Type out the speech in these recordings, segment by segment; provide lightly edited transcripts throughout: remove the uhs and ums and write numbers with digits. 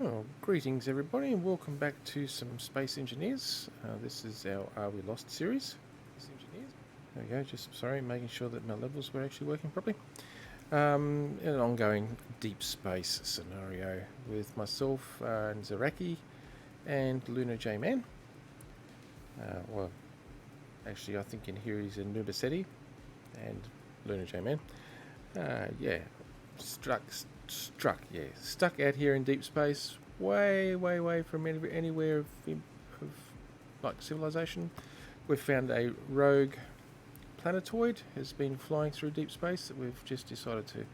Oh, greetings everybody, and welcome back to some Space Engineers. This is our Are We Lost series. Space Engineers. There we go, just sorry, making sure that my levels were actually working properly. An ongoing deep space scenario with myself and Zaraki and Lunar J Man. Well, actually, I think in here he's in Nubacetti and Lunar J Man. Yeah, stuck out here in deep space, way from anywhere of like civilization. We've found a rogue planetoid has been flying through deep space that we've just decided to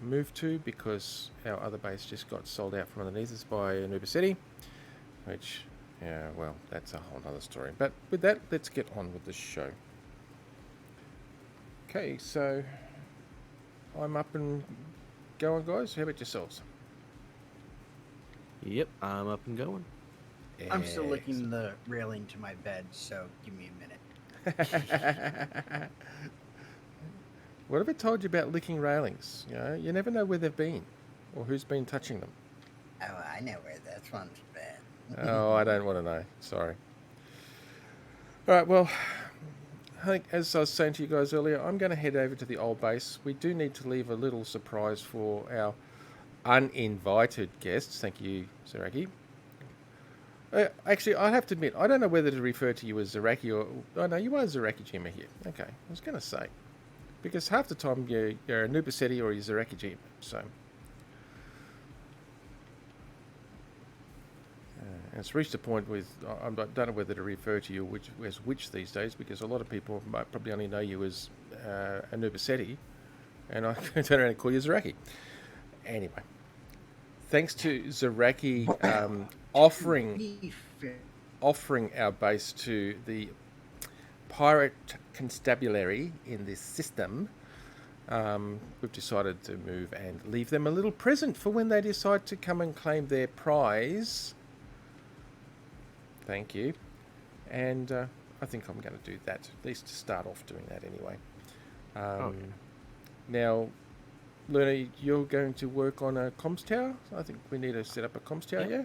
move to because our other base just got sold out from underneath us by Nubacetti, which, yeah, well, that's a whole other story. But with that, let's get on with the show. Okay, so I'm up and going, guys. How about yourselves? Yep, I'm up and going. I'm still licking the railing to my bed, so give me a minute. What have I told you about licking railings? You never know where they've been or who's been touching them. Oh, I know where that one's been. Oh, I don't want to know. Sorry. All right, well, I think as I was saying to you guys earlier, I'm going to head over to the old base. We do need to leave a little surprise for our uninvited guests. Thank you, Zaraki. Actually, I have to admit, I don't know whether to refer to you as Zaraki or... Oh, no, you are Zaraki Jima here. Okay, I was going to say. Because half the time you're a Nubacetti or you're Zaraki Jima, so... it's reached a point with... I don't know whether to refer to you as which these days, because a lot of people might probably only know you as a Nubacetti, and I turn around and call you Zaraki. Anyway. Thanks to Zaraki offering our base to the pirate constabulary in this system, we've decided to move and leave them a little present for when they decide to come and claim their prize. Thank you. And I think I'm going to do that, at least to start off doing that anyway. Okay. Now, Luna, you're going to work on a comms tower? I think we need to set up a comms tower, yeah?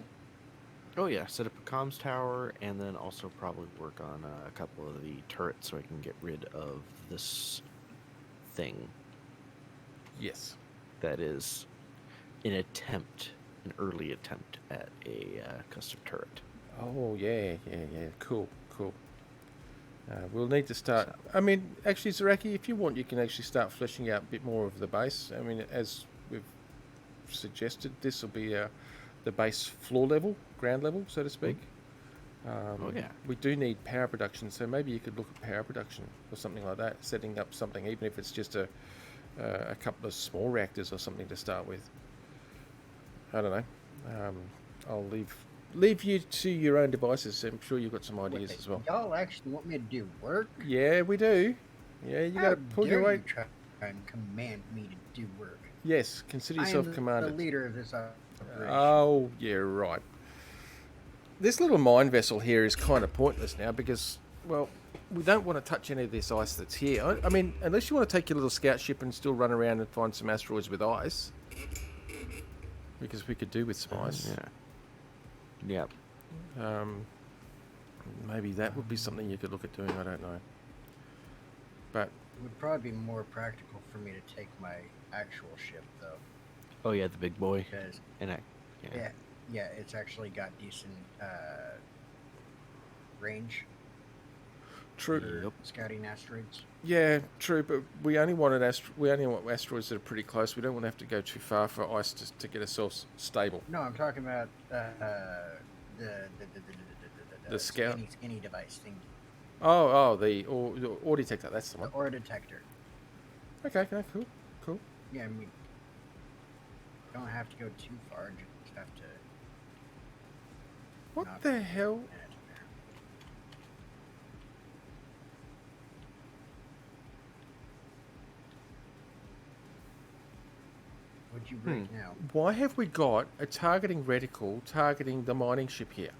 Oh yeah, set up a comms tower, and then also probably work on a couple of the turrets so I can get rid of this thing. Yes. That is an early attempt at a custom turret. Oh, yeah. Cool. We'll need to start... I mean, actually, Zaraki, if you want, you can actually start fleshing out a bit more of the base. I mean, as we've suggested, this will be the base floor level, ground level, so to speak. Oh, yeah. We do need power production, so maybe you could look at power production or something like that, setting up something, even if it's just a couple of small reactors or something to start with. I don't know. I'll leave you to your own devices. I'm sure you've got some ideas as well. Y'all actually want me to do work? Yeah, we do. Yeah, you got to pull your weight. Try and command me to do work. Yes, consider yourself commanded. I am the leader of this operation. Oh, yeah, right. This little mine vessel here is kind of pointless now because, well, we don't want to touch any of this ice that's here. I mean, unless you want to take your little scout ship and still run around and find some asteroids with ice. Because we could do with some ice. Yep. Maybe that would be something you could look at doing. I don't know. But it would probably be more practical for me to take my actual ship, though. Oh yeah, the big boy. Because yeah, it's actually got decent range. True. Yep. Scouting asteroids. Yeah, true. But we only want asteroids that are pretty close. We don't want to have to go too far for ice to get ourselves stable. No, I'm talking about the scout skinny device thing. Oh, the ore detector. That's the one. The ore detector. Okay, cool. Yeah, I mean, don't have to go too far. Just have to. What the hell? What'd you break now? Why have we got a targeting reticle targeting the mining ship here?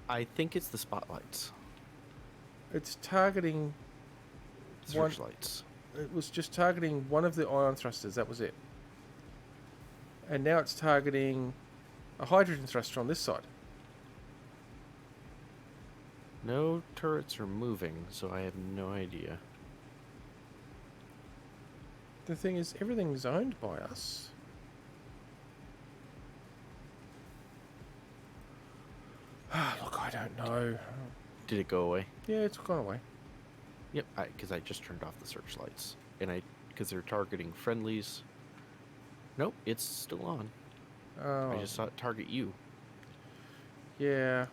I think it's the spotlights. It's targeting Searchlights. It was just targeting one of the ion thrusters. That was it. And now it's targeting a hydrogen thruster on this side. No turrets are moving, so I have no idea. The thing is, everything's owned by us. Look, I don't know. Did it go away? Yeah, it's gone away. Yep, because I just turned off the searchlights, and because they're targeting friendlies. Nope, it's still on. Oh, I just saw it target you. yeah.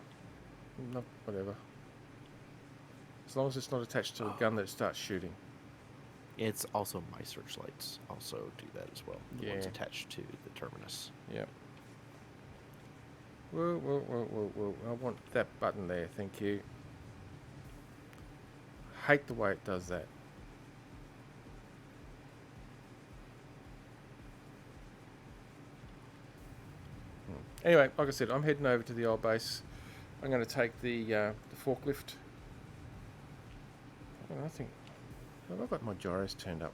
No, whatever. As long as it's not attached to a gun that starts shooting. It's also my searchlights also do that as well. The ones Yeah. attached to the terminus. Yeah. Whoa. I want that button there, thank you. Hate the way it does that. Anyway, like I said, I'm heading over to the old base. I'm going to take the forklift. Oh, I think... Have I got my gyros turned up?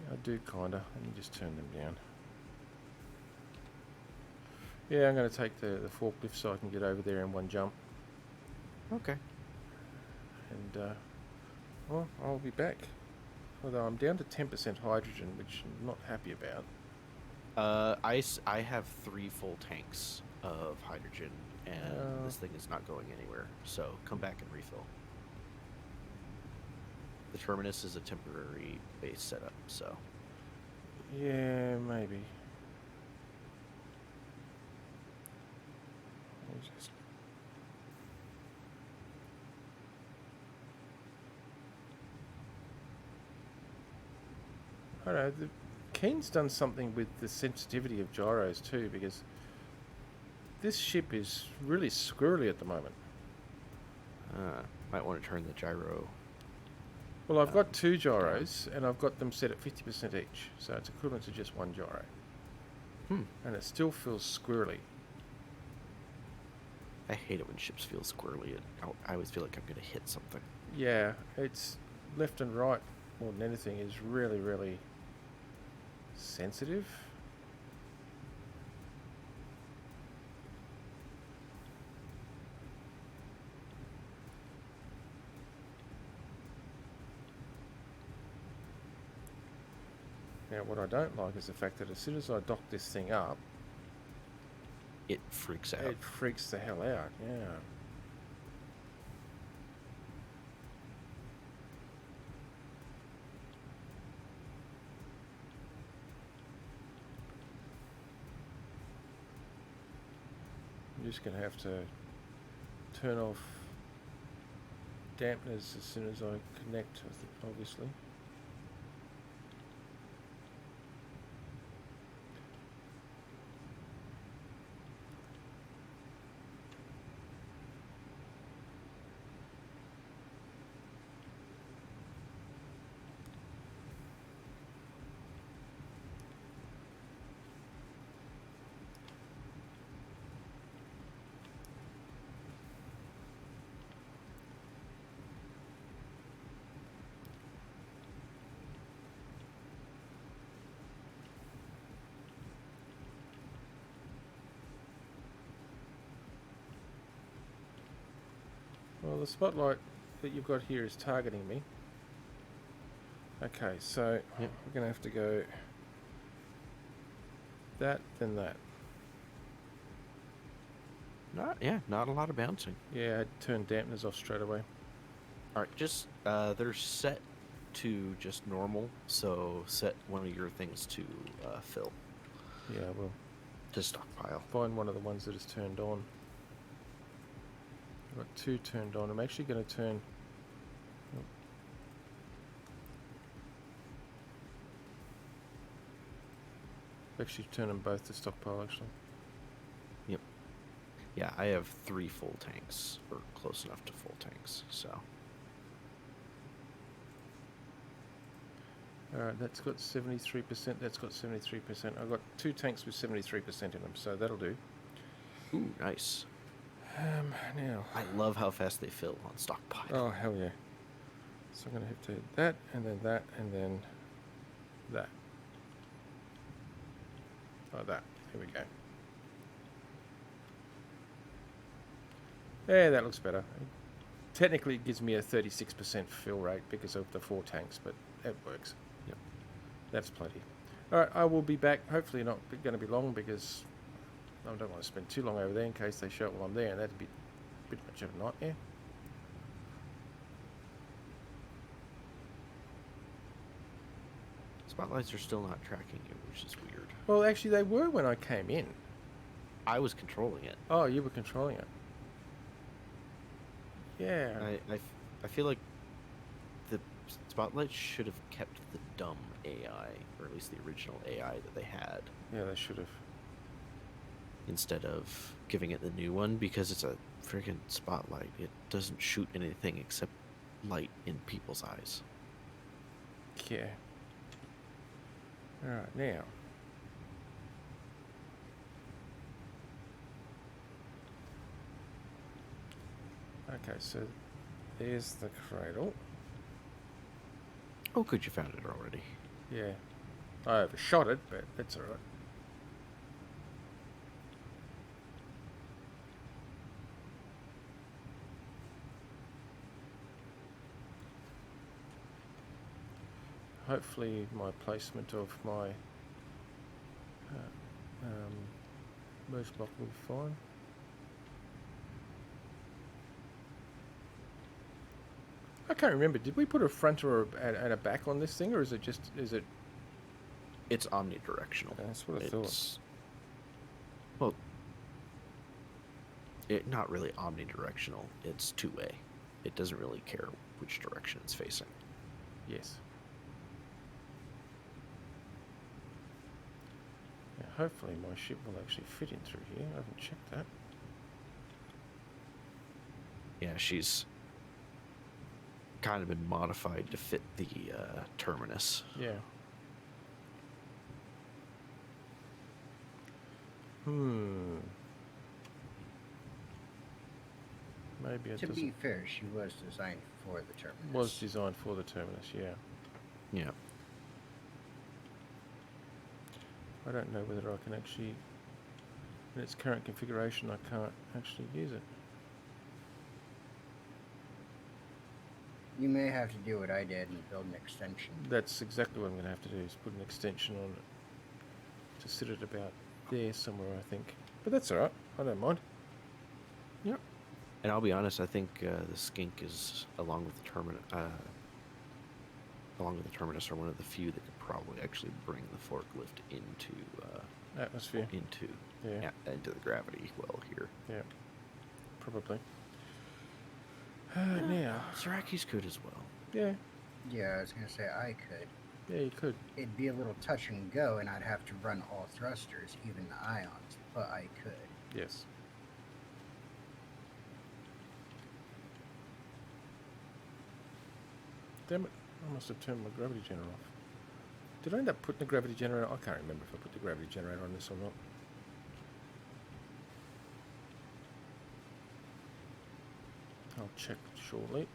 Yeah, I do, kinda. Let me just turn them down. Yeah, I'm going to take the forklift so I can get over there in one jump. Okay. And, well, I'll be back. Although I'm down to 10% hydrogen, which I'm not happy about. I have 3 full tanks of hydrogen, and this thing is not going anywhere. So come back and refill. The terminus is a temporary base setup, so Yeah, maybe. Let me just... I don't know, Keen's done something with the sensitivity of gyros too, because this ship is really squirrely at the moment. might want to turn the gyro. Well, I've got 2 gyros, and I've got them set at 50% each, so it's equivalent to just 1 gyro. And it still feels squirrely. I hate it when ships feel squirrely. I always feel like I'm going to hit something. Yeah, it's left and right more than anything is really, really sensitive. Now, what I don't like is the fact that as soon as I dock this thing up, It freaks out. it freaks the hell out. Yeah. I'm just going to have to turn off dampeners as soon as I connect, obviously. Well, the spotlight that you've got here is targeting me. Okay, so Yep. we're going to have to go that, then that. Not a lot of bouncing. Yeah, I'd turn dampeners off straight away. All right, just they're set to just normal, so set one of your things to fill, Yeah, well, to stockpile. find one of the ones that is turned on. I've got 2 turned on. I'm actually going to turn... Actually turn them both to stockpile, actually. Yep. Yeah, I have 3 full tanks, or close enough to full tanks, so. Alright, that's got 73%, that's got 73%. I've got 2 tanks with 73% in them, so that'll do. Ooh, nice. Now... I love how fast they fill on stockpile. Oh, hell yeah. So I'm going to have to that, and then that, and then that. Like that. Here we go. Yeah, that looks better. Technically, it gives me a 36% fill rate because of the 4 tanks, but it works. Yep. That's plenty. All right, I will be back. Hopefully not going to be long because I don't want to spend too long over there in case they show up while I'm there, and that'd be a bit much of a nightmare. Spotlights are still not tracking you, which is weird. Well, actually, they were when I came in. I was controlling it. Oh, you were controlling it. Yeah. I feel like the Spotlight should have kept the dumb AI, or at least the original AI that they had, Yeah, they should have. instead of giving it the new one, because it's a friggin' Spotlight. It doesn't shoot anything except light in people's eyes. Yeah. All right, now. Okay, so there's the cradle. Oh, good, you found it already. Yeah. I overshot it, but that's all right. Hopefully my placement of my merge block will be fine. I can't remember. Did we put a front or and a back on this thing, or is it just It's omnidirectional. That's what I thought. It's well, not really omnidirectional. It's two-way. It doesn't really care which direction it's facing. Yes. Yeah, hopefully my ship will actually fit in through here. I haven't checked that. Yeah, she's kind of been modified to fit the terminus. Yeah. Maybe it To doesn't. be fair, she was designed for the terminus. Was designed for the terminus, yeah. Yeah. I don't know whether I can actually, in its current configuration, I can't actually use it. You may have to do what I did and build an extension. That's exactly what I'm going to have to do, is put an extension on it to sit it about there somewhere, I think. But that's all right. I don't mind. Yep. And I'll be honest, I think the Skink is, along with the terminus, are one of the few that could probably actually bring the forklift into Atmosphere. Yeah. into the gravity well here. Yeah. Probably. Now. Saraki's could as well. Yeah. Yeah, I was gonna say I could. Yeah, you could. It'd be a little touch and go, and I'd have to run all thrusters, even the ions, but I could. Yes. Damn it. I must have turned my gravity generator off. Did I end up putting the gravity generator? I can't remember if I put the gravity generator on this or not. I'll check shortly.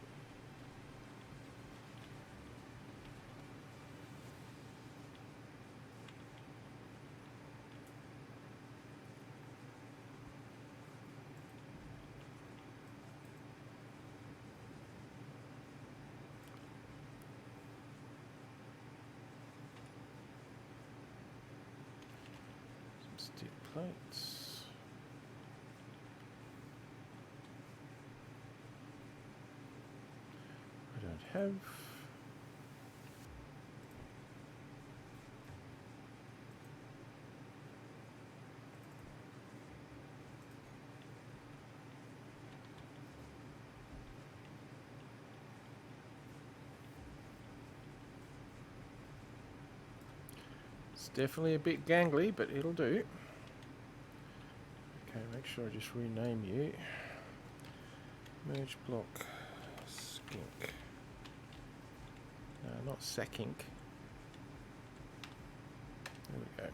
Some steel plates. I don't have. It's definitely a bit gangly, but it'll do. Okay, make sure I just rename you. Merge block skink. No, not sackink. There we go.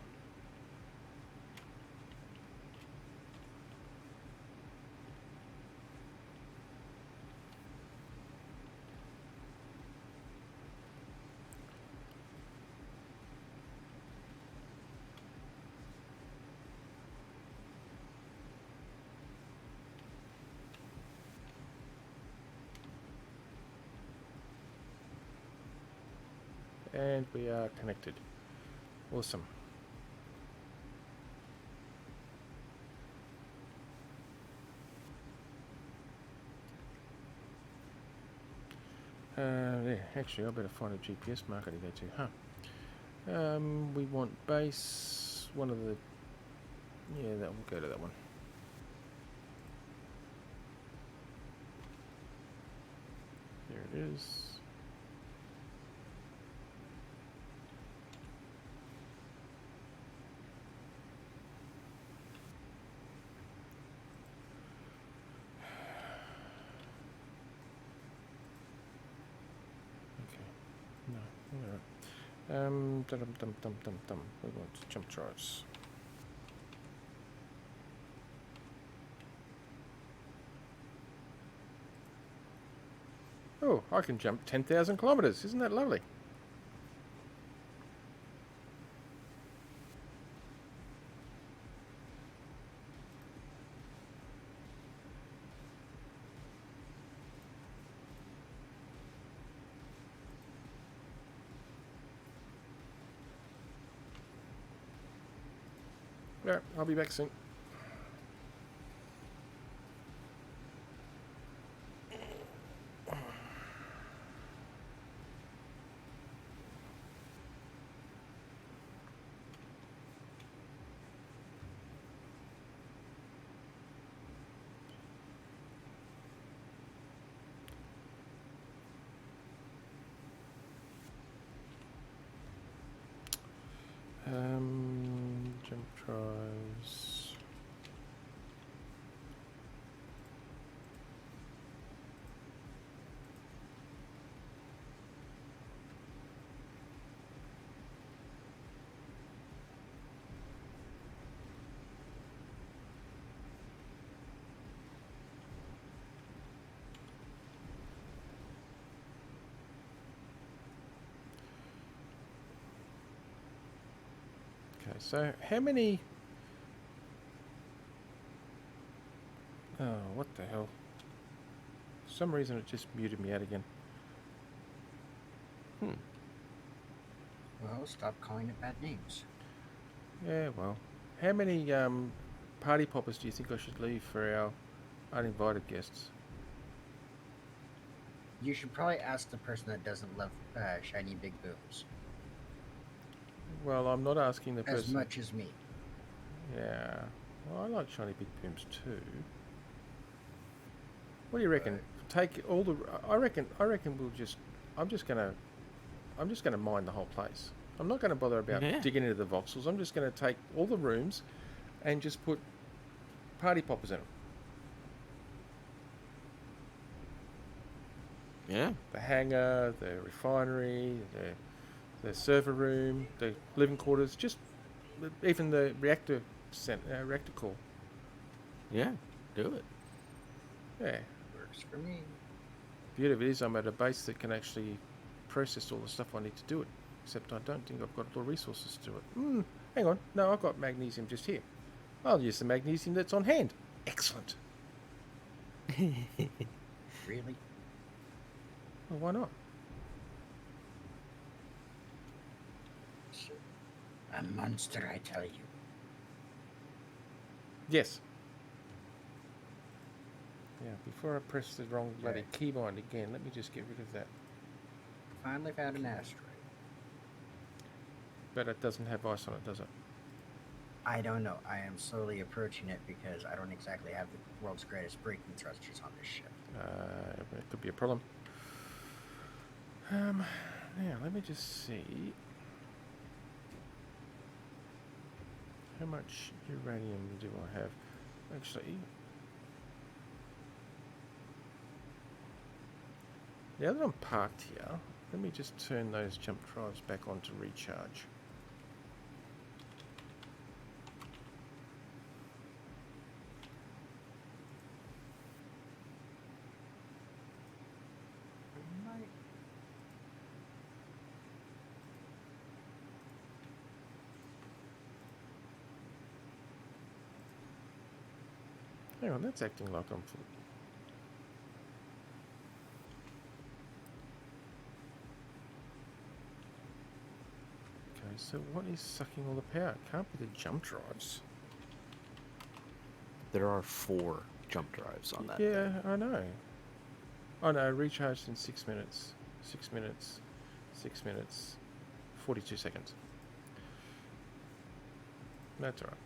And we are connected. Awesome. Yeah, actually, I better find a GPS marker to go to, huh? We want base. One of the. Yeah, that will go to that one. There it is. Okay. No. Alright. Dum. We want jump drives. Oh, I can jump 10,000 kilometers. Isn't that lovely? Alright, I'll be back soon. Jump drives. Okay, so how many... Oh, what the hell? For some reason it just muted me out again. Well, stop calling it bad names. Yeah, well. How many party poppers do you think I should leave for our uninvited guests? You should probably ask the person that doesn't love shiny big booms Well, I'm not asking the as person... much as me. Yeah. Well, I like shiny big booms too. What do you reckon? Take all the... I reckon we'll just... I'm just gonna mine the whole place. I'm not going to bother about digging into the voxels. I'm just going to take all the rooms and just put party poppers in them. Yeah. The hangar, the refinery, the server room, the living quarters, just even the reactor core. Yeah. Do it. Yeah. Works for me. Beauty of it is I'm at a base that can actually process all the stuff I need to do it. Except I don't think I've got all the resources to do it. Hang on. No, I've got magnesium just here. I'll use the magnesium that's on hand. Excellent. Really? Well, why not? A monster, I tell you. Yes. Yeah, before I press the wrong bloody keybind again, let me just get rid of that. Finally found an asteroid. But it doesn't have ice on it, does it? I don't know. I am slowly approaching it because I don't exactly have the world's greatest braking thrusters on this ship. It could be a problem. Now, let me just see. How much uranium do I have? Actually, now that I'm parked here, let me just turn those jump drives back on to recharge. Hang on, that's acting like I'm full. so what is sucking all the power? It can't be the jump drives. There are 4 jump drives on that Yeah, thing. I know. Oh no, recharged in 6 minutes. 6 minutes. 6 minutes. 42 seconds. That's alright.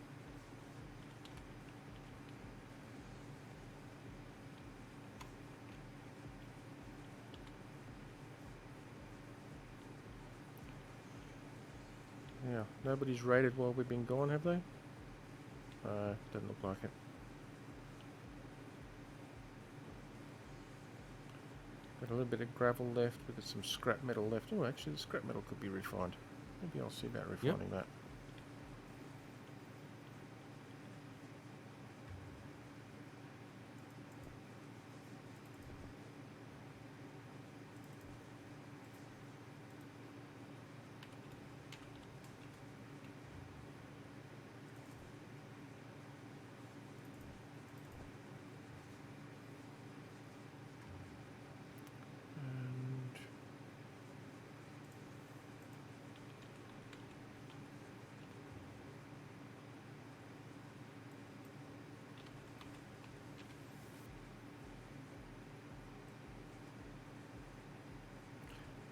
Yeah, nobody's raided while we've been gone, have they? Doesn't look like it. Got a little bit of gravel left. We've got some scrap metal left. Oh, actually, the scrap metal could be refined. Maybe I'll see about refining that.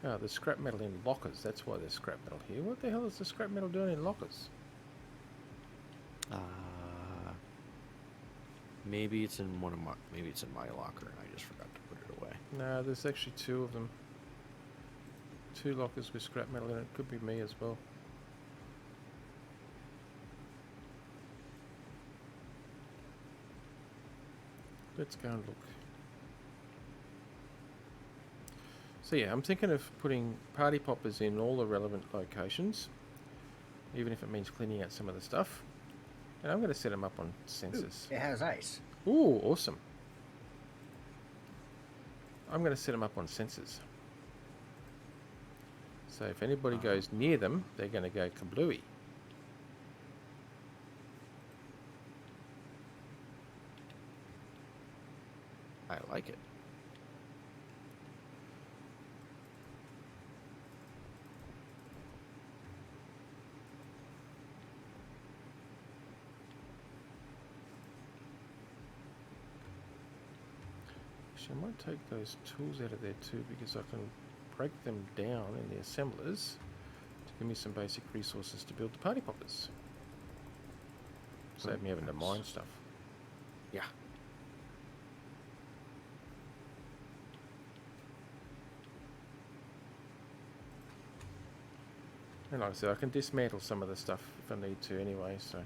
And oh, there's scrap metal in lockers. That's why there's scrap metal here. What the hell is the scrap metal doing in lockers? Maybe it's in maybe it's in my locker and I just forgot to put it away. No, there's actually 2 of them. 2 lockers with scrap metal in it. Could be me as well. Let's go and look. So yeah, I'm thinking of putting party poppers in all the relevant locations, even if it means cleaning out some of the stuff. And I'm going to set them up on sensors. Ooh, it has ice. Ooh, awesome. I'm going to set them up on sensors. So if anybody goes near them, they're going to go kablooey. I like it. Actually, I might take those tools out of there too, because I can break them down in the assemblers to give me some basic resources to build the party poppers. Save me having to mine stuff. Yeah. And like I said, I can dismantle some of the stuff if I need to anyway, so.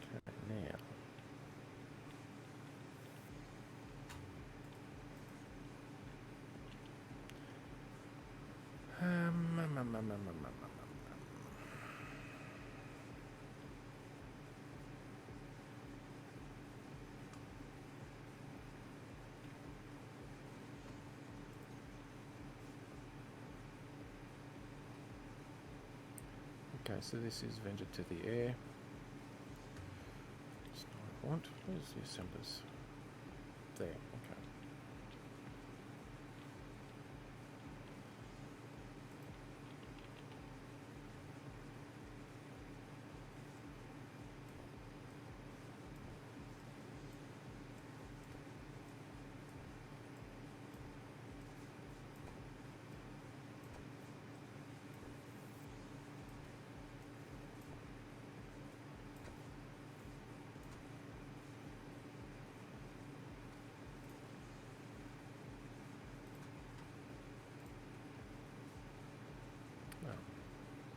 Okay, now. Okay, so this is vented to the air. That's not what I want. Where's the assemblers? There, okay.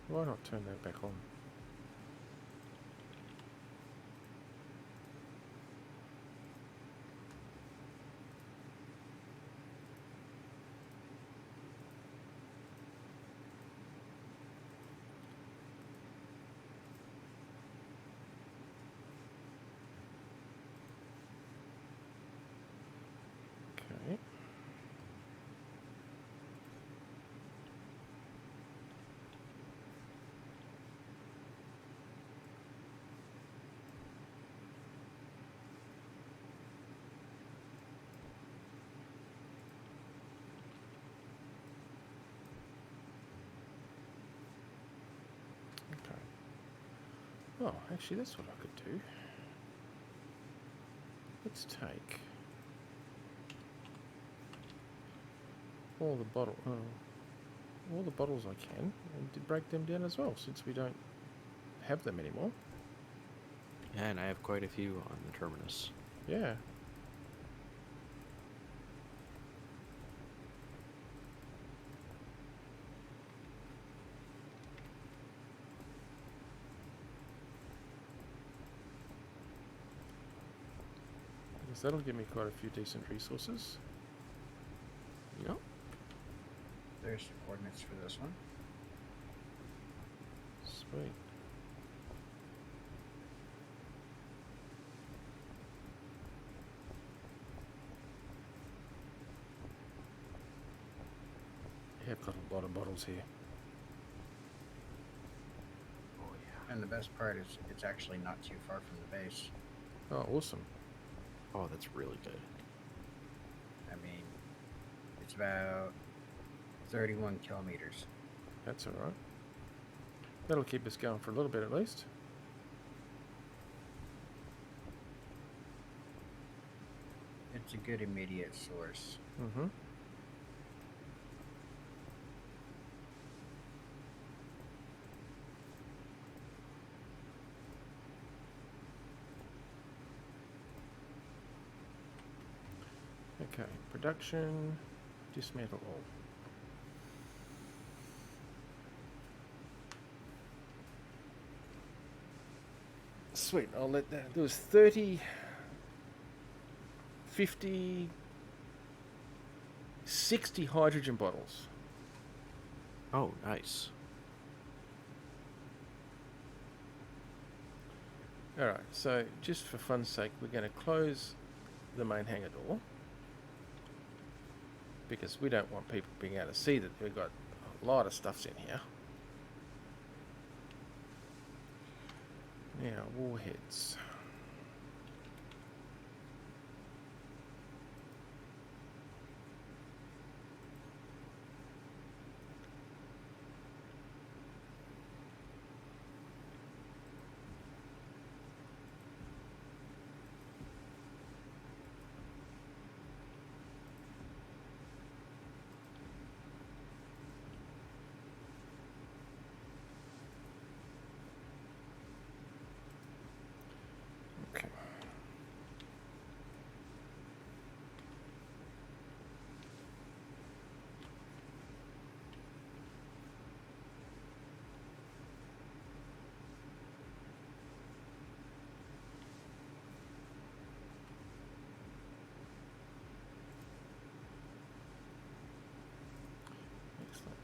Why not turn that back on? Okay. Oh, actually, that's what I could do. Let's take all the all the bottles I can and break them down as well, since we don't have them anymore. Yeah, and I have quite a few on the Terminus. Yeah. I guess that'll give me quite a few decent resources. Yep. There's the coordinates for this one. Sweet. Yeah, I've got a lot of bottles here. Oh yeah. And the best part is it's actually not too far from the base. Oh, awesome. Oh, that's really good. I mean, it's about 31 kilometers. That's all right. That'll keep us going for a little bit at least. It's a good immediate source. Mm-hmm. Okay, production, dismantle all. Sweet, I'll let that. There was 30, 50, 60 hydrogen bottles. Oh, nice. Alright, so just for fun's sake, we're going to close the main hangar door, because we don't want people being able to see that we've got a lot of stuffs in here. Now, warheads. Okay. Excellent.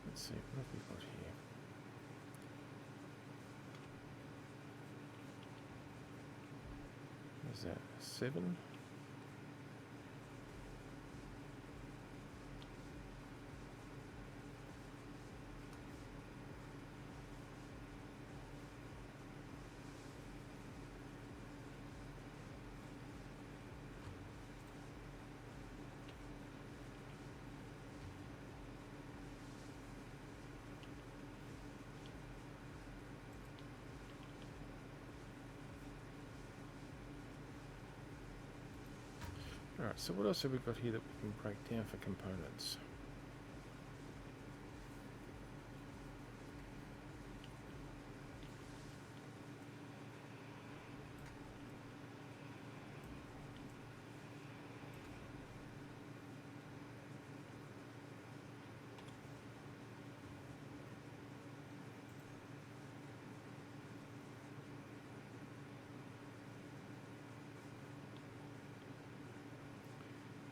Let's see, what have we got here? Is that 7? Alright, so what else have we got here that we can break down for components?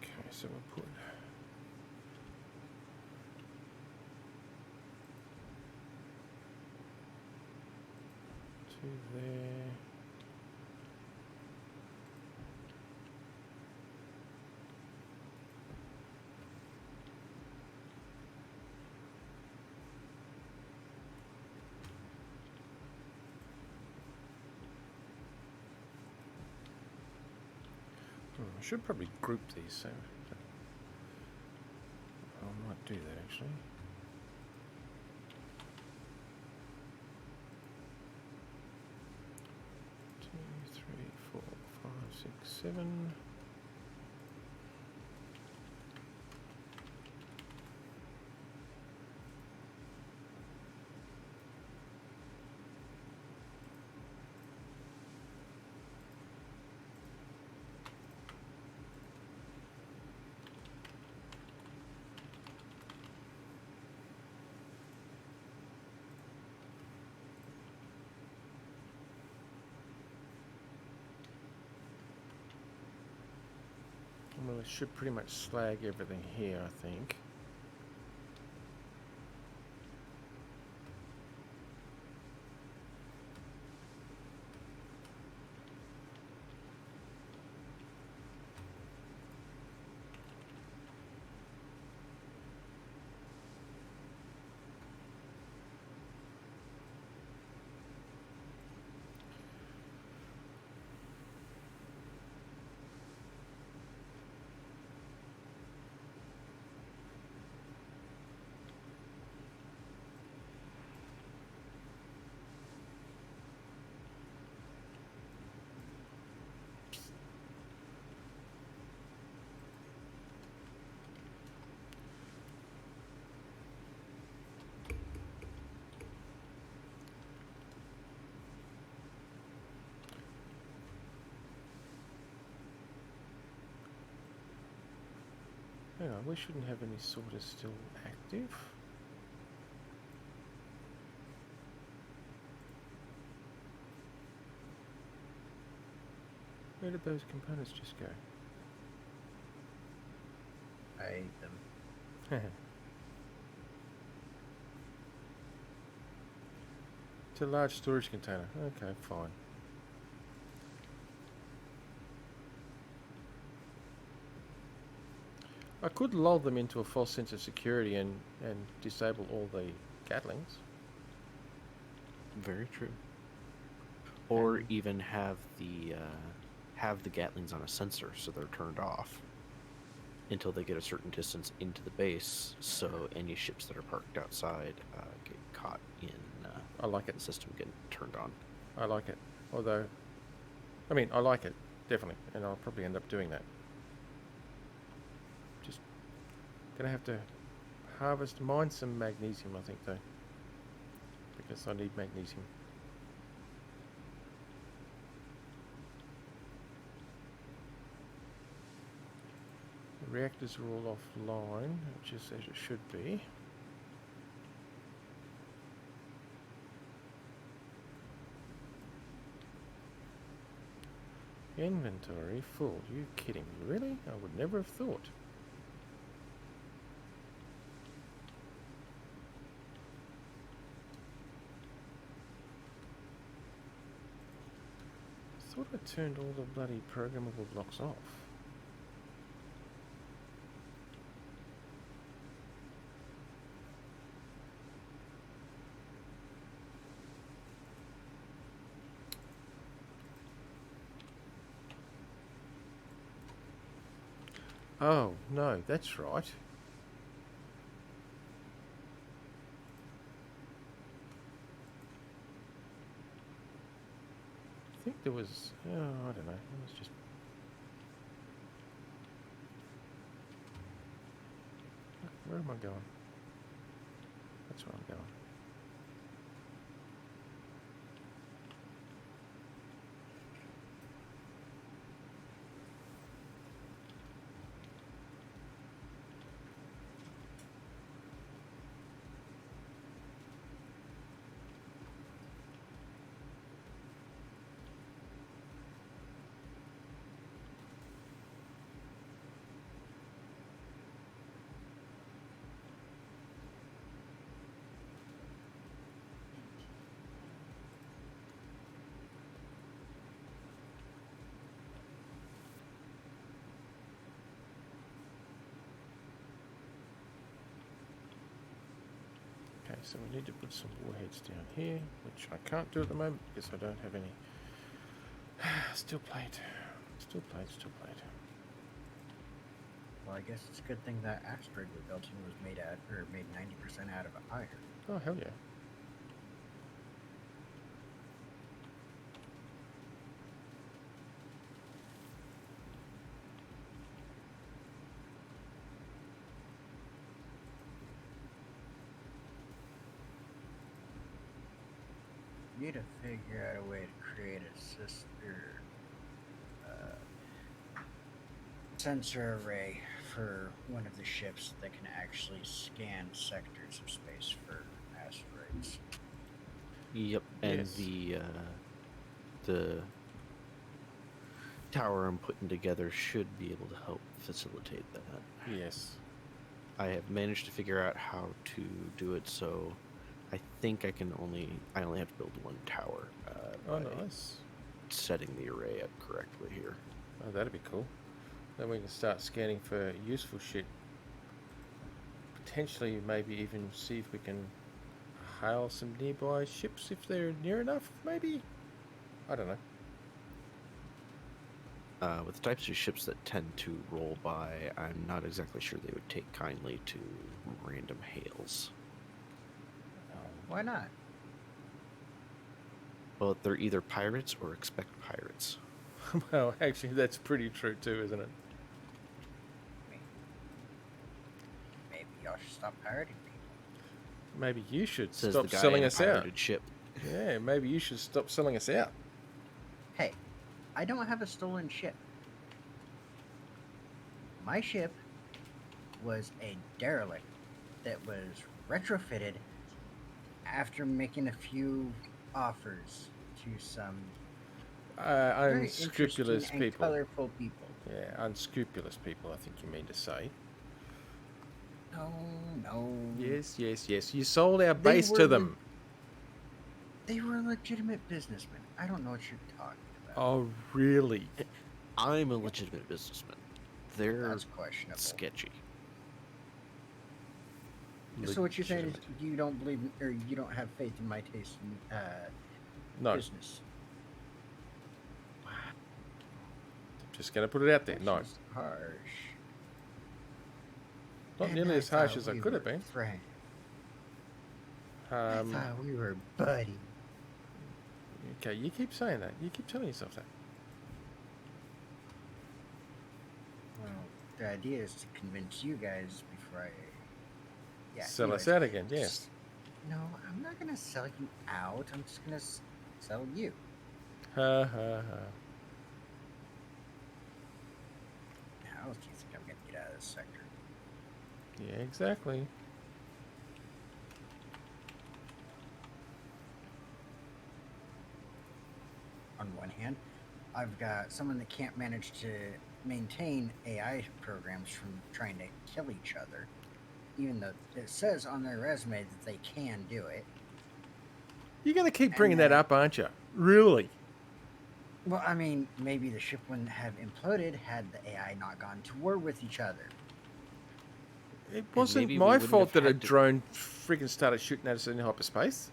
Okay, so we'll put two there. I should probably group these, so I might do that actually. Two, three, four, five, six, seven. Well, it should pretty much slag everything here, I think. Hang on, we shouldn't have any sorters still active. Where did those components just go? I ate them. It's a large storage container. Okay, fine. I could lull them into a false sense of security and disable all the Gatlings. Very true. Or And- even have the Gatlings on a sensor so they're turned off until they get a certain distance into the base, so any ships that are parked outside get caught in I like the it. system getting turned on. I like it. Although, I mean, I like it, definitely. And I'll probably end up doing that. Just gonna have to mine some magnesium, I think, though. Because I need magnesium. The reactors are all offline, which is as it should be. Inventory full. You kidding me? Really? I would never have thought. Thought I turned all the bloody programmable blocks off. Oh, no, that's right. I think there was, oh, I don't know, it was just... Where am I going? That's where I'm going. Okay, so we need to put some warheads down here, which I can't do at the moment because I don't have any steel plate. Steel plate, steel plate. Well, I guess it's a good thing that asteroid we're building was made 90% out of iron. Oh, hell yeah. Need to figure out a way to create a sensor array for one of the ships that can actually scan sectors of space for asteroids. Yep, and Yes. the tower I'm putting together should be able to help facilitate that. Yes. I have managed to figure out how to do it, so I think I only have to build one tower Oh, by nice. setting the array up correctly here. Oh, that'd be cool. Then we can start scanning for useful shit. Potentially, maybe even see if we can hail some nearby ships if they're near enough, maybe? I don't know. With the types of ships that tend to roll by, I'm not exactly sure they would take kindly to random hails. Why not? Well, they're either pirates or expect pirates. Well, actually, that's pretty true too, isn't it? Maybe y'all should stop pirating people. Maybe you should Says stop the guy selling in a us out. pirated ship. Yeah, maybe you should stop selling us out. Hey, I don't have a stolen ship. My ship was a derelict that was retrofitted after making a few offers to some very Unscrupulous interesting and people. colorful people. Yeah, unscrupulous people, I think you mean to say. No. Yes. You sold our They base were to them. They were legitimate businessmen. I don't know what you're talking about. Oh, really? I'm a legitimate businessman. They're That's questionable. sketchy. So what you're saying is Legitimate. you don't believe, or you don't have faith in my taste in No, business. just going to put it out there. No, Which is harsh. not And nearly I as harsh thought as I we could have were been. friends. I Um, thought we were buddies. okay, you keep saying that. You keep telling yourself that. Well, the idea is to convince you guys before I. Yeah. Sell us anyways. out again, yes. No, I'm not gonna sell you out. I'm just gonna sell you. Ha ha ha. How else do you think I'm gonna get out of this sector? Yeah, exactly. On one hand, I've got someone that can't manage to maintain AI programs from trying to kill each other, even though it says on their resume that they can do it. You're going to keep And bringing that then- up, aren't you? Really? Well, I mean, maybe the ship wouldn't have imploded had the AI not gone to war with each other. It wasn't maybe we my wouldn't fault have that a had to- drone freaking started shooting at us in hyperspace.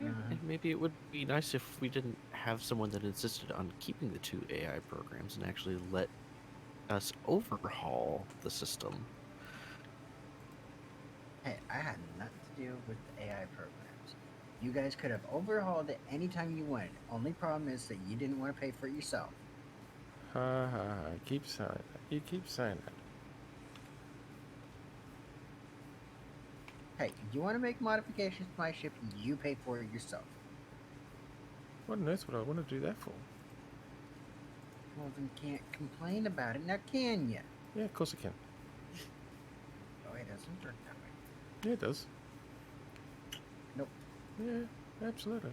Yeah, Mhm. and maybe it would be nice if we didn't have someone that insisted on keeping the two AI programs and actually let us overhaul the system. Hey, I had nothing to do with the AI programs. You guys could have overhauled it anytime you wanted. Only problem is that you didn't want to pay for it yourself. Ha ha ha. Keep saying that. You keep saying that. Hey, you want to make modifications to my ship, you pay for it yourself. What on earth would I want to do that for? Well, then can't complain about it, now can you? Yeah, of course I can. Oh, it doesn't work that way. Yeah, it does. Nope. Yeah, absolutely.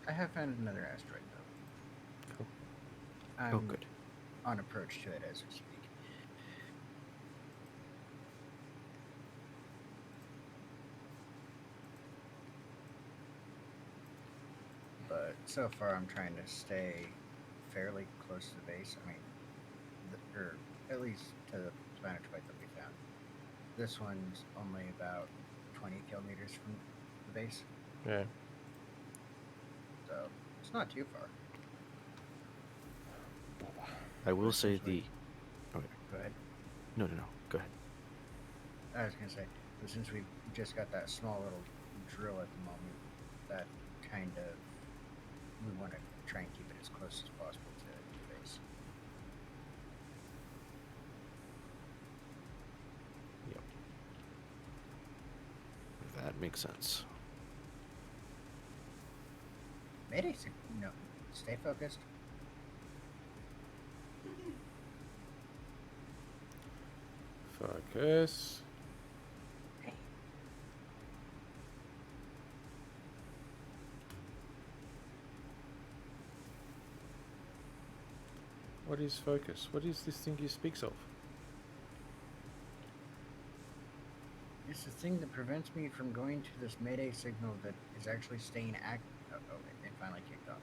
I have found another asteroid, though. Cool. I'm Oh, good. on approach to it as we speak. But so far, I'm trying to stay fairly close to the base. I mean, or at least to the planetoid that we found. This one's only about 20 kilometers from the base, Yeah. so it's not too far. I will say Essentially. the. Okay. Go ahead. No, no, no. Go ahead. I was gonna say, but since we've just got that small little drill at the moment, that kind of we want to try and keep it as close as possible to the base. Yep. That makes sense. Mayday, no, stay focused. Focus. What is focus? What is this thing you speaks of? It's the thing that prevents me from going to this Mayday signal that is actually staying active. Oh, it finally kicked off.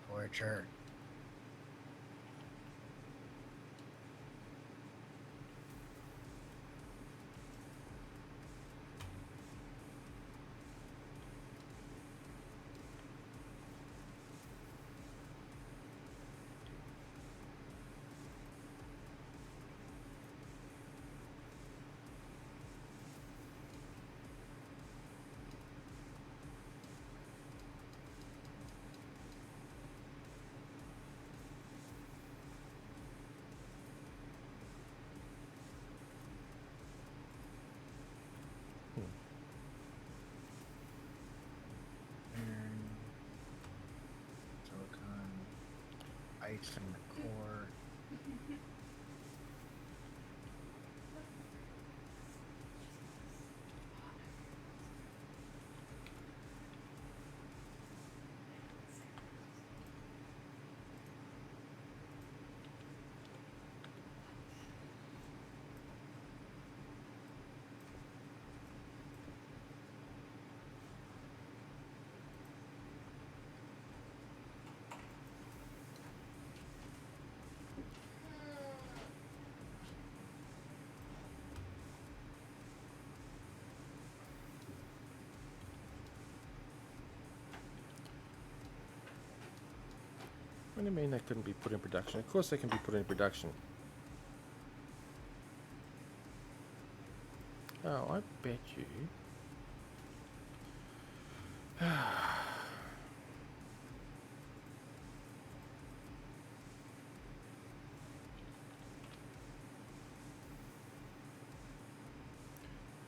Torture. Silicon, ice in the core. What do you mean they couldn't be put in production? Of course they can be put in production. Oh, I bet you.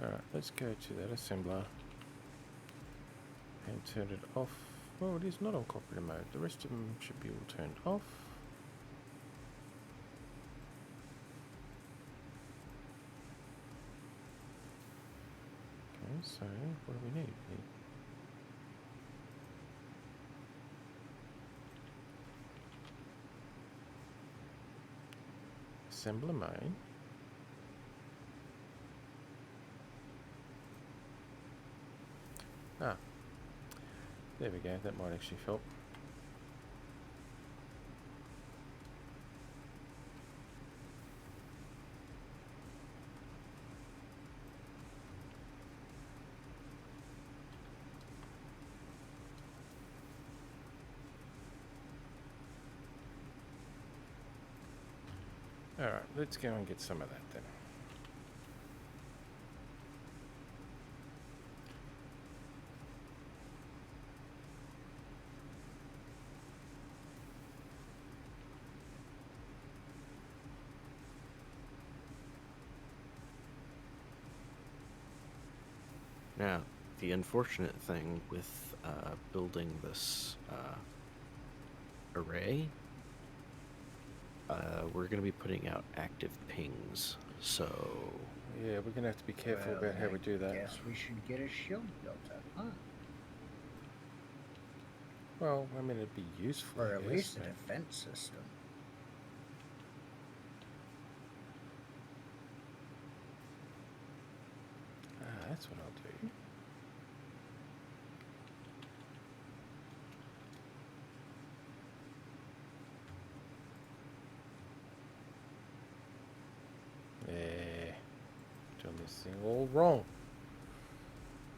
Alright, let's go to that assembler and turn it off. Well, it is not on cooperative mode. The rest of them should be all turned off. Okay, so what do we need? We need assembler main. Ah, there we go. That might actually help. Alright, let's go and get some of that then. Now, the unfortunate thing with building this array, we're going to be putting out active pings. So, Yeah, we're going to have to be careful about how we do that. Guess we should get a shield built up, huh? Well, I mean, it'd be useful. Or I at guess, least a but- defense system. Ah, that's what I'll do. Yeah, done this thing all wrong.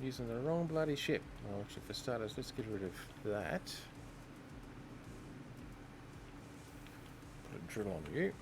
using the wrong bloody ship. Well, actually, for starters, let's get rid of that. Put a drill on you.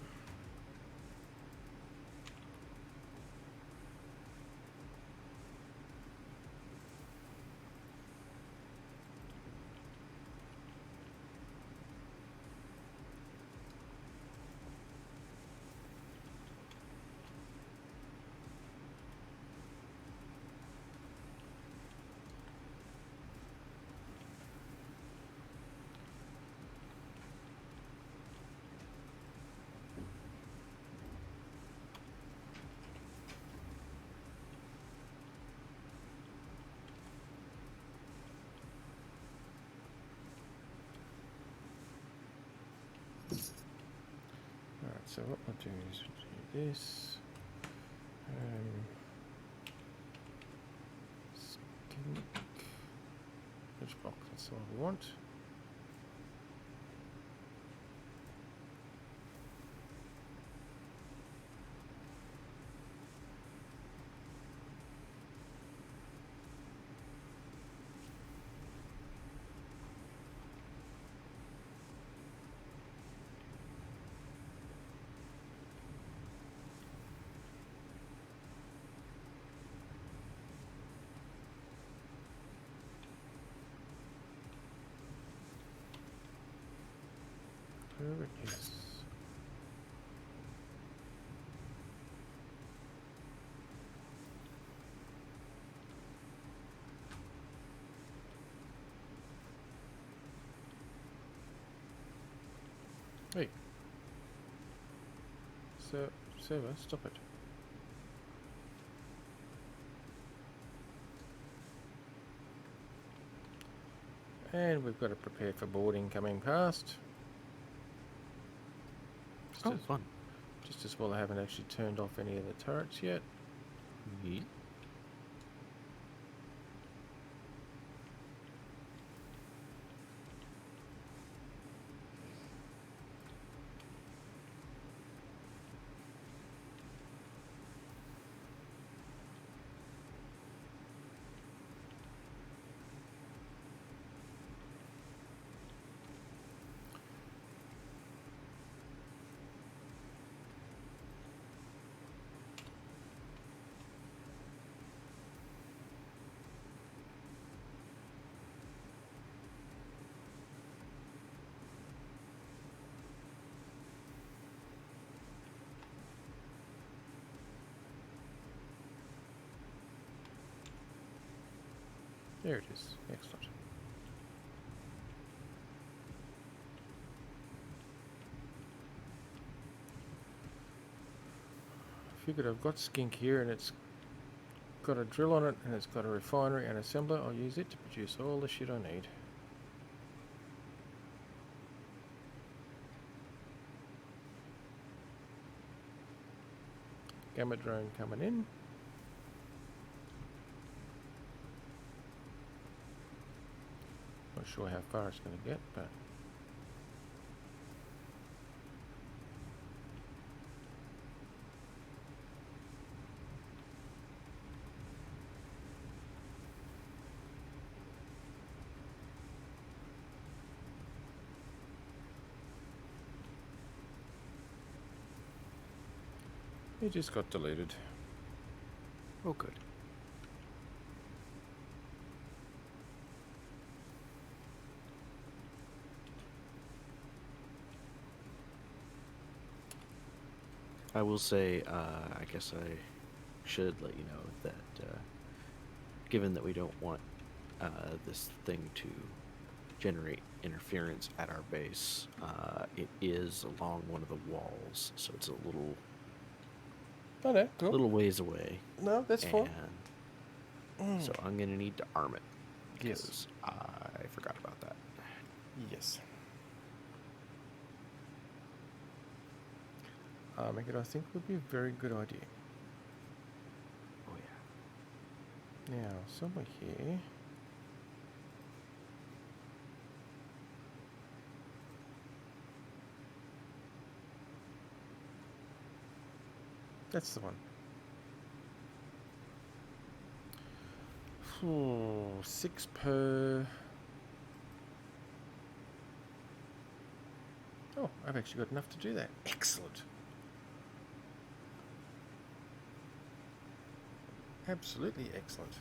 Alright, so what we'll do is we'll do this. Skink. Which box? That's the one we want. Where it is. Hey. So, server, stop it. And we've got to prepare for boarding coming past. Oh, fun. Just as well I haven't actually turned off any of the turrets yet. Neat. There it is. Excellent. I figured I've got Skink here and it's got a drill on it and it's got a refinery and assembler. I'll use it to produce all the shit I need. Gamma drone coming in. Not sure how far it's going to get, but it just got deleted. Oh, good. I will say, I guess I should let you know that given that we don't want this thing to generate interference at our base, it is along one of the walls, so it's a little Oh no, cool. little ways away. No, that's fine. And so I'm gonna need to arm it Yes. because I forgot about that. Yes. Arming it, I think, would be a very good idea. Oh yeah. Now, somewhere here. That's the one. 6 per... Oh, I've actually got enough to do that. Excellent. Absolutely excellent.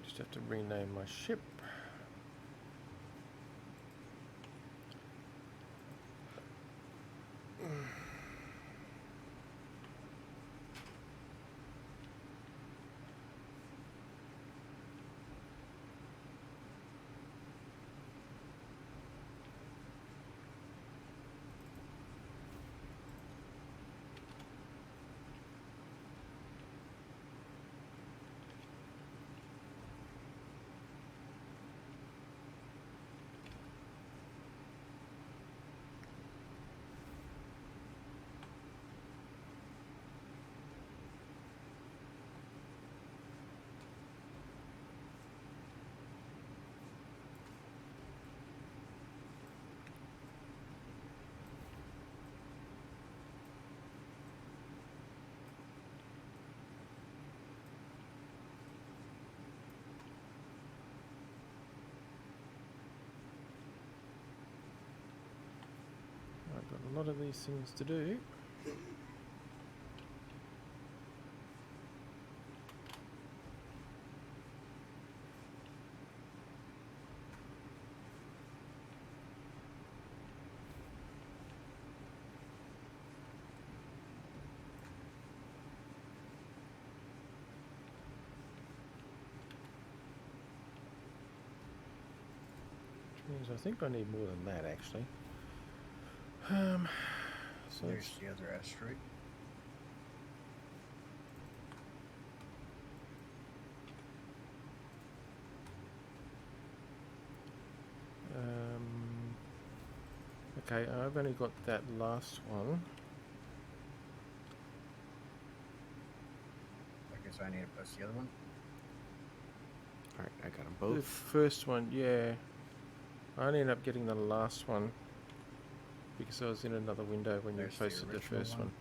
Just have to rename my ship. I've got a lot of these things to do. Which means I think I need more than that actually. So There's it's- the other asteroid. okay, I've only got that last one. I guess I need to post the other one. All right, I got them The both. first one, yeah. I only ended up getting the last one because I was in another window when There's you the posted the original first one. one.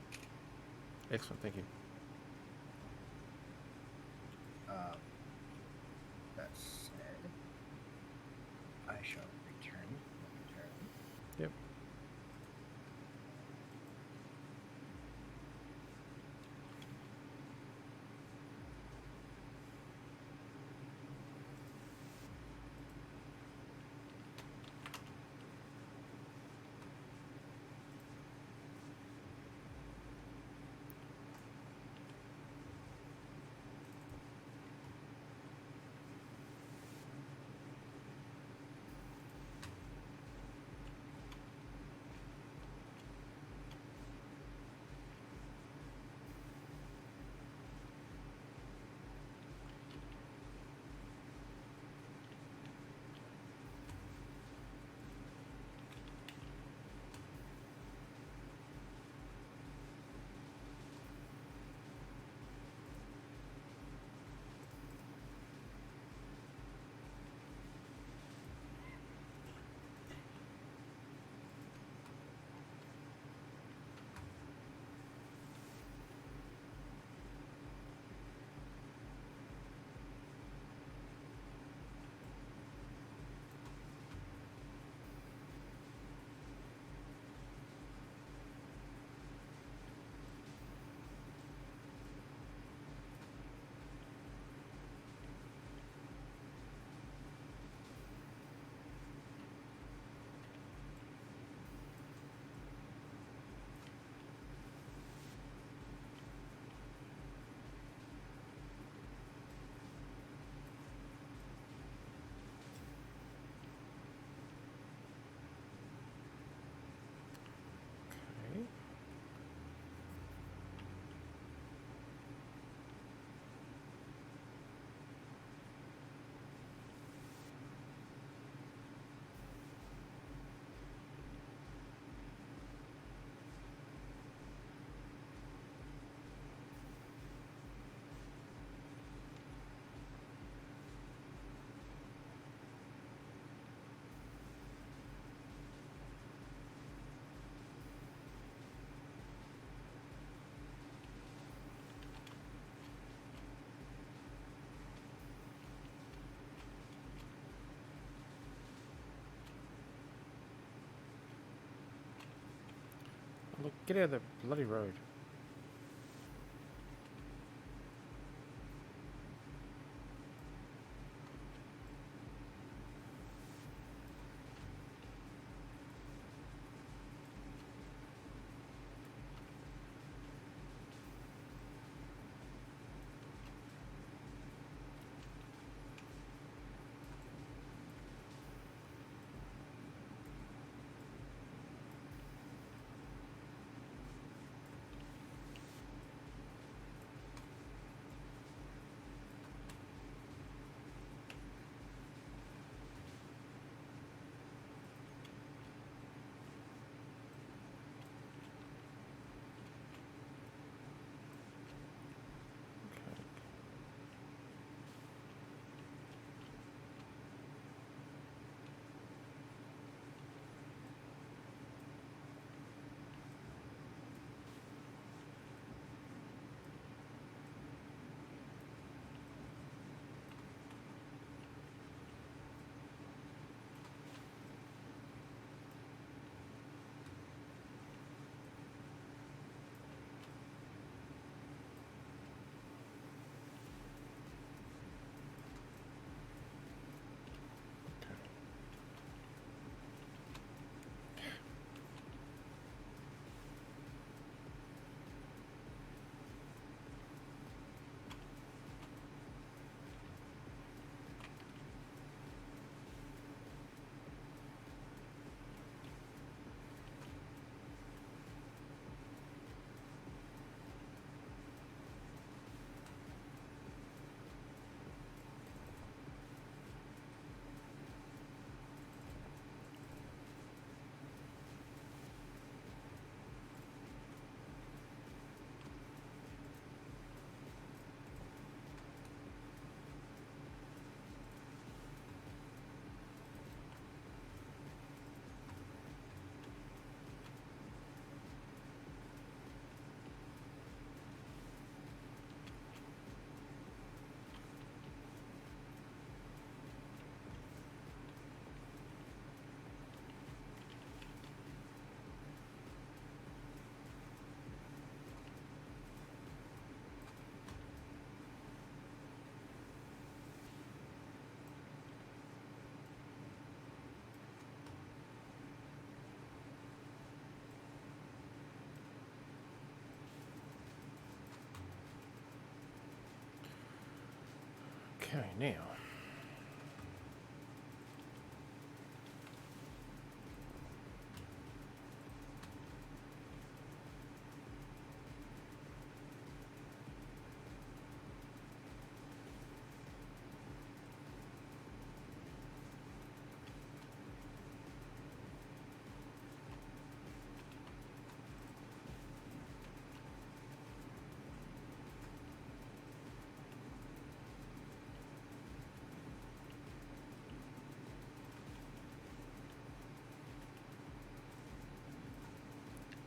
Excellent, thank you. That said, I shall return momentarily. Yep. Get out of the bloody road. Okay, now.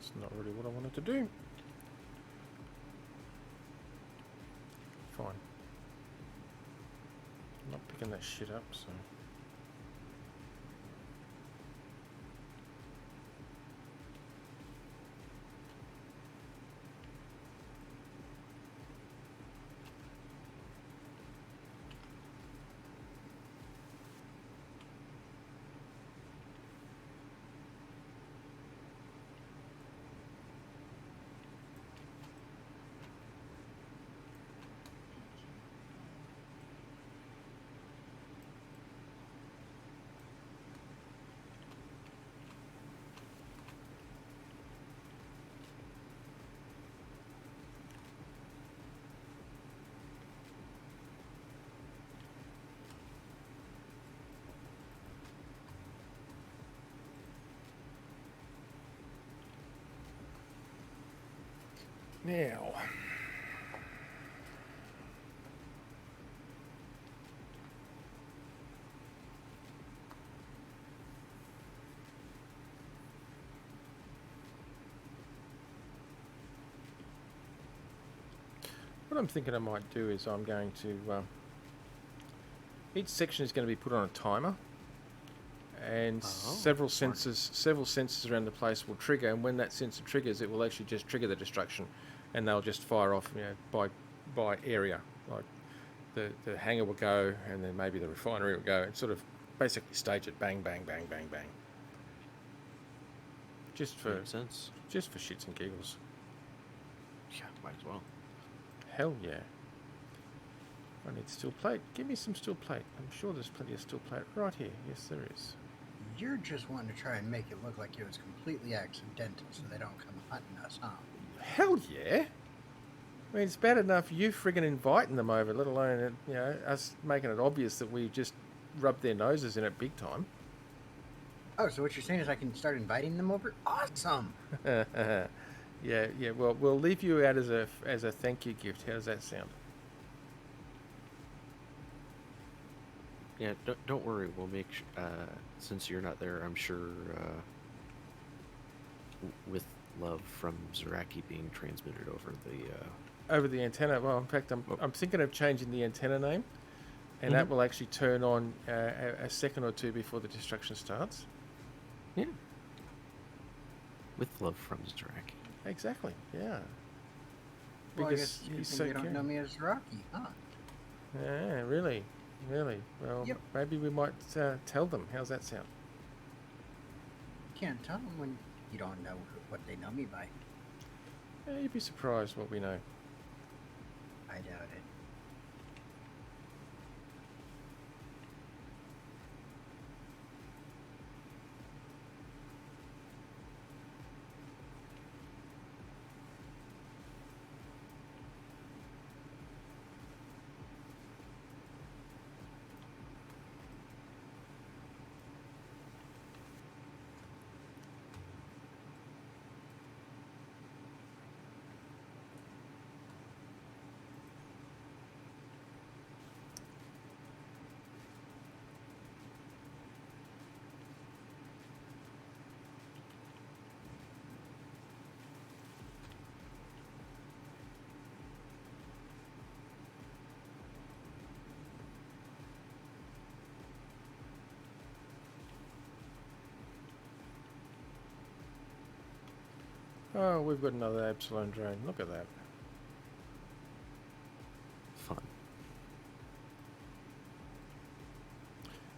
It's not really what I wanted to do. Fine. I'm not picking that shit up, so... Now, what I'm thinking I might do is I'm going to, each section is going to be put on a timer, and Oh, several smart. sensors around the place will trigger, and when that sensor triggers, it will actually just trigger the destruction, and they'll just fire off, by area. Like the hangar will go, and then maybe the refinery will go, and sort of basically stage it, bang, bang, bang, bang, bang. Just for Makes sense. shits and giggles. Yeah, might as well. Hell yeah. I need steel plate. Give me some steel plate. I'm sure there's plenty of steel plate right here. Yes, there is. You're just wanting to try and make it look like it was completely accidental so they don't come hunting us, huh? Hell yeah. I mean, it's bad enough you friggin' inviting them over, let alone, us making it obvious that we just rubbed their noses in it big time. Oh, so what you're saying is I can start inviting them over? Awesome! Yeah. Well, we'll leave you out as a thank you gift. How does that sound? Yeah, don't worry. We'll make since you're not there, I'm sure with love from Zaraki being transmitted over the. Over the antenna. Well, in fact, I'm thinking of changing the antenna name, and that Mhm. will actually turn on a second or two before the destruction starts. Yeah. With love from Zaraki. Exactly. Yeah. Well, I Because guess you he's think so they don't know caring. me as Rocky, huh? Yeah, really. Well, Yep. maybe we might tell them. How's that sound? You can't tell them when you don't know what they know me by. Yeah, you'd be surprised what we know. I doubt it. Oh, we've got another Epsilon drone. Look at that. Fun.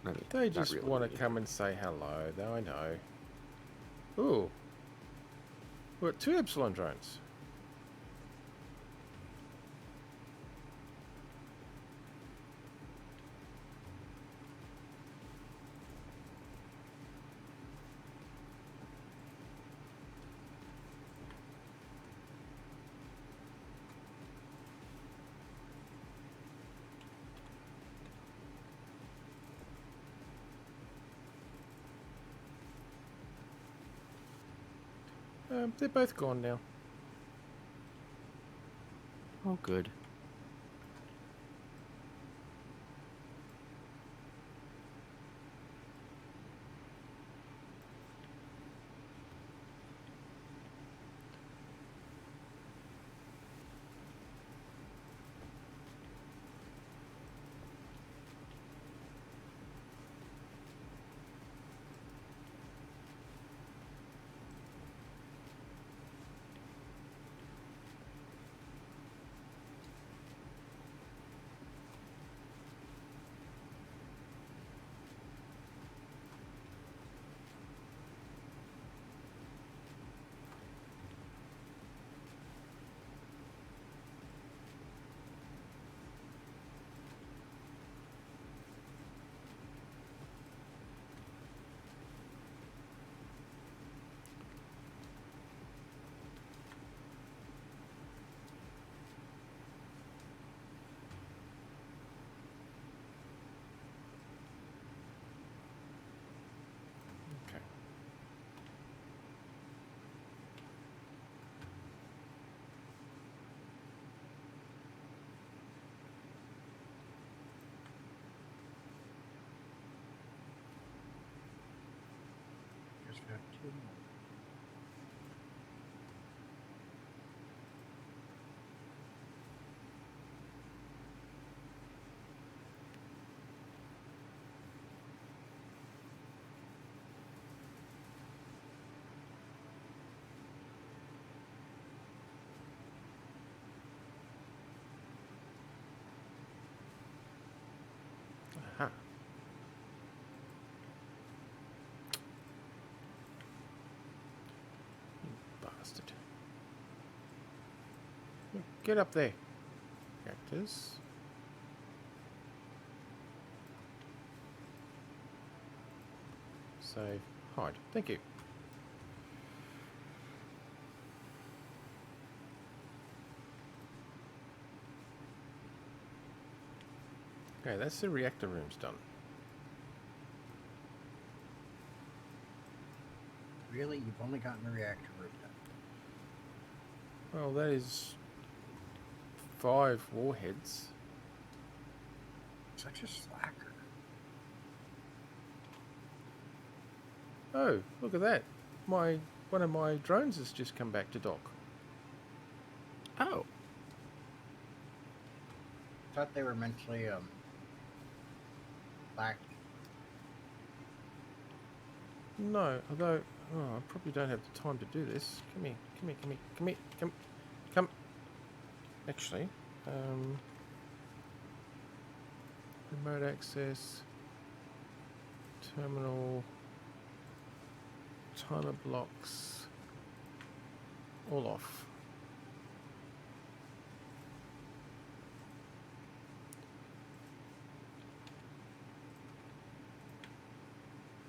I mean, They not just really. want to come and say hello, though, I know. Ooh. We've got 2 Epsilon drones. They're both gone now. Oh, good. Get up there. Reactors. Save. Hide. Thank you. Okay, that's the reactor rooms done. Really? You've only gotten the reactor room done? Well, that is 5 warheads. Such a slacker. Oh, look at that. One of my drones has just come back to dock. Oh, Thought they were mentally lacking. No, although I probably don't have the time to do this. Come here, come here, come here, come here, come. Actually, remote access, terminal, timer blocks, all off.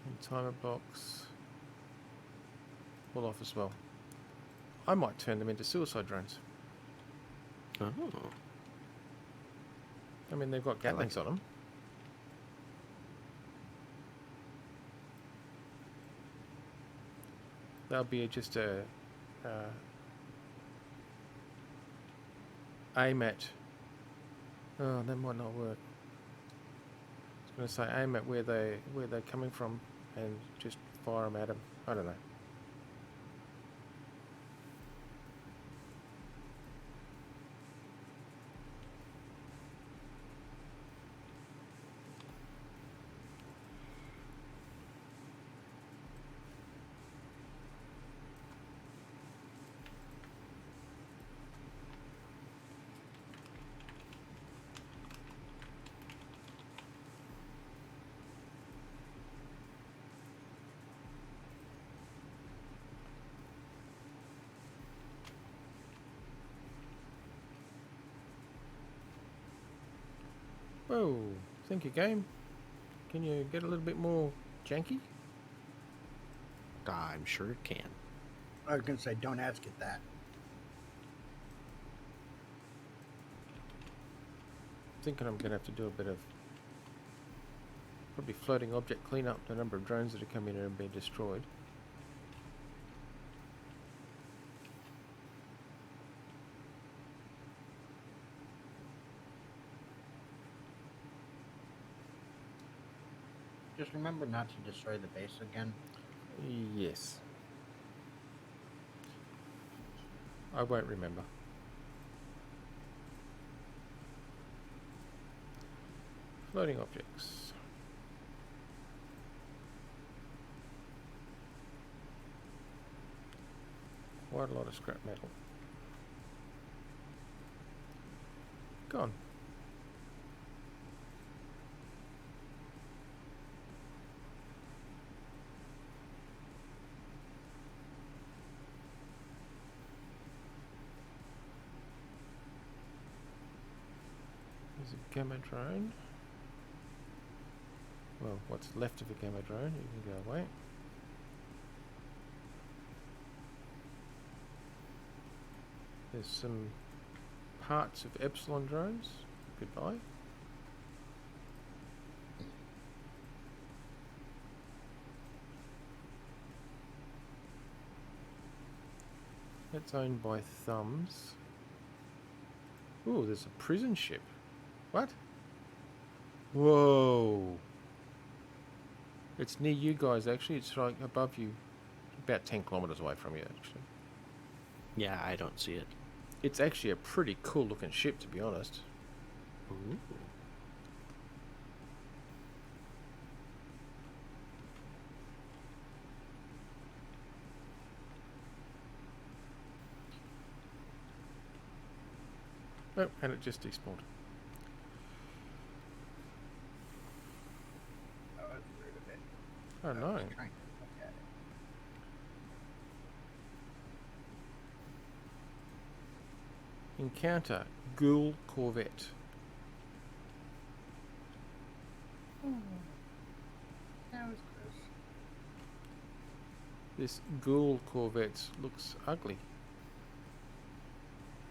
And timer blocks, all off as well. I might turn them into suicide drones. oh, I mean, they've got I like Gatlings on them. They'll be just a aim at. Oh, that might not work. I was going to say aim at where they're coming from, and just fire them at them. I don't know. Whoa, think your game. Can you get a little bit more janky? I'm sure it can. I was going to say, don't ask it that. Thinking I'm going to have to do a bit of probably floating object cleanup, the number of drones that have come in and been destroyed. Just remember not to destroy the base again. Yes. I won't remember. Floating objects. Quite a lot of scrap metal. Gone. There's a gamma drone. Well, what's left of a gamma drone, you can go away. There's some parts of Epsilon drones. Goodbye. That's owned by Thumbs. Ooh, there's a prison ship. What? Whoa. It's near you guys, actually. It's like above you. About 10 kilometers away from you, actually. Yeah, I don't see it. It's actually a pretty cool looking ship, to be honest. Ooh. Oh, and it just despawned. That was rude of it. Oh I no. was trying to look at it. Encounter Ghoul Corvette. That was close. This Ghoul Corvette looks ugly.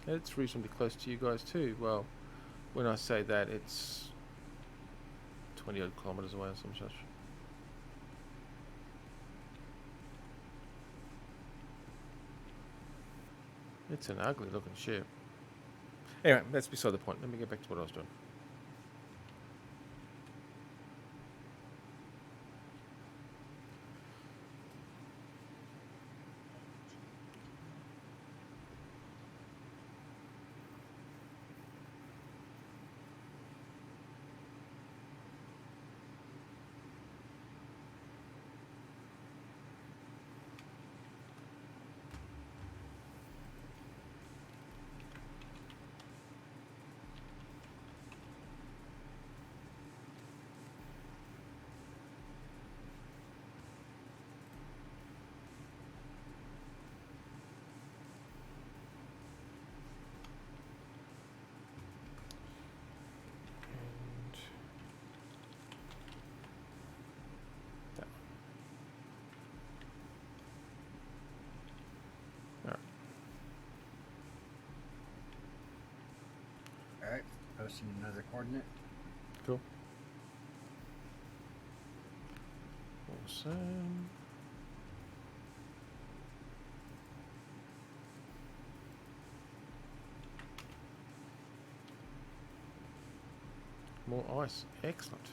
It's reasonably close to you guys too. Well, when I say that, it's 20 odd kilometers away or some such. It's an ugly looking ship. Anyway, that's beside the point. Let me get back to what I was doing. And that one. Alright. Alright, posting another coordinate. Cool. Awesome. More ice. Excellent.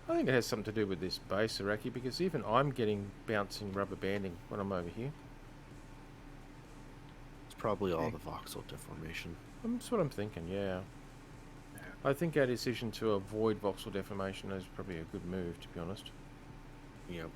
I think it has something to do with this base, Iraqi, because even I'm getting bouncing rubber banding when I'm over here. It's probably all the voxel deformation. That's what I'm thinking, yeah. Yeah. I think our decision to avoid voxel deformation is probably a good move, to be honest. Yep.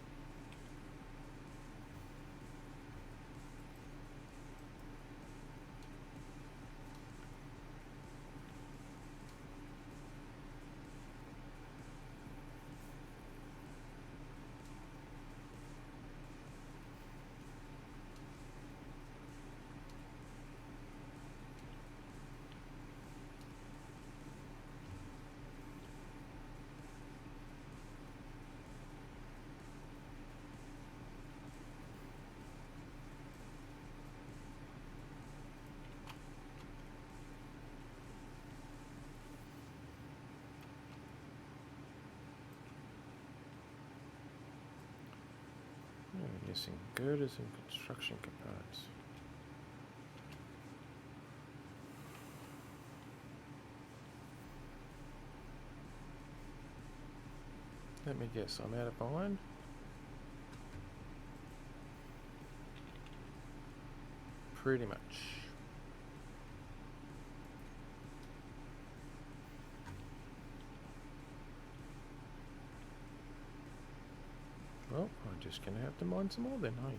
Oh, missing girders and construction components. Let me guess, I'm out of iron? Pretty much. Well, I'm just going to have to mine some more then, hey?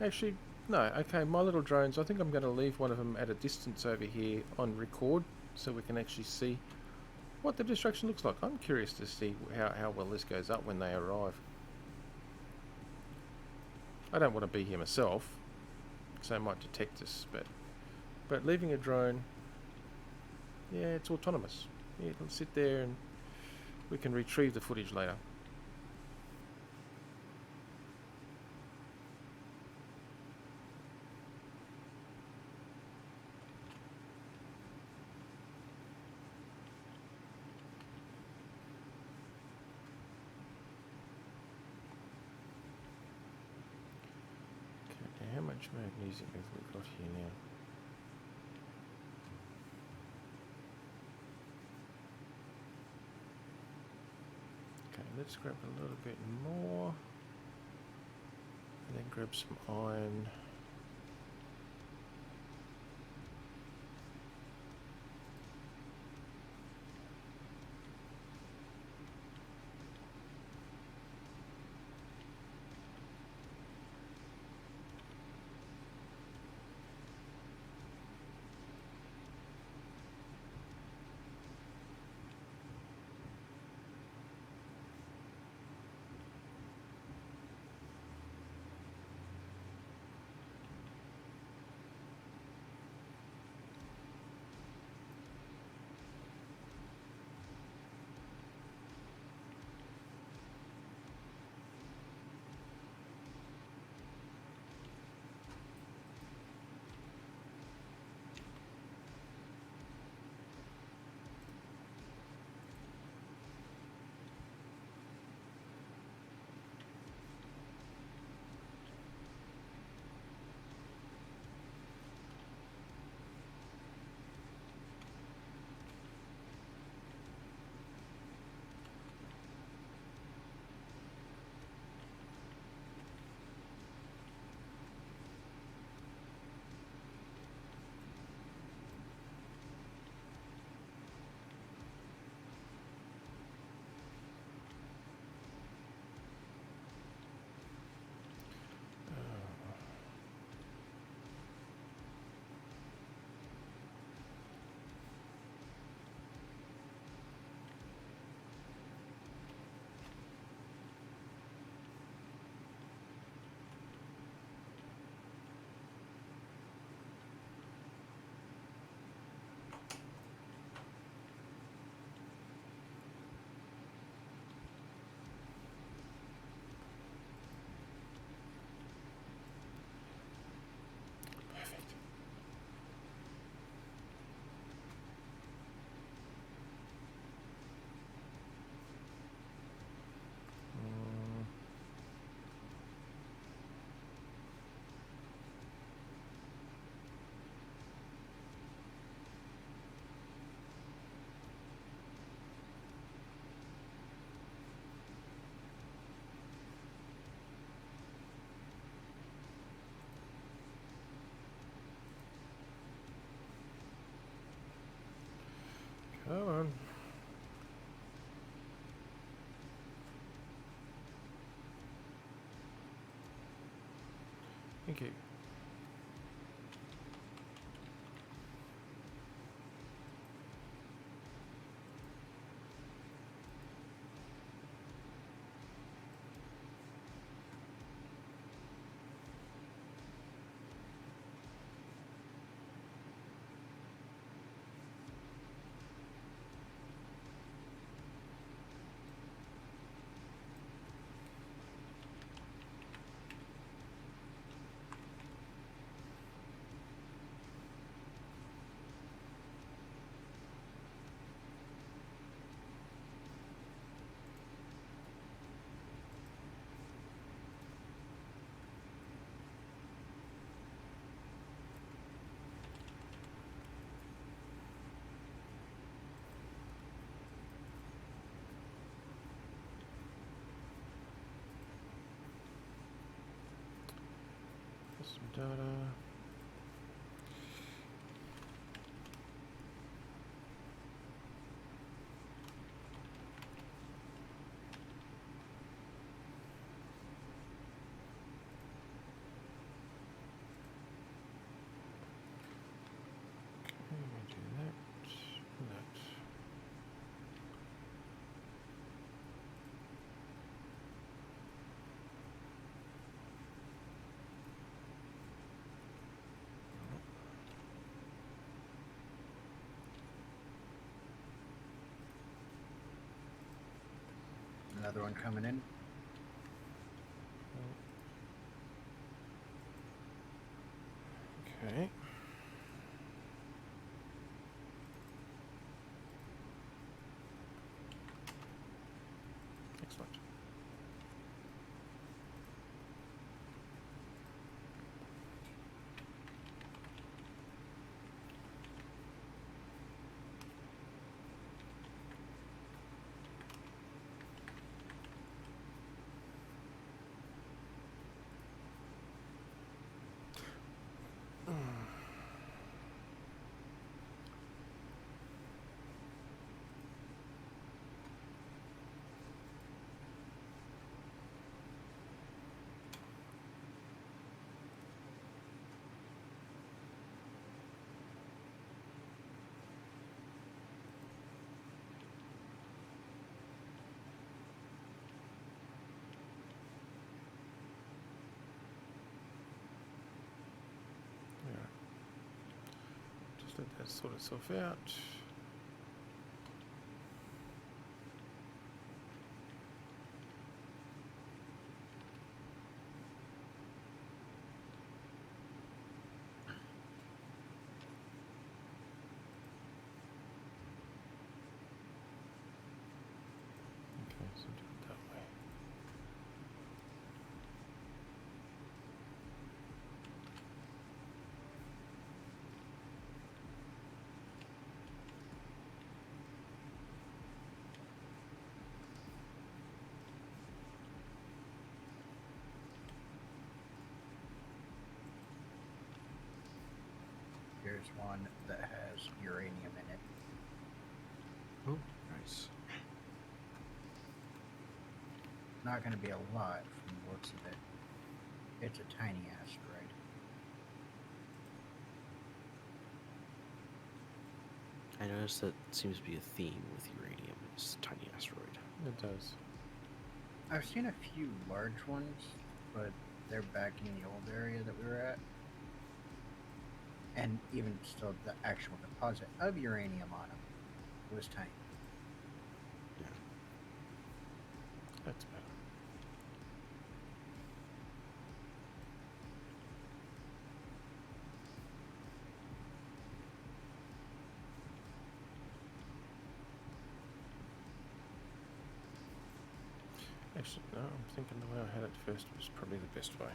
Actually, no, okay, my little drones, I think I'm going to leave one of them at a distance over here on record so we can actually see what the destruction looks like. I'm curious to see how well this goes up when they arrive. I don't want to be here myself, so I might detect us, but leaving a drone, yeah, it's autonomous. Yeah, it'll sit there and we can retrieve the footage later. Okay, how much magnesium have we got here now? Okay, let's grab a little bit more. grab some iron. Perfect. Mm. Come on. Thank you. Some data. Okay, we do that. That. Another one coming in. Okay. Excellent. let that sort itself out. Okay, so do it that way. Here's one that has uranium in it. Oh, nice. Not going to be a lot from the looks of it. It's a tiny asteroid. I noticed that seems to be a theme with uranium. It's a tiny asteroid. It does. I've seen a few large ones, but they're back in the old area that we were at. And even still, the actual deposit of uranium on them was tiny. Yeah. That's better. Actually, no, I'm thinking the way I had it first was probably the best way.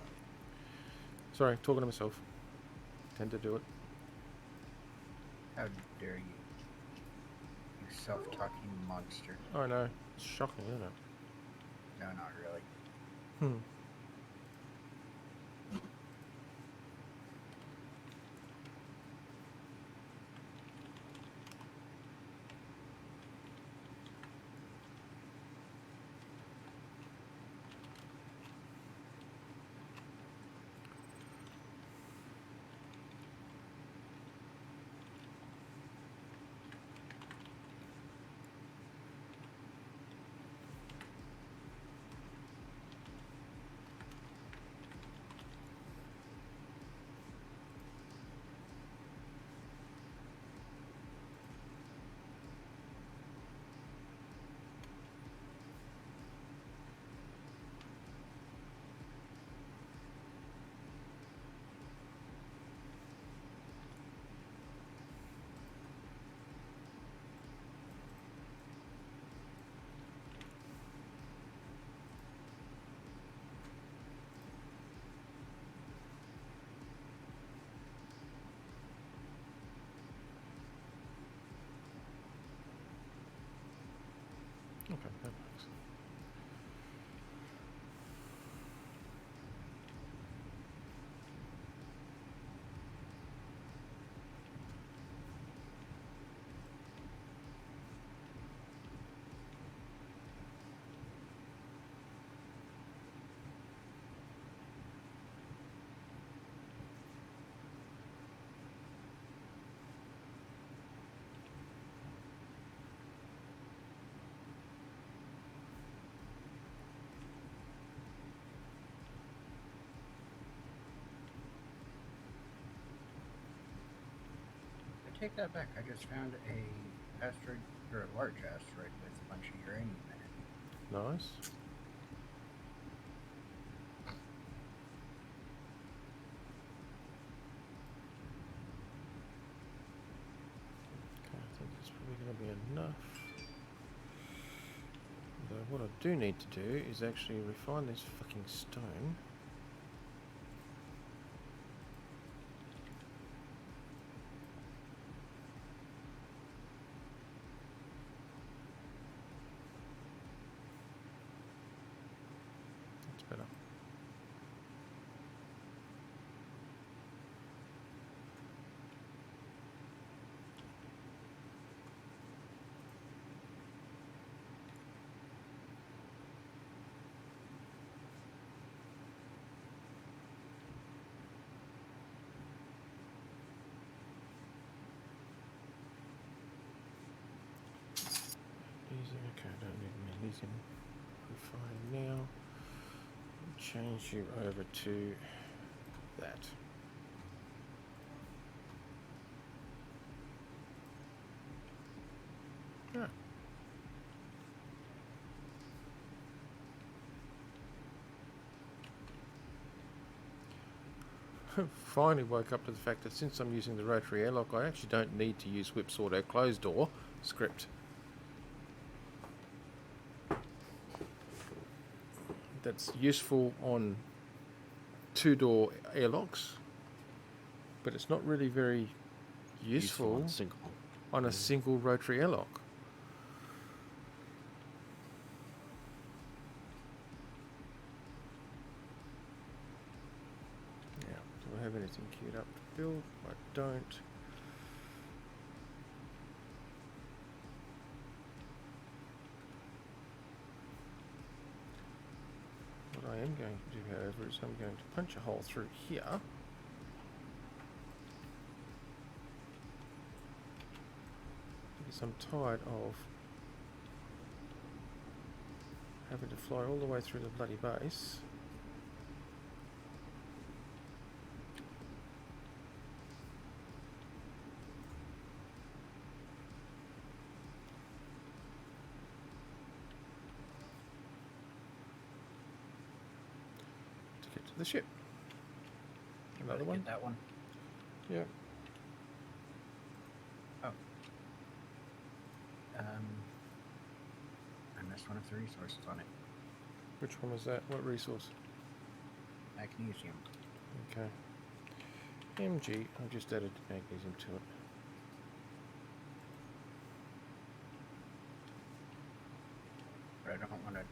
Sorry, talking to myself. Tend to do it. How dare you? You self-talking monster. I know. It's shocking, isn't it? No, not really. Hmm. Okay, that works. I take that back. I just found a asteroid, or a large asteroid with a bunch of uranium in it. Nice. Okay, I think that's probably going to be enough. Though what I do need to do is actually refine this fucking stone. That's better. Magnesium, okay, I don't need magnesium. Refine now. Change you over to that. finally woke up to the fact that since I'm using the rotary airlock, I actually don't need to use whip auto close door script. That's useful on two-door airlocks, but it's not really very useful on single. on a single rotary airlock. Now, do I have anything queued up to build? I don't. What I am going to do, however, is I'm going to punch a hole through here. Because I'm tired of having to fly all the way through the bloody base. To get to the ship. Another Really one? Get that one. Yeah. I missed one of the resources on it. Which one was that? What resource? Magnesium. Okay. MG. I just added magnesium to it. But I don't want to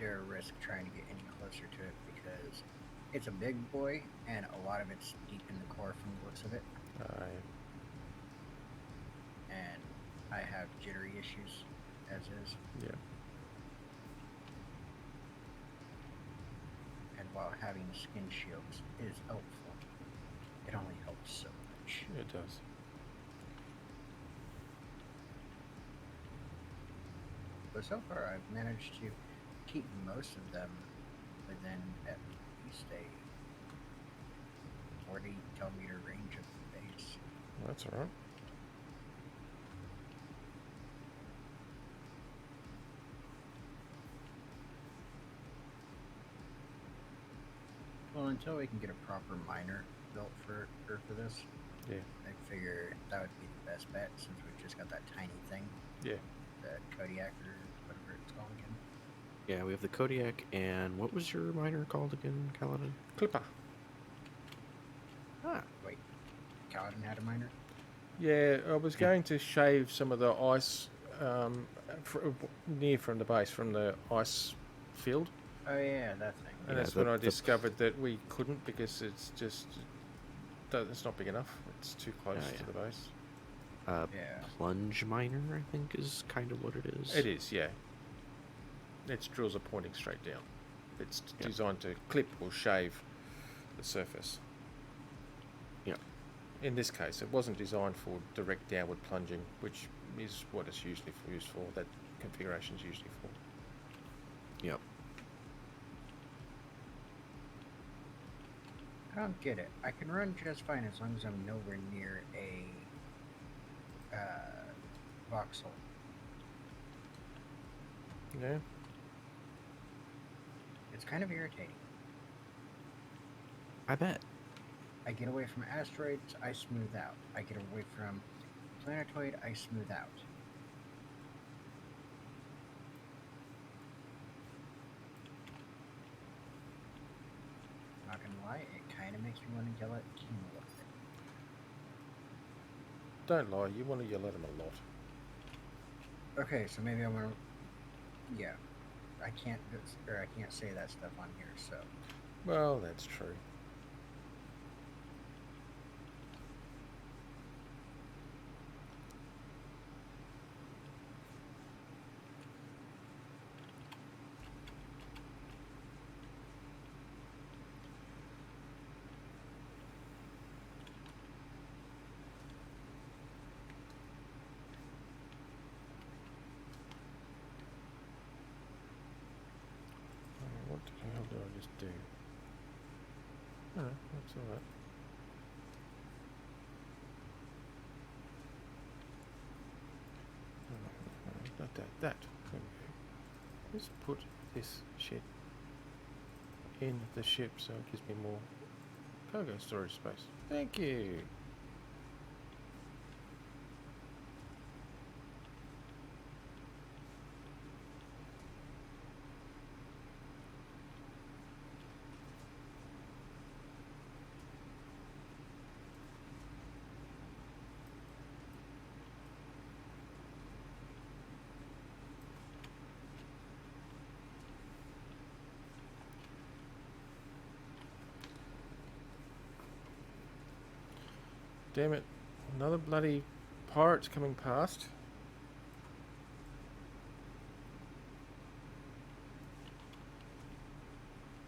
dare risk trying to get any closer to it because it's a big boy and a lot of it's deep in the core from the looks of it. And I have jittery issues as is. Yeah. And while having skin shields is helpful, it only helps so much. It does. But so far I've managed to keep most of them within at least a 40 kilometer range of the base. That's alright. Well, until we can get a proper miner built for this, Yeah. I figure that would be the best bet since we've just got that tiny thing, Yeah. the Kodiak or whatever it's called again. Yeah, we have the Kodiak, and what was your miner called again, Kaladin? Clipper. Ah, Wait, Kaladin had a miner? Yeah, I was going to shave some of the ice near from the base, from the ice field. Oh yeah, that thing. And Yeah, that's when I the- discovered that we couldn't because it's just... It's not big enough. It's too close Yeah, to yeah. the base. Yeah. plunge miner, I think, is kind of what it is. It is, yeah. Its drills are pointing straight down. It's Yeah. designed to clip or shave the surface. Yeah. In this case, it wasn't designed for direct downward plunging, which is what it's usually used for. That configuration is usually for. Yep. I don't get it. I can run just fine as long as I'm nowhere near a voxel. Yeah. It's kind of irritating. I bet. I get away from asteroids, I smooth out. I get away from planetoid, I smooth out. Not gonna lie, it kind of makes me want to yell at King a little bit. Don't lie. You want to yell at him a lot. Okay, so maybe I'm gonna. Yeah, I can't. Or I can't say that stuff on here. So Well, that's true. What the hell did I just do? Oh, that's all right. Not that. That. There we go. Let's put this shit in the ship so it gives me more Cargo storage space. Thank you. Damn it. Another bloody pirate's coming past.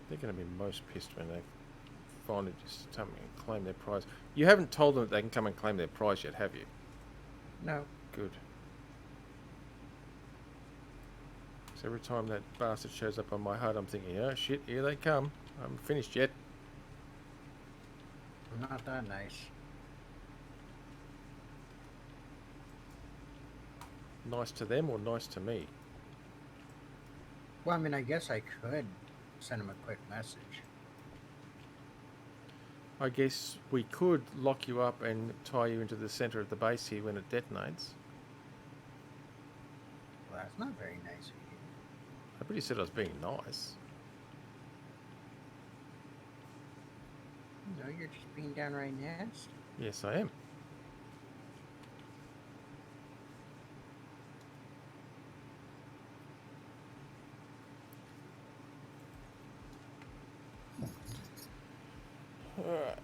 They're going to be most pissed when they finally just come and claim their prize. You haven't told them that they can come and claim their prize yet, have you? No. Good. So every time that bastard shows up on my HUD, I'm thinking, oh shit, here they come. I haven't finished yet. Not that nice. Nice to them or nice to me? Well, I mean, I guess I could send him a quick message. I guess we could lock you up and tie you into the center of the base here when it detonates. Well, that's not very nice of you. I pretty said I was being nice. No, you're just being downright nasty. Yes, I am. Alright.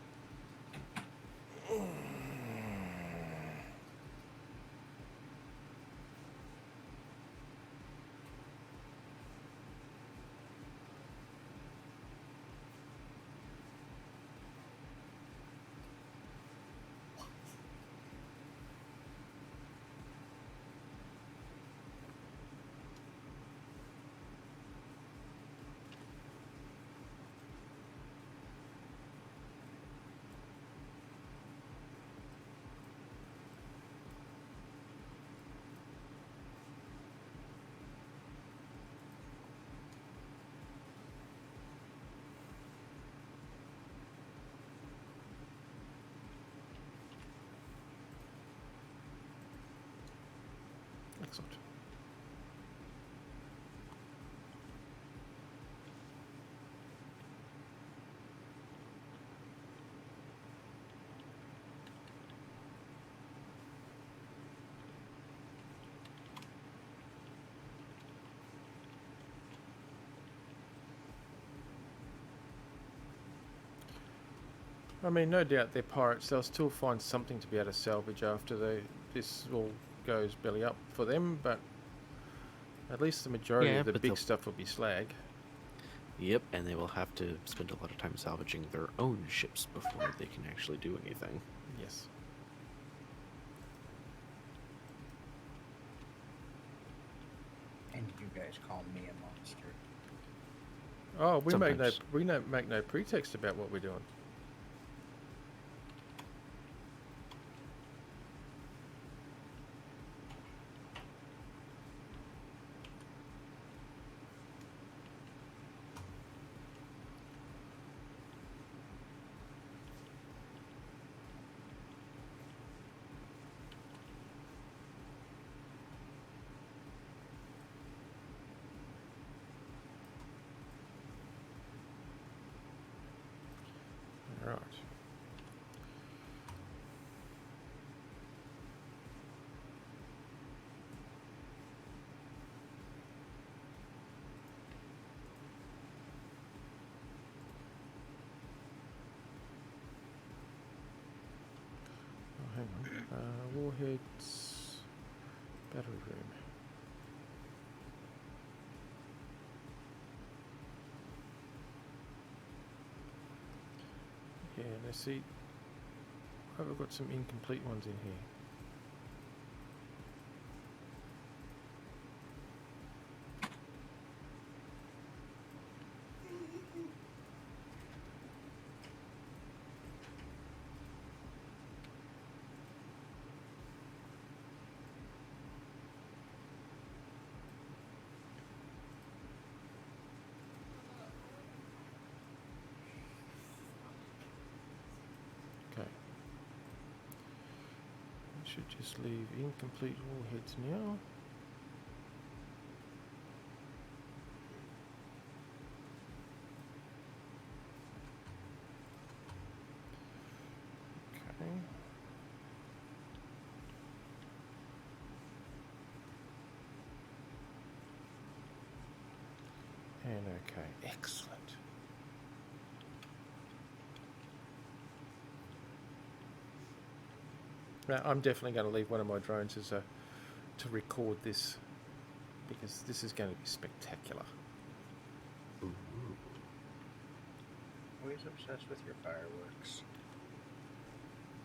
Excellent. I mean, no doubt they're pirates. They'll still find something to be able to salvage after this all goes belly up for them, but at least the majority Yeah, of the but big they'll- stuff will be slag. Yep, and they will have to spend a lot of time salvaging their own ships before they can actually do anything. Yes. And you guys call me a monster. Oh, we Sometimes. make no pretext about what we're doing. Right. Oh, hang on. Warheads. Battery room. Yeah, let's see. Have I got some incomplete ones in here? Should just leave incomplete warheads now. Okay. And okay, excellent. Now, I'm definitely going to leave one of my drones as a to record this, because this is going to be spectacular. Ooh. Always obsessed with your fireworks.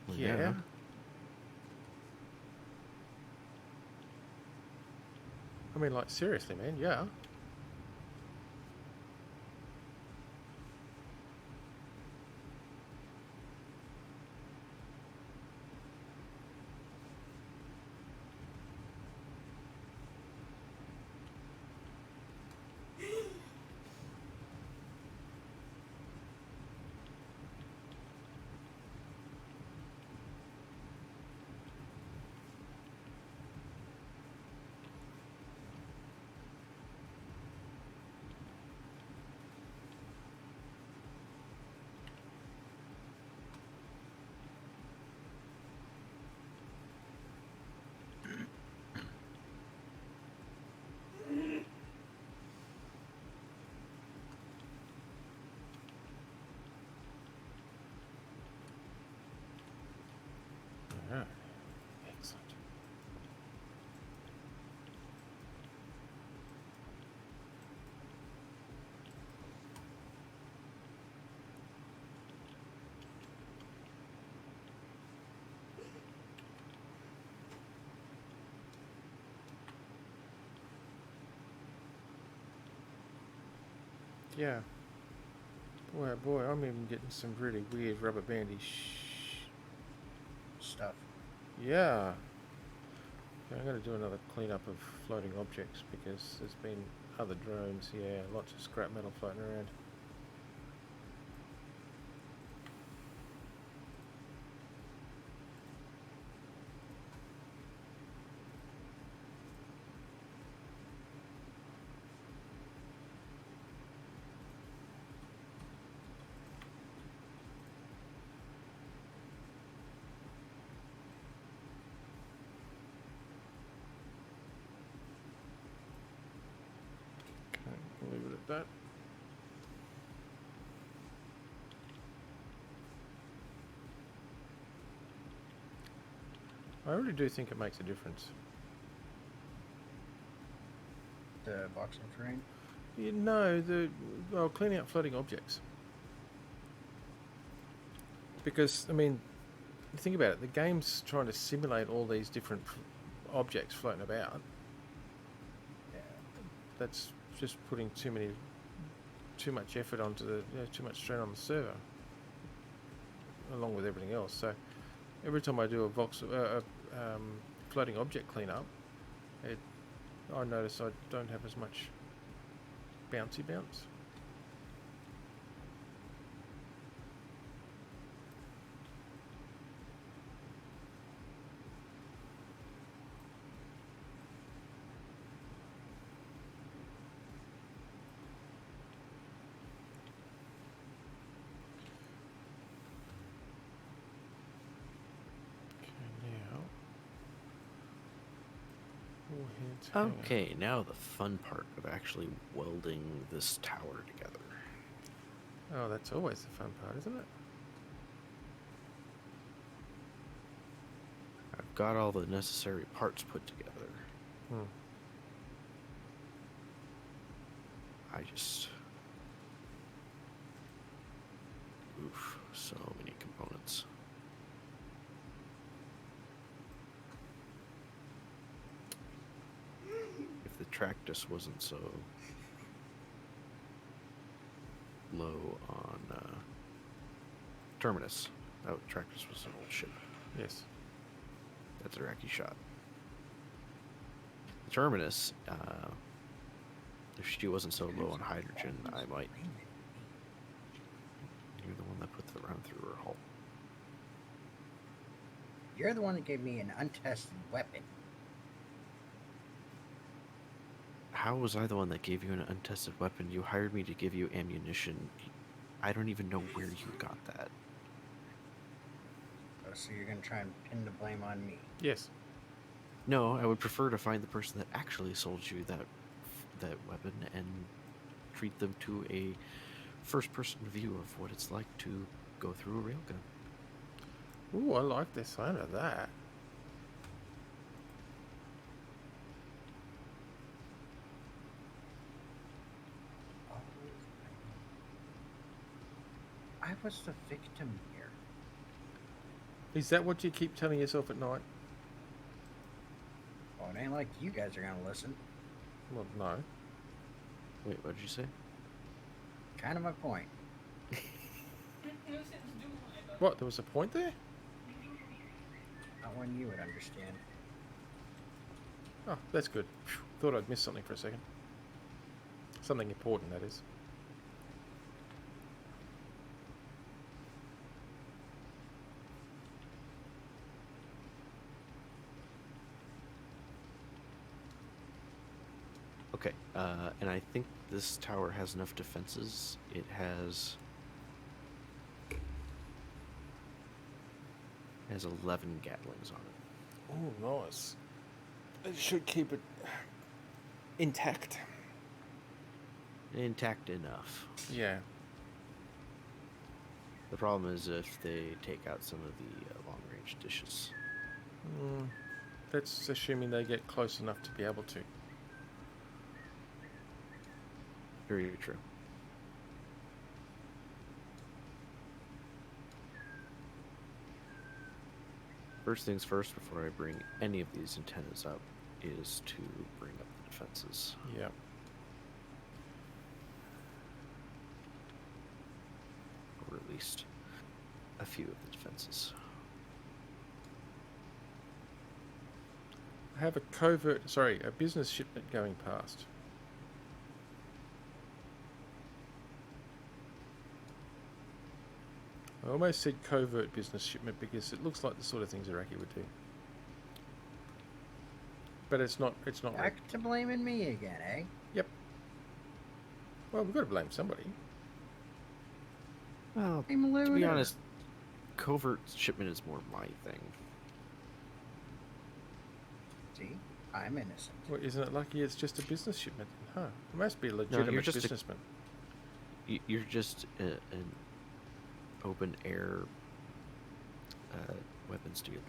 Well, Yeah. I mean, like, seriously, man, yeah. All right. Excellent. Yeah. Boy, oh boy, I'm even getting some really weird rubber bandy Stuff. Yeah. I'm going to do another cleanup of floating objects, because there's been other drones. Yeah, lots of scrap metal floating around. Okay, we'll leave it at that. I really do think it makes a difference. The boxing terrain. You know, cleaning up floating objects. Because, I mean, think about it, the game's trying to simulate all these different objects floating about. Yeah. That's just putting too much effort onto too much strain on the server, along with everything else. So every time I do a floating object cleanup, I notice I don't have as much bouncy bounce. Warheads. hang on. Okay, now the fun part of actually welding this tower together. Oh, that's always the fun part, isn't it? I've got all the necessary parts put together. Hmm. I just... Oof, so many components. If the Tractus wasn't so low on Terminus. Oh, Tractus was an old ship. Yes. That's a Iraqi shot. The Terminus, if she wasn't so low on hydrogen, I might... You're the one that put the round through her hull. You're the one that gave me an untested weapon. How was I the one that gave you an untested weapon? You hired me to give you ammunition. I don't even know where you got that. Oh, so you're gonna try and pin the blame on me? Yes. No, I would prefer to find the person that actually sold you that weapon and treat them to a first-person view of what it's like to go through a railgun. Ooh, I like the sound of that. I was the victim here. Is that what you keep telling yourself at night? Well, it ain't like you guys are gonna listen. Well, no. Wait, what did you say? Kind of my point. What? There was a point there? Not one you would understand. Oh, that's good. Phew, thought I'd missed something for a second. Something important, that is. Okay, and I think this tower has enough defenses. It has 11 Gatlings on it. Oh, nice. It should keep it intact. Intact enough. Yeah. The problem is if they take out some of the long-range dishes. That's assuming they get close enough to be able to. Very true. First things first, before I bring any of these antennas up, is to bring up the defenses. Yeah. Or at least a few of the defenses. I have a business shipment going past. I almost said covert business shipment because it looks like the sort of things Iraqi would do. But it's not right. Back to blaming me again, eh? Yep. Well, we've got to blame somebody. Well, I'm a to be looter. honest, covert shipment is more my thing. See, I'm innocent. Well, isn't it lucky it's just a business shipment? Huh. It must be a legitimate just a- businessman. You're just an open air weapons dealer.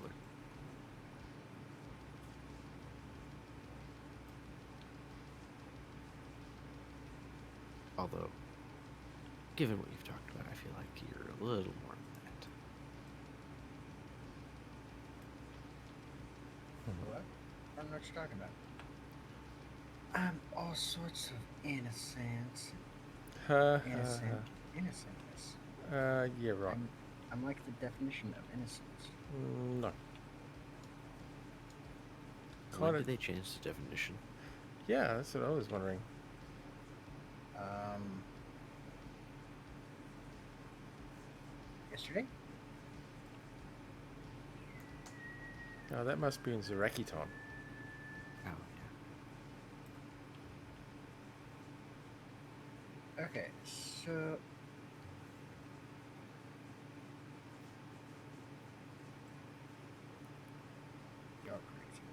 Although, given what you've talked about, I feel like you're a little more than that. What? I don't know what you're talking about. I'm all sorts of innocence. Ha Innocent. Innocentness. yeah, right. I'm like the definition of innocence. No. When Kind did of. they change the definition? Yeah, that's what I was wondering. Yesterday? Oh, that must be in Zeraki time. Oh, yeah. Okay, so you're crazy.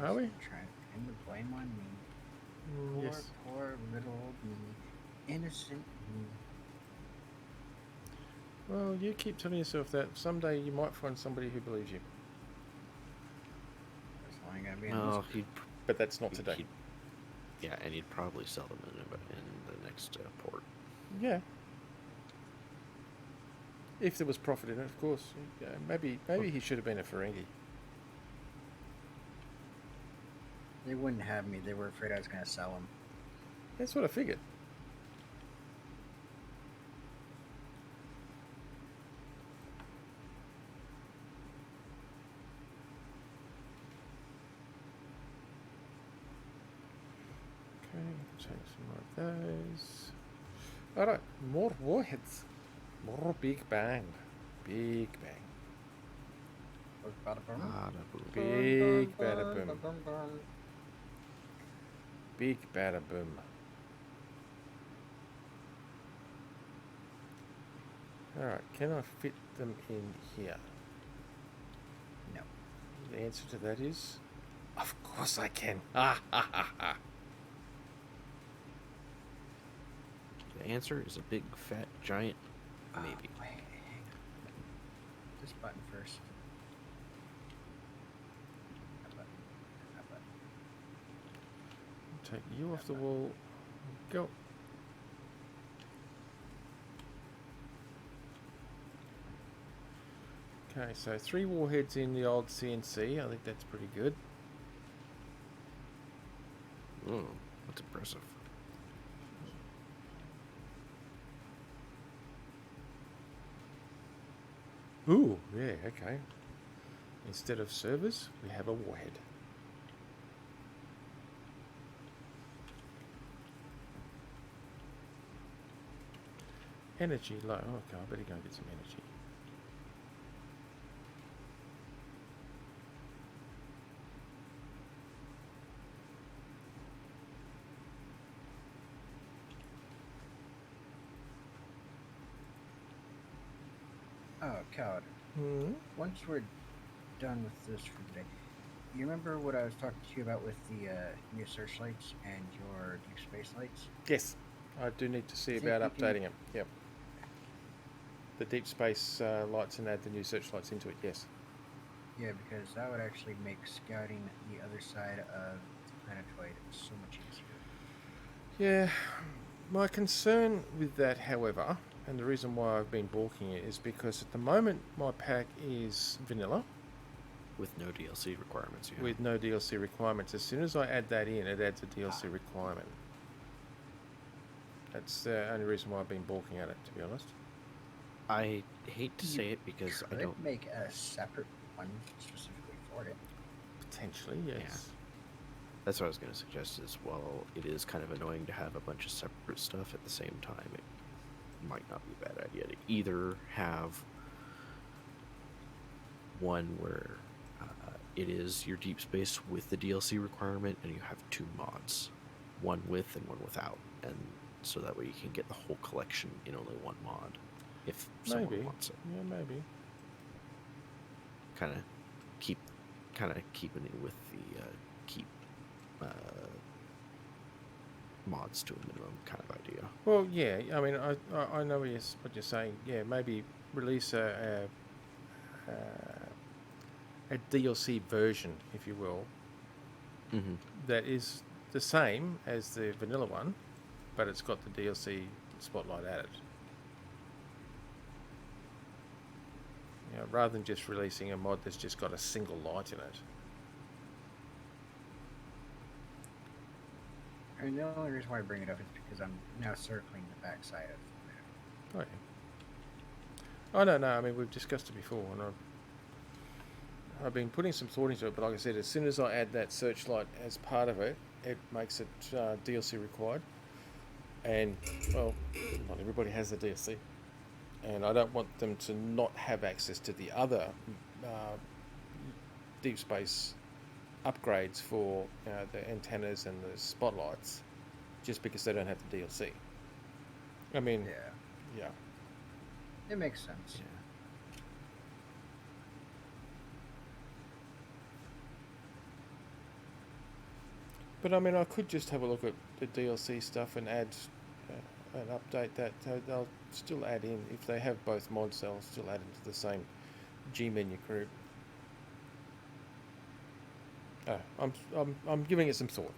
Are we? Trying to pin the blame on me. Poor, Yes. poor little old me. Innocent me. Well, you keep telling yourself that someday you might find somebody who believes you. That's only gonna be in Well, this. But that's not today. Yeah, and you'd probably sell them in the next port. Yeah. If there was profit in it, of course. Yeah, maybe he should have been a Ferengi. They wouldn't have me. They were afraid I was gonna sell them. That's what I figured. Okay, take some more of those. Alright, more warheads. More Big Bang. Big Bang. Bada boom. Bada boom. Big bada boom. Big bada boom. Alright, can I fit them in here? No. The answer to that is, of course I can. Ah, ha, ha, ha. The answer is a big, fat, giant maybe. Wait, hang on. This button first. That button. That button. Take you off the wall. Go. Okay, so 3 warheads in the old CNC. I think that's pretty good. Oh, that's impressive. Ooh, yeah, okay. Instead of servers, we have a warhead. Energy low. Okay, I better go and get some energy. Oh, Coward. Hmm. Once we're done with this for today, you remember what I was talking to you about with the new searchlights and your deep space lights? Yes, I do need to see I think about we can- updating them. Yep. The deep space lights and add the new searchlights into it. Yes. Yeah, because that would actually make scouting the other side of the planetoid so much easier. Yeah. My concern with that, however, and the reason why I've been balking it is because at the moment my pack is vanilla With no DLC requirements, yeah. with no DLC requirements. As soon as I add that in, it adds a DLC requirement. That's the only reason why I've been balking at it, to be honest. I hate to say it because I Could don't. make a separate one specifically for it. Potentially, yes. That's what I was going to suggest. Is while it is kind of annoying to have a bunch of separate stuff at the same time, it might not be a bad idea to either have one where it is your deep space with the DLC requirement, and you have 2 mods, one with and one without, and so that way you can get the whole collection in only one mod, if someone Maybe. wants it. Yeah, maybe. Kind of keeping it with the keep mods to a minimum kind of idea. Well, yeah. I mean, I know what you're saying. Yeah, maybe release a DLC version, if you will, Mm-hmm. that is the same as the vanilla one, but it's got the DLC spotlight added. You know, rather than just releasing a mod that's just got a single light in it. I mean, the only reason why I bring it up is because I'm now circling the backside of it. Oh, yeah. Oh, no. I mean, we've discussed it before, and I've been putting some thought into it, but like I said, as soon as I add that searchlight as part of it, it makes it DLC required. And, well, not everybody has the DLC. And I don't want them to not have access to the other deep space upgrades for the antennas and the spotlights just because they don't have the DLC. I mean, yeah. It makes sense. Yeah. But I mean, I could just have a look at the DLC stuff and add and update that. They'll still add in, if they have both mods, they'll still add into the same G menu group. I'm giving it some thought.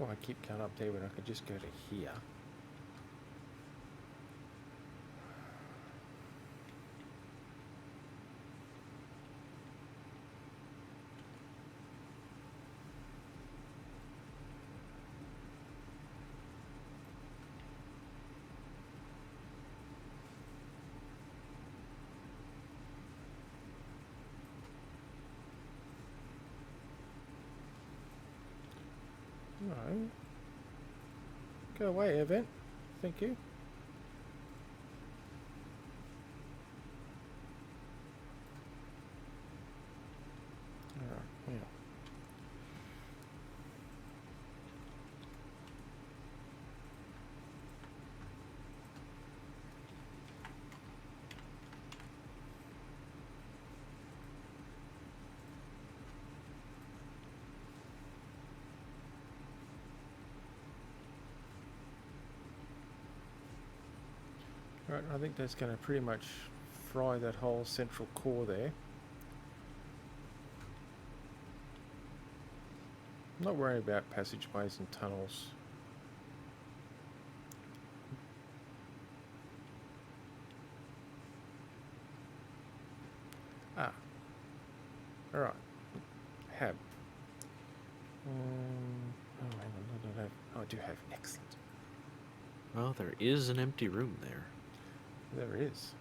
Well, I keep going up there when I could just go to here. No. Go away, event. Thank you. Alright, yeah. Right, I think that's going to pretty much fry that whole central core there. I'm not worried about passageways and tunnels. Ah. Alright. Have. Oh, hang on. No. Oh, I do have. Excellent. Well, there is an empty room there. There is.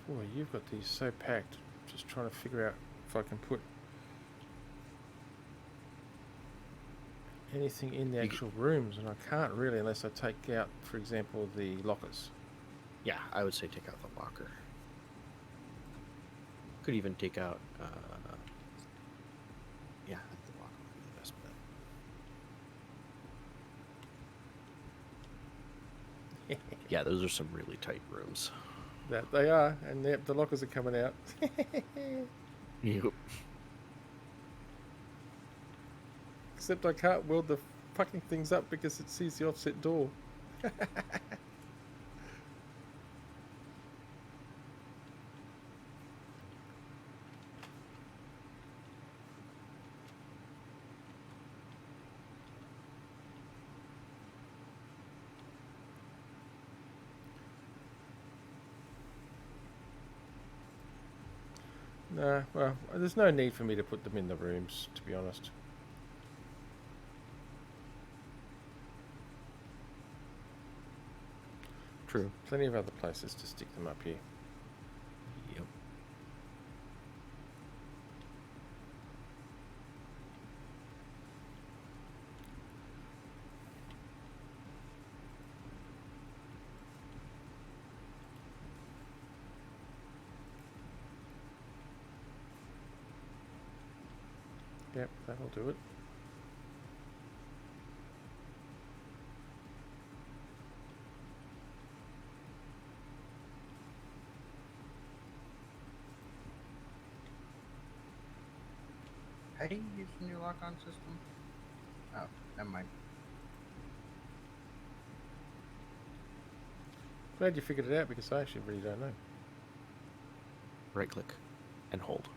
Boy, you've got these so packed. Just trying to figure out if I can put anything in the actual rooms, and I can't really unless I take out, for example, the lockers. Yeah, I would say take out the locker. Could even take out, yeah, I think the locker would be the best bet. Yeah, those are some really tight rooms. That they are, and the lockers are coming out. Yep. Except I can't weld the fucking things up because it sees the offset door. Nah, well, there's no need for me to put them in the rooms, to be honest. True. Plenty of other places to stick them up here. Yep. Yep, that'll do it. How do you use the new lock-on system? Oh, never mind. Glad you figured it out because I actually really don't know. Right click and hold.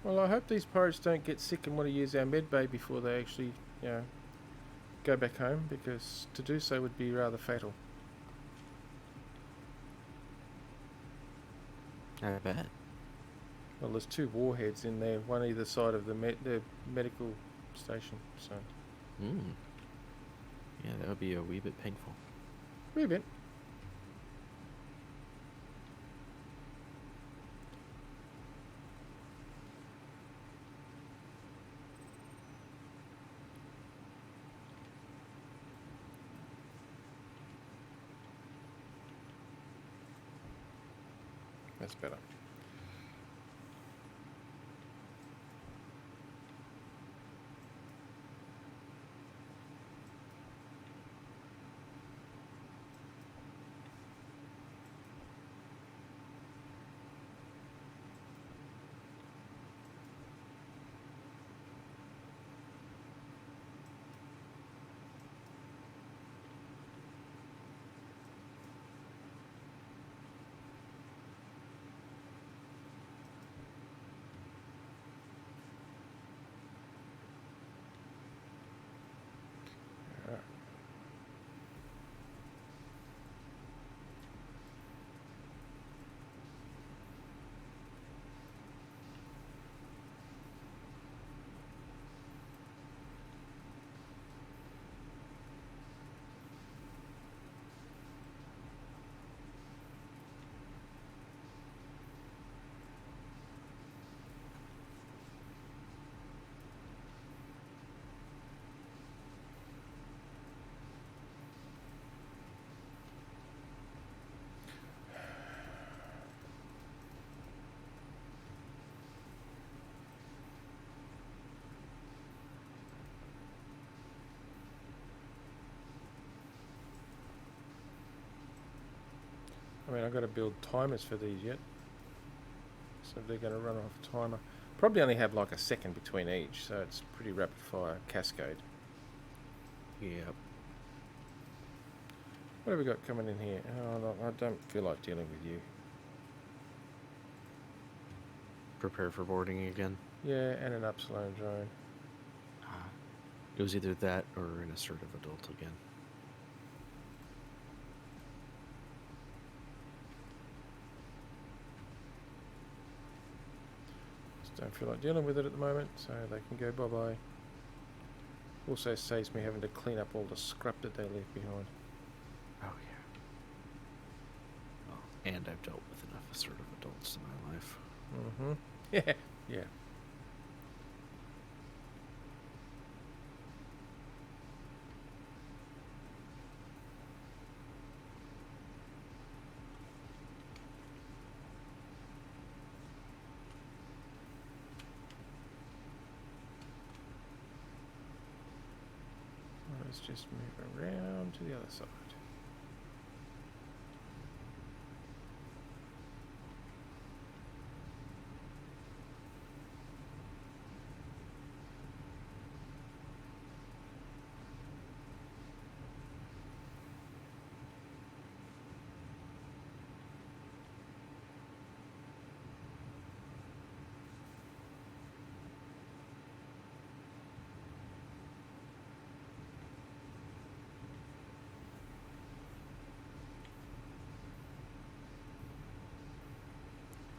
Well, I hope these pirates don't get sick and want to use our med bay before they actually, go back home, because to do so would be rather fatal. I bet. Well, there's 2 warheads in there, one either side of the medical station. So, Hmm. Yeah, that would be a wee bit painful. wee bit. That's better. Alright. I mean, I've got to build timers for these yet. So they're going to run off timer. Probably only have like a second between each, so it's pretty rapid fire cascade. Yep. What have we got coming in here? Oh, no, I don't feel like dealing with you. Prepare for boarding again. Yeah, and an Upsilon drone. It was either that or an assertive adult again. Just don't feel like dealing with it at the moment, so they can go bye-bye. Also saves me having to clean up all the scrap that they leave behind. Oh, yeah. Oh, and I've dealt with enough assertive adults in my life. Mm-hmm. Yeah, yeah. Let's just move around to the other side.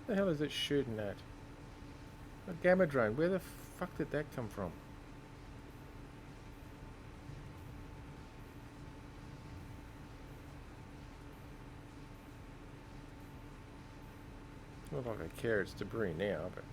The hell is it shooting at? A gamma drone. Where the fuck did that come from? Not like I care, it's debris now, but...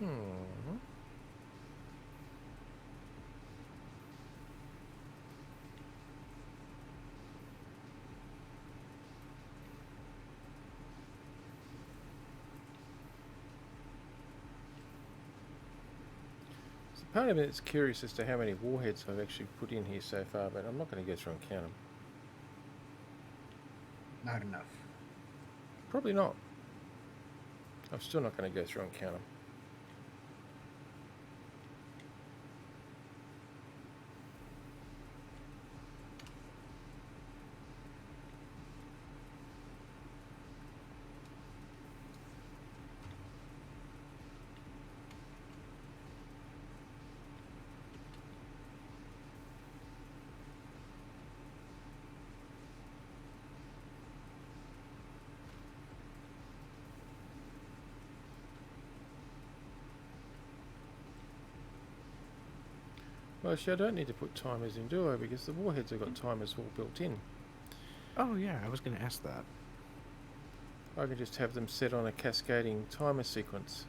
Hmm. So part of me is curious as to how many warheads I've actually put in here so far, but I'm not going to go through and count them. Not enough. Probably not. I'm still not going to go through and count them. Well, actually, I don't need to put timers in, do I? Because the warheads have got timers all built in. Oh yeah, I was going to ask that. I can just have them set on a cascading timer sequence.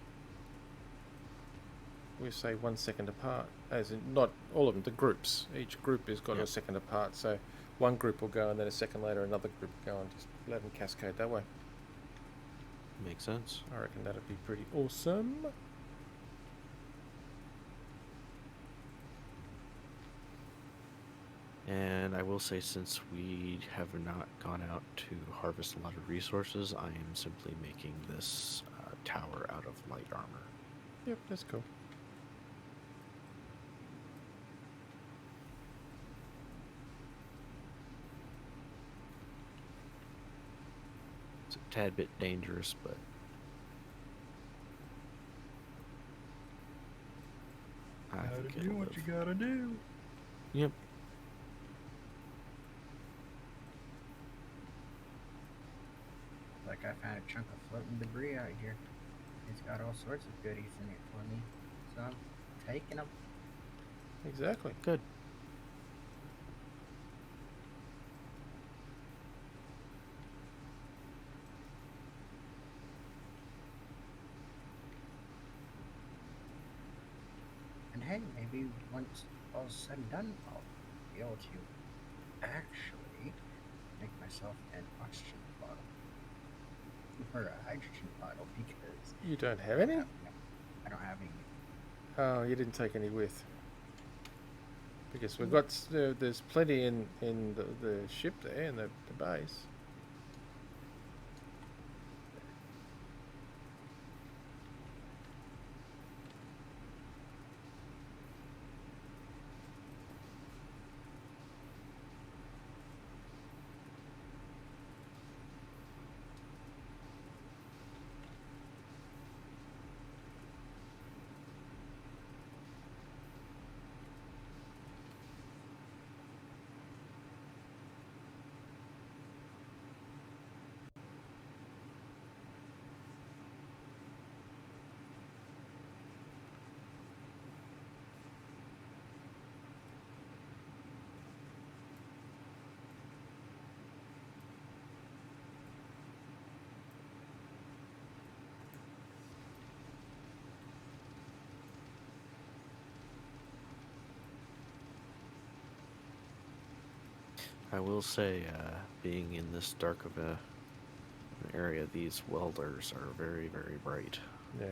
We say 1 second apart, as in not all of them, the groups. Each group has got Yep. a second apart, so one group will go and then a second later another group will go and just let them cascade that way. Makes sense. I reckon that'd be pretty awesome. And I will say, since we have not gone out to harvest a lot of resources, I am simply making this tower out of light armor. Yep, that's cool. It's a tad bit dangerous, but I think it'll live. gotta do. Yep. Like I found a chunk of floating debris out here. It's got all sorts of goodies in it for me, so I'm taking them. Exactly. Good. And hey, maybe once all's said and done, I'll be able to actually make myself an oxygen bottle or a hydrogen bottle because You don't have any? I don't have any. Oh, you didn't take any with. Because we've got, there's plenty in the ship there, in the base. I will say, being in this dark of an area, these welders are very, very bright. Yeah.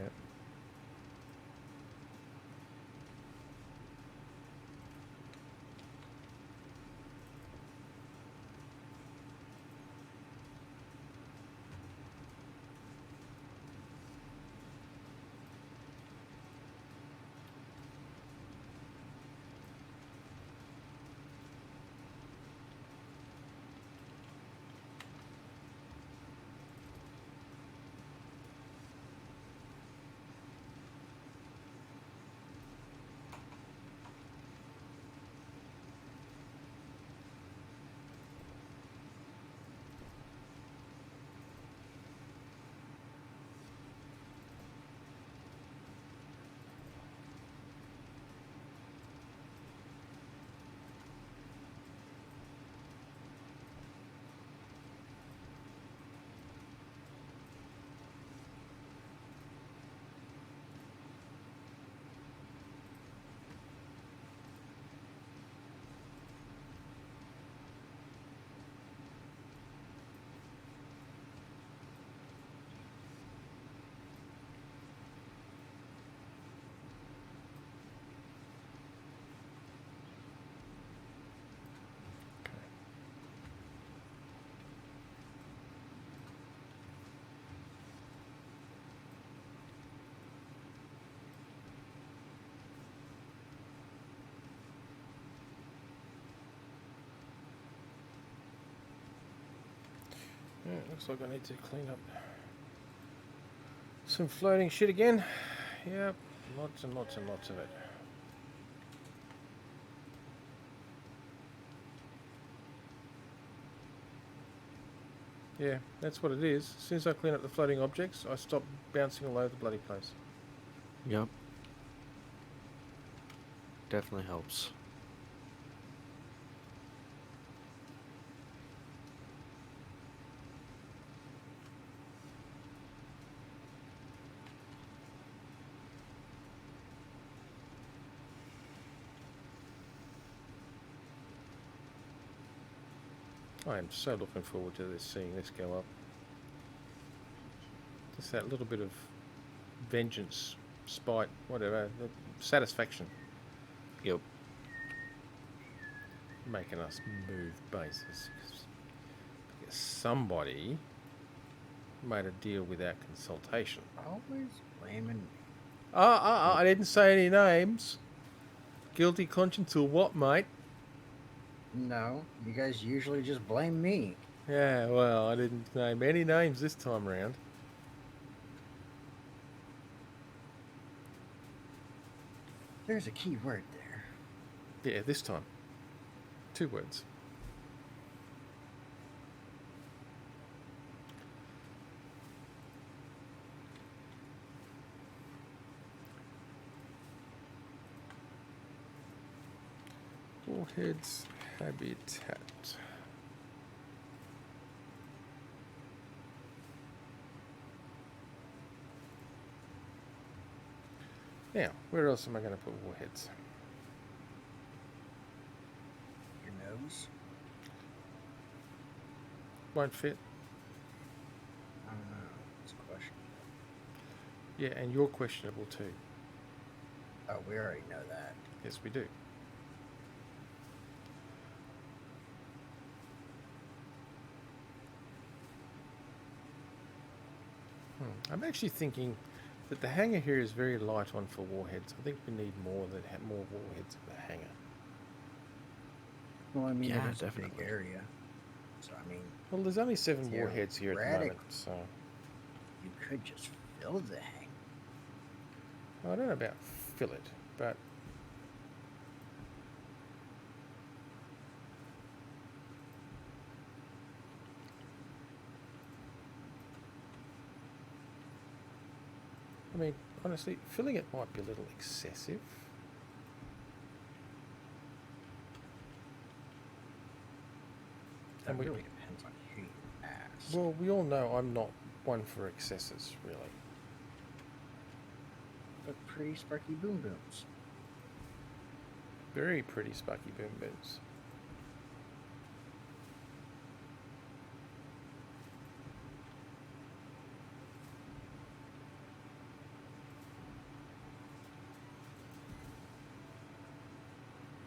looks like I need to clean up some floating shit again. Yep, lots and lots and lots of it. Yeah, that's what it is. As soon as I clean up the floating objects, I stop bouncing all over the bloody place. Yep. Definitely helps. I am so looking forward to this, seeing this go up. Just that little bit of vengeance, spite, whatever, the satisfaction. Yep. Making us move bases. Because somebody made a deal without consultation. Always blaming me. I didn't say any names. Guilty conscience or what, mate? No, you guys usually just blame me. Yeah, well, I didn't name any names this time round. There's a key word there. Yeah, this time. 2 words. Warheads habitat. Now, where else am I going to put warheads? Your nose? Won't fit. I don't know. It's a question. Yeah, and you're questionable too. Oh, we already know that. Yes, we do. I'm actually thinking that the hangar here is very light on for warheads. I think we need more more warheads in the hangar. Well, I mean, Yeah, it is a definitely. big area. So, I mean, Well, there's only 7 Yeah, warheads here at the Radic- moment, so you could just fill the hang. I don't know about fill it, but I mean, honestly, filling it might be a little excessive. That And we- really depends on who you ask. Well, we all know I'm not one for excesses, really. But pretty sparky boom booms. Very pretty sparky boom booms.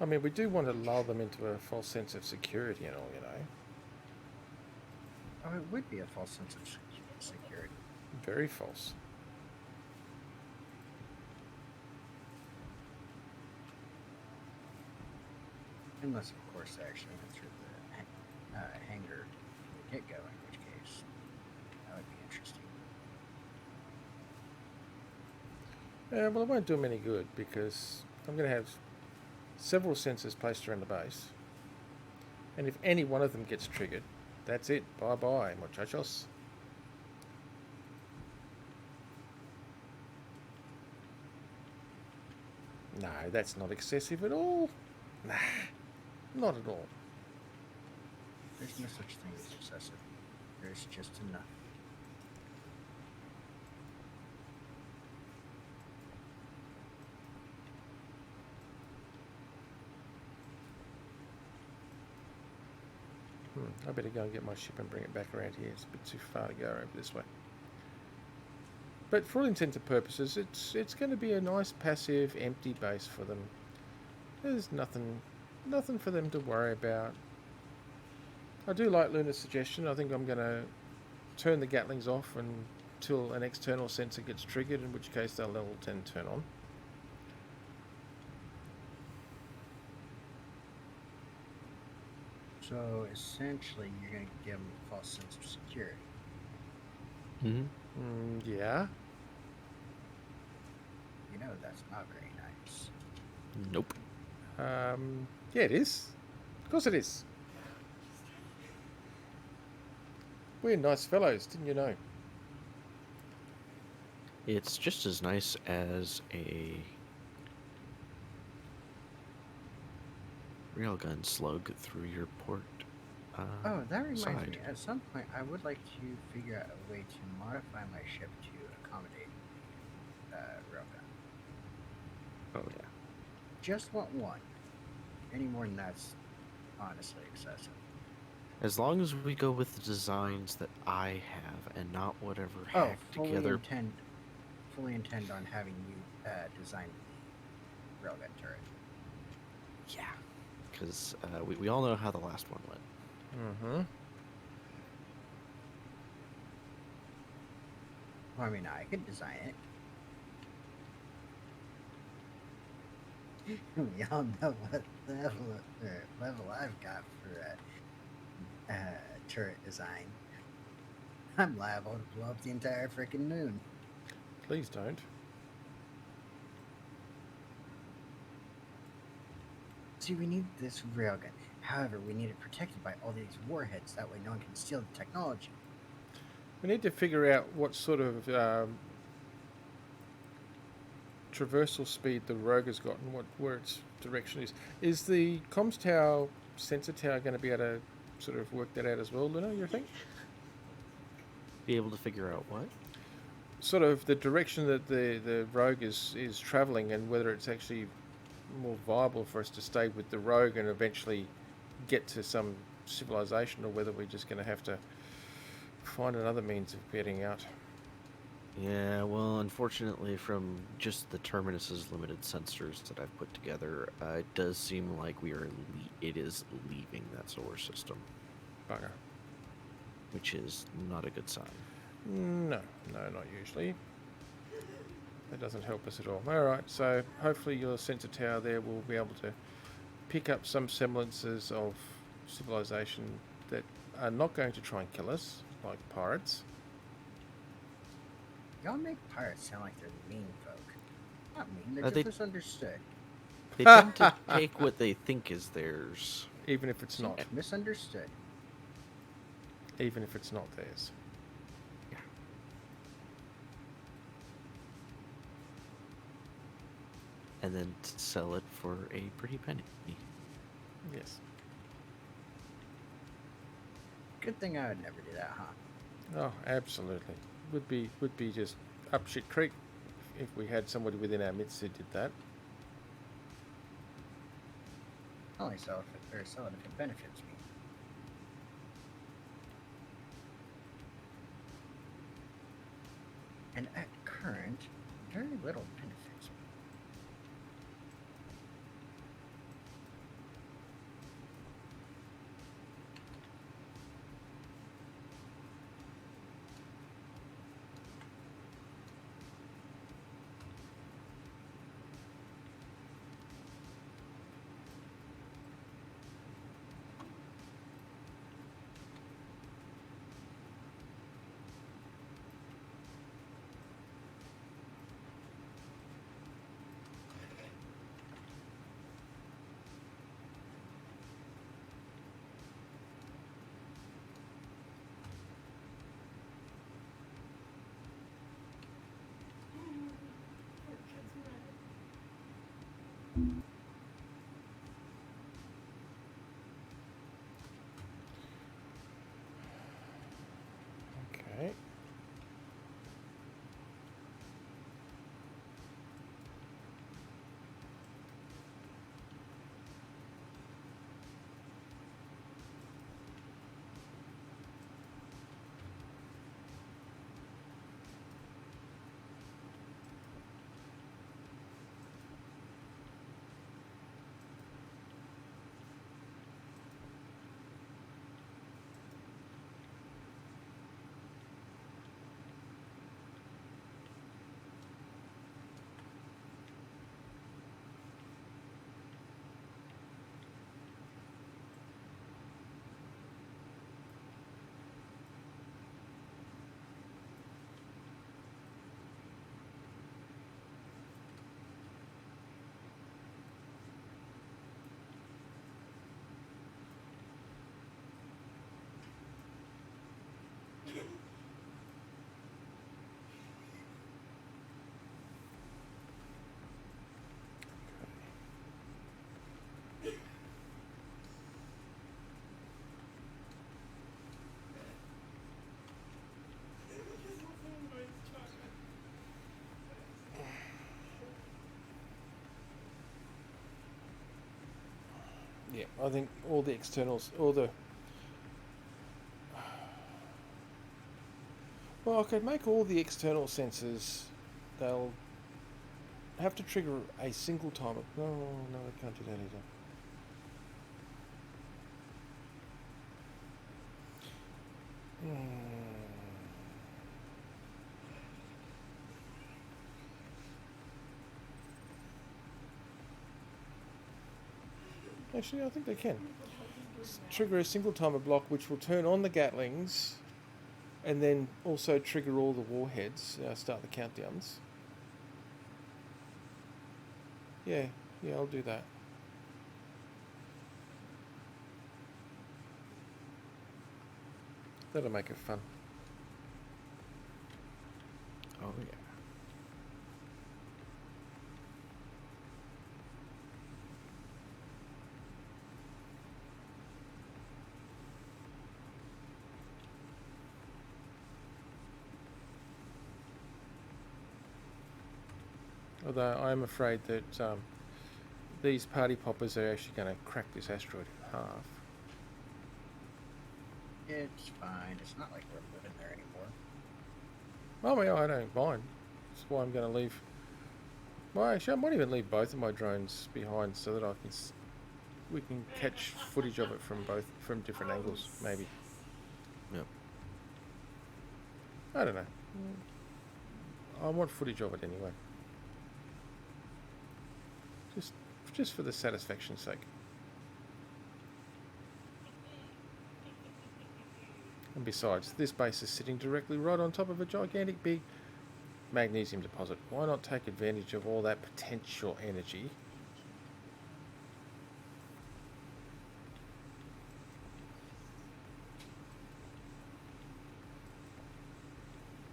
I mean, we do want to lull them into a false sense of security and all, you know. Oh, it would be a false sense of security. Very false. Unless, of course, they actually went through the hangar from the get-go, in which case that would be interesting. Well, it won't do them any good because I'm going to have several sensors placed around the base. And if any one of them gets triggered, that's it. Bye-bye, muchachos. No, that's not excessive at all. Nah, not at all. There's no such thing as excessive. There's just enough. I better go and get my ship and bring it back around here. It's a bit too far to go over this way. But for all intents and purposes, it's going to be a nice passive, empty base for them. There's nothing for them to worry about. I do like Luna's suggestion. I think I'm going to turn the Gatlings off until an external sensor gets triggered, in which case they'll level 10 turn on. So essentially, you're going to give them a false sense of security. Mm-hmm. Yeah. You know that's not very nice. Nope. Yeah, it is. Of course it is. We're nice fellows, didn't you know? It's just as nice as a railgun slug through your port. Oh, that reminds side. me. At some point, I would like to figure out a way to modify my ship to accommodate railgun. Oh yeah. Just want one. Any more than that's honestly excessive. As long as we go with the designs that I have and not whatever Oh, hacked together. fully intend on having you design the railgun turret. Yeah. Because we all know how the last one went. Mm-hmm. Well, I mean, I could design it. We all know what level I've got for turret design. I'm liable to blow up the entire freaking moon. Please don't. See, we need this railgun. However, we need it protected by all these warheads. That way, no one can steal the technology. We need to figure out what sort of traversal speed the Rogue has got and where its direction is. Is the comms tower, sensor tower, going to be able to sort of work that out as well, Luna, you think? Be able to figure out what? Sort of the direction that the Rogue is travelling and whether it's actually more viable for us to stay with the Rogue and eventually get to some civilization, or whether we're just going to have to find another means of getting out. Yeah, well, unfortunately, from just the Terminus's limited sensors that I've put together, it does seem like it is leaving that solar system, Bugger. which is not a good sign. No, not usually. That doesn't help us at all. Alright, so hopefully your sensor tower there will be able to pick up some semblances of civilization that are not going to try and kill us, like pirates. Y'all make pirates sound like they're mean folk. Not mean, they're They- just misunderstood. They tend to take what they think is theirs. Even if it's not. Misunderstood. Even if it's not theirs. And then sell it for a pretty penny. Yes. Good thing I would never do that, huh? Oh, absolutely. Would be just up shit creek if we had somebody within our midst who did that. I'll only sell it if it benefits me. And at current, very little benefits me. Yeah, I think all the externals, all the... Well, I could make all the external sensors, they'll have to trigger a single timer. No, no, I can't do that either. Actually, I think they can. Trigger a single timer block which will turn on the Gatlings and then also trigger all the warheads, start the countdowns. Yeah, I'll do that. That'll make it fun. Oh yeah. Although I'm afraid that these party poppers are actually going to crack this asteroid in half. It's fine. It's not like we're living there anymore. Oh, well, I don't mind. That's why I'm going to leave. Well, actually, I might even leave both of my drones behind so that we can catch footage of it from different angles, maybe. Yep. I don't know. I want footage of it anyway. Just for the satisfaction's sake. And besides, this base is sitting directly right on top of a gigantic big magnesium deposit. Why not take advantage of all that potential energy?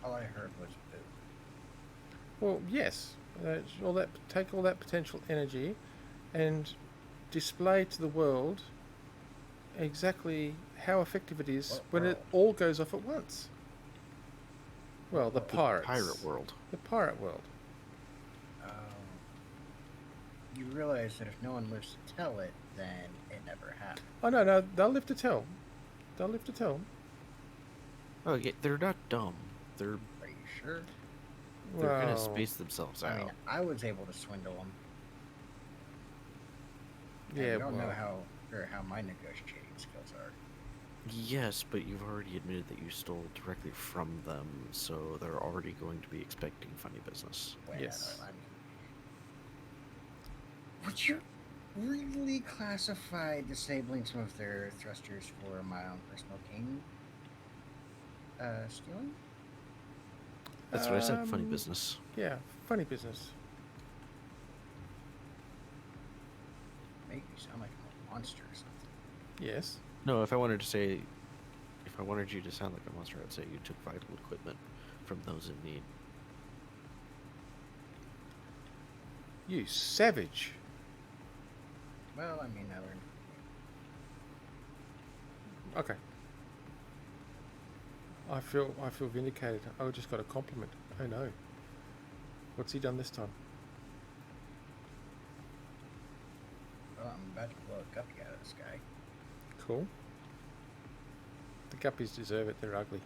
All I heard was boo. Well, yes. Take all that potential energy and display to the world exactly how effective it is when it all goes off at once. Well, the pirates. Pirate world. The pirate world. You realize that if no one lives to tell it, then it never happened. Oh, no, they'll live to tell. They'll live to tell. Oh, yeah, they're not dumb. They're Are you sure? gonna space themselves out. I mean, I was able to swindle them. Yeah, I don't know well, how my negotiating skills are. Yes, but you've already admitted that you stole directly from them, so they're already going to be expecting funny business. Well, Yes. I mean, would you really classify disabling some of their thrusters for my own personal gain stealing? That's what I said, funny business. Yeah, funny business. Make me sound like I'm a monster or something. Yes. No, if I wanted you to sound like a monster, I'd say you took vital equipment from those in need. You savage. Well, I mean, I learned. Okay. I feel vindicated. I just got a compliment. Oh no. What's he done this time? Well, I'm about to blow a guppy out of the sky. Cool. The guppies deserve it. They're ugly.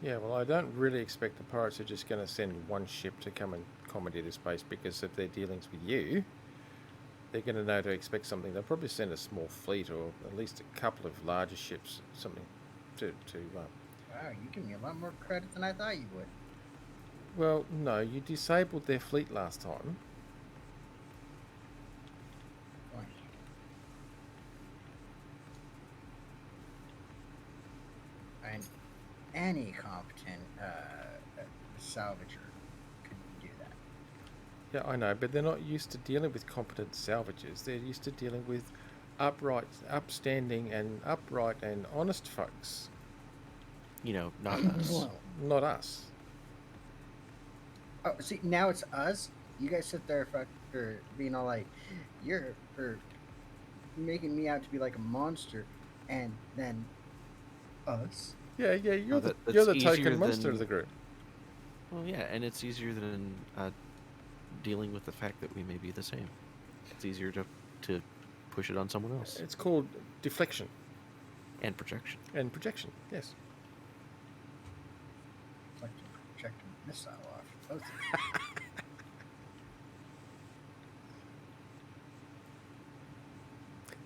Yeah, well, I don't really expect the pirates are just going to send one ship to come and commandeer this base, because of their dealings with you, they're going to know to expect something. They'll probably send a small fleet, or at least a couple of larger ships, something to Wow, you give me a lot more credit than I thought you would. well, no, you disabled their fleet last time. Fine. And any competent salvager could do that. Yeah, I know, but they're not used to dealing with competent salvagers. They're used to dealing with upstanding and upright and honest folks. You know, not us. Well, Not us. oh, see, now it's us. You guys sit there for being all like, you're for making me out to be like a monster, and then us. Yeah, you're that- you're that's the token easier monster than- of the group. Well, yeah, and it's easier than dealing with the fact that we may be the same. It's easier to push it on someone else. It's called deflection And projection. and projection. Yes. It's like to project a missile off. Both of you.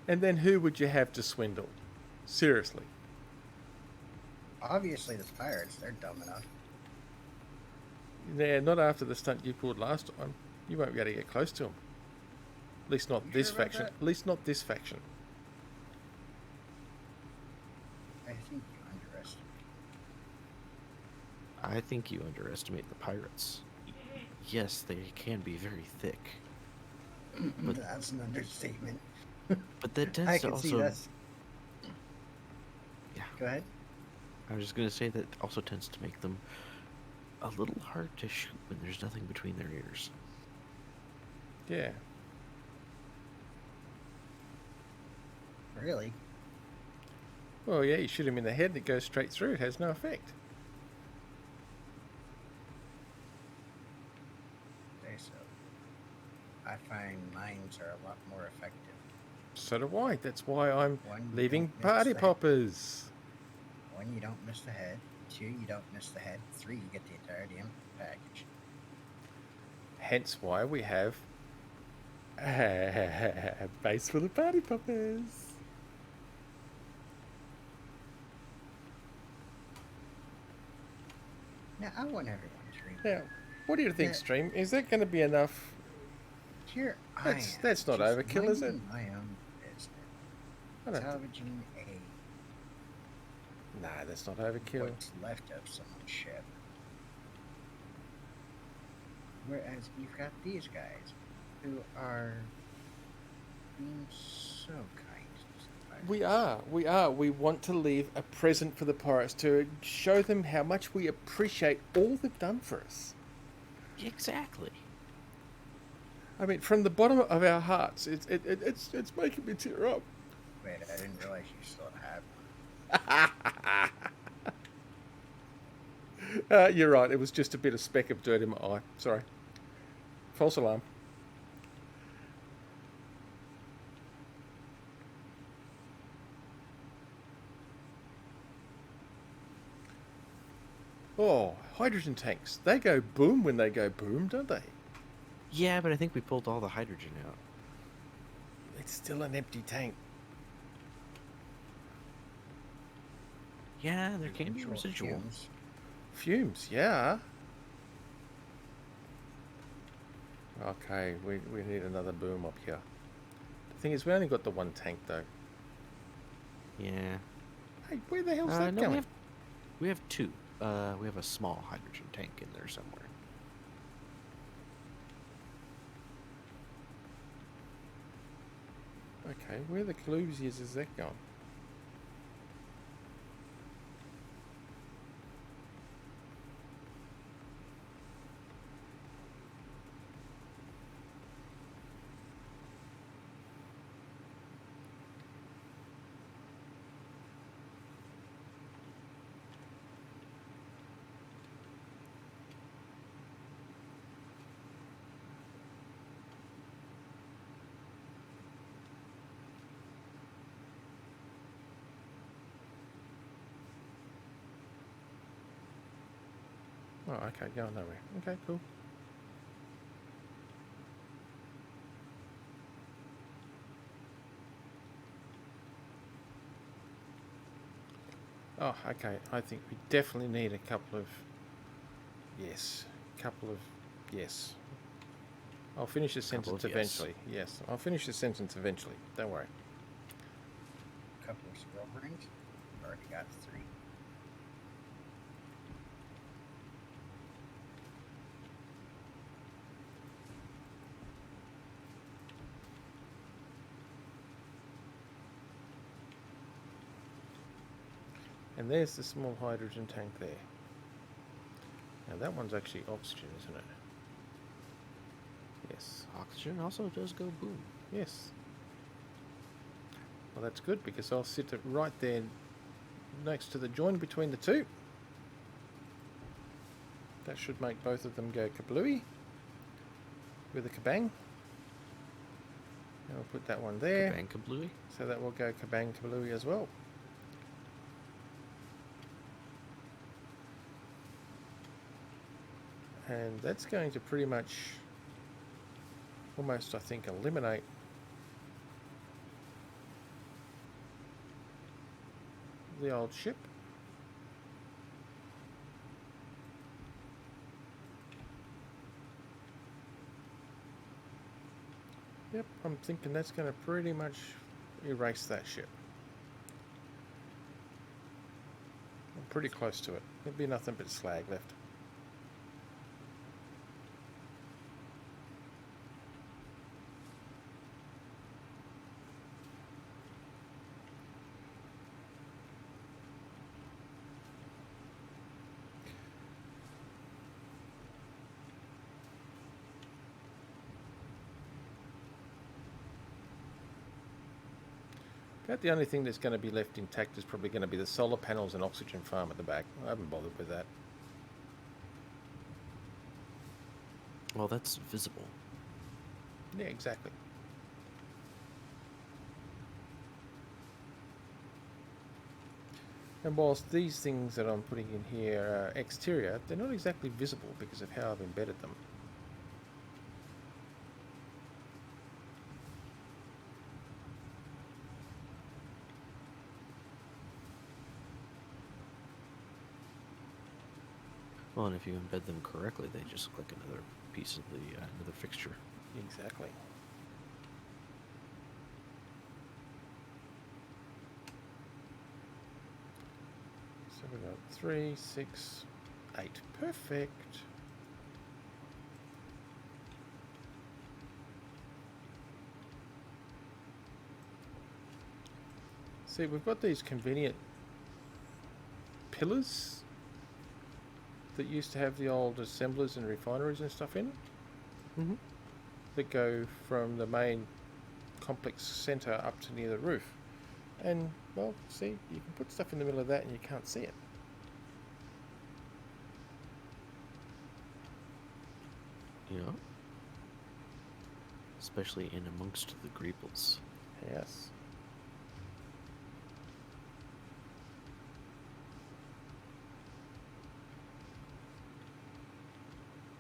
And then who would you have to swindle? Seriously. Obviously, the pirates. They're dumb enough. Yeah, not after the stunt you pulled last time. You won't be able to get close to them. At least not You this sure about faction. that? At least not this faction. I think you underestimate. I think you underestimate the pirates. Yes, they can be very thick, But- That's an understatement. but that tends I to can see also. this. Yeah, Go ahead. I was just gonna say that also tends to make them a little hard to shoot when there's nothing between their ears. Yeah. Really? Well, yeah, you shoot him in the head and it goes straight through. It has no effect. Okay, so I find mines are a lot more effective. So do I. That's why I'm One, you leaving don't miss party the head. poppers. One, you don't miss the head. Two, you don't miss the head. Three, you get the entire damn package. Hence why we have a base full of party poppers. Now, I want everyone to remember. Now, what do you think, Yeah. Stream? Is that going to be enough? Here That's- I am. that's not just overkill, is it? minding my own business. I don't Salvaging Nah, that's not overkill. what's left of someone's ship. Whereas you've got these guys who are being so kind. sometimes. We are. We want to leave a present for the pirates to show them how much we appreciate all they've done for us. Exactly. I mean, from the bottom of our hearts, it's making me tear up. Wait, I didn't realize you still have one. You're right. It was just a bit of speck of dirt in my eye. Sorry. False alarm. Oh, hydrogen tanks. They go boom when they go boom, don't they? Yeah, but I think we pulled all the hydrogen out. It's still an empty tank. Yeah, there can be Control residual. fumes. Fumes, yeah. Okay, we need another boom up here. The thing is, we only got the one tank, though. Yeah. Hey, where the hell's that no, going? we have two. We have a small hydrogen tank in there somewhere. Okay, where the Cluesias is that gone? Oh, okay, going nowhere. Okay, cool. Oh, okay. I think we definitely need a couple of... Yes. Yes. I'll finish the Couple sentence of yes. eventually. Yes, I'll finish the sentence eventually. Don't worry. Couple of squirrel brains. I've already got 3. And there's the small hydrogen tank there. Now that one's actually oxygen, isn't it? Yes. Oxygen also does go boom. Yes. Well, that's good because I'll sit it right there next to the join between the two. That should make both of them go kablooey with a kabang. And I'll put that one there. Kabang kablooey. So that will go kabang kablooey as well. And that's going to pretty much almost, I think, eliminate the old ship. Yep, I'm thinking that's going to pretty much erase that ship. I'm pretty close to it. There'll be nothing but slag left. About the only thing that's going to be left intact is probably going to be the solar panels and oxygen farm at the back. I haven't bothered with that. Well, that's visible. Yeah, exactly. And whilst these things that I'm putting in here are exterior, they're not exactly visible because of how I've embedded them. Well, and if you embed them correctly, they just look like another piece of the another fixture. Exactly. So we got 3, 6, 8. Perfect. See, we've got these convenient pillars that used to have the old assemblers and refineries and stuff in Mm-hmm. that go from the main complex centre up to near the roof. And, well, see, you can put stuff in the middle of that and you can't see it. You know? Especially in amongst the greeples. Yes.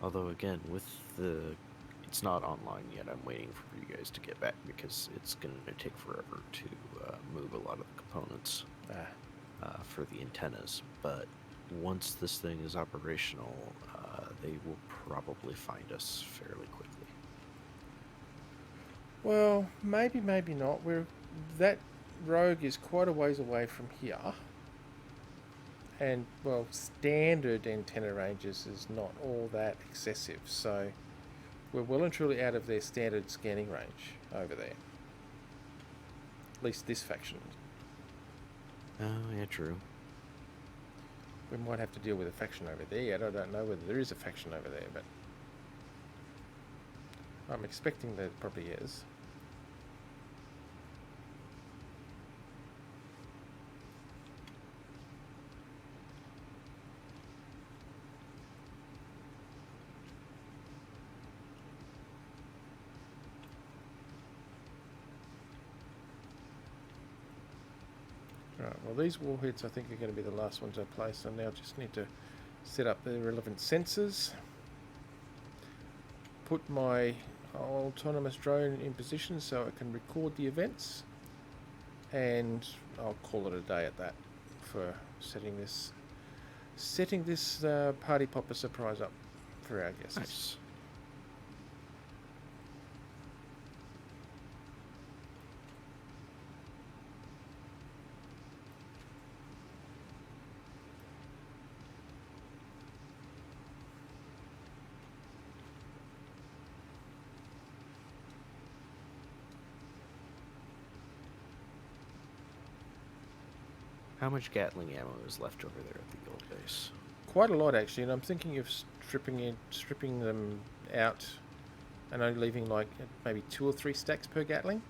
Although, again, with the... It's not online yet. I'm waiting for you guys to get back because it's going to take forever to move a lot of the components for the antennas. But once this thing is operational, they will probably find us fairly quickly. Well, maybe, maybe not. That rogue is quite a ways away from here. And, well, standard antenna ranges is not all that excessive. So we're well and truly out of their standard scanning range over there. At least this faction. Oh, yeah, true. We might have to deal with a faction over there yet. I don't know whether there is a faction over there, but I'm expecting there probably is. Right, well these warheads I think are going to be the last ones I place. I now just need to set up the relevant sensors, put my autonomous drone in position so it can record the events, and I'll call it a day at that for setting this party popper surprise up for our guests. Nice. How much Gatling ammo is left over there at the old base? Quite a lot actually, and I'm thinking of stripping them out, and only leaving like maybe 2 or 3 stacks per Gatling.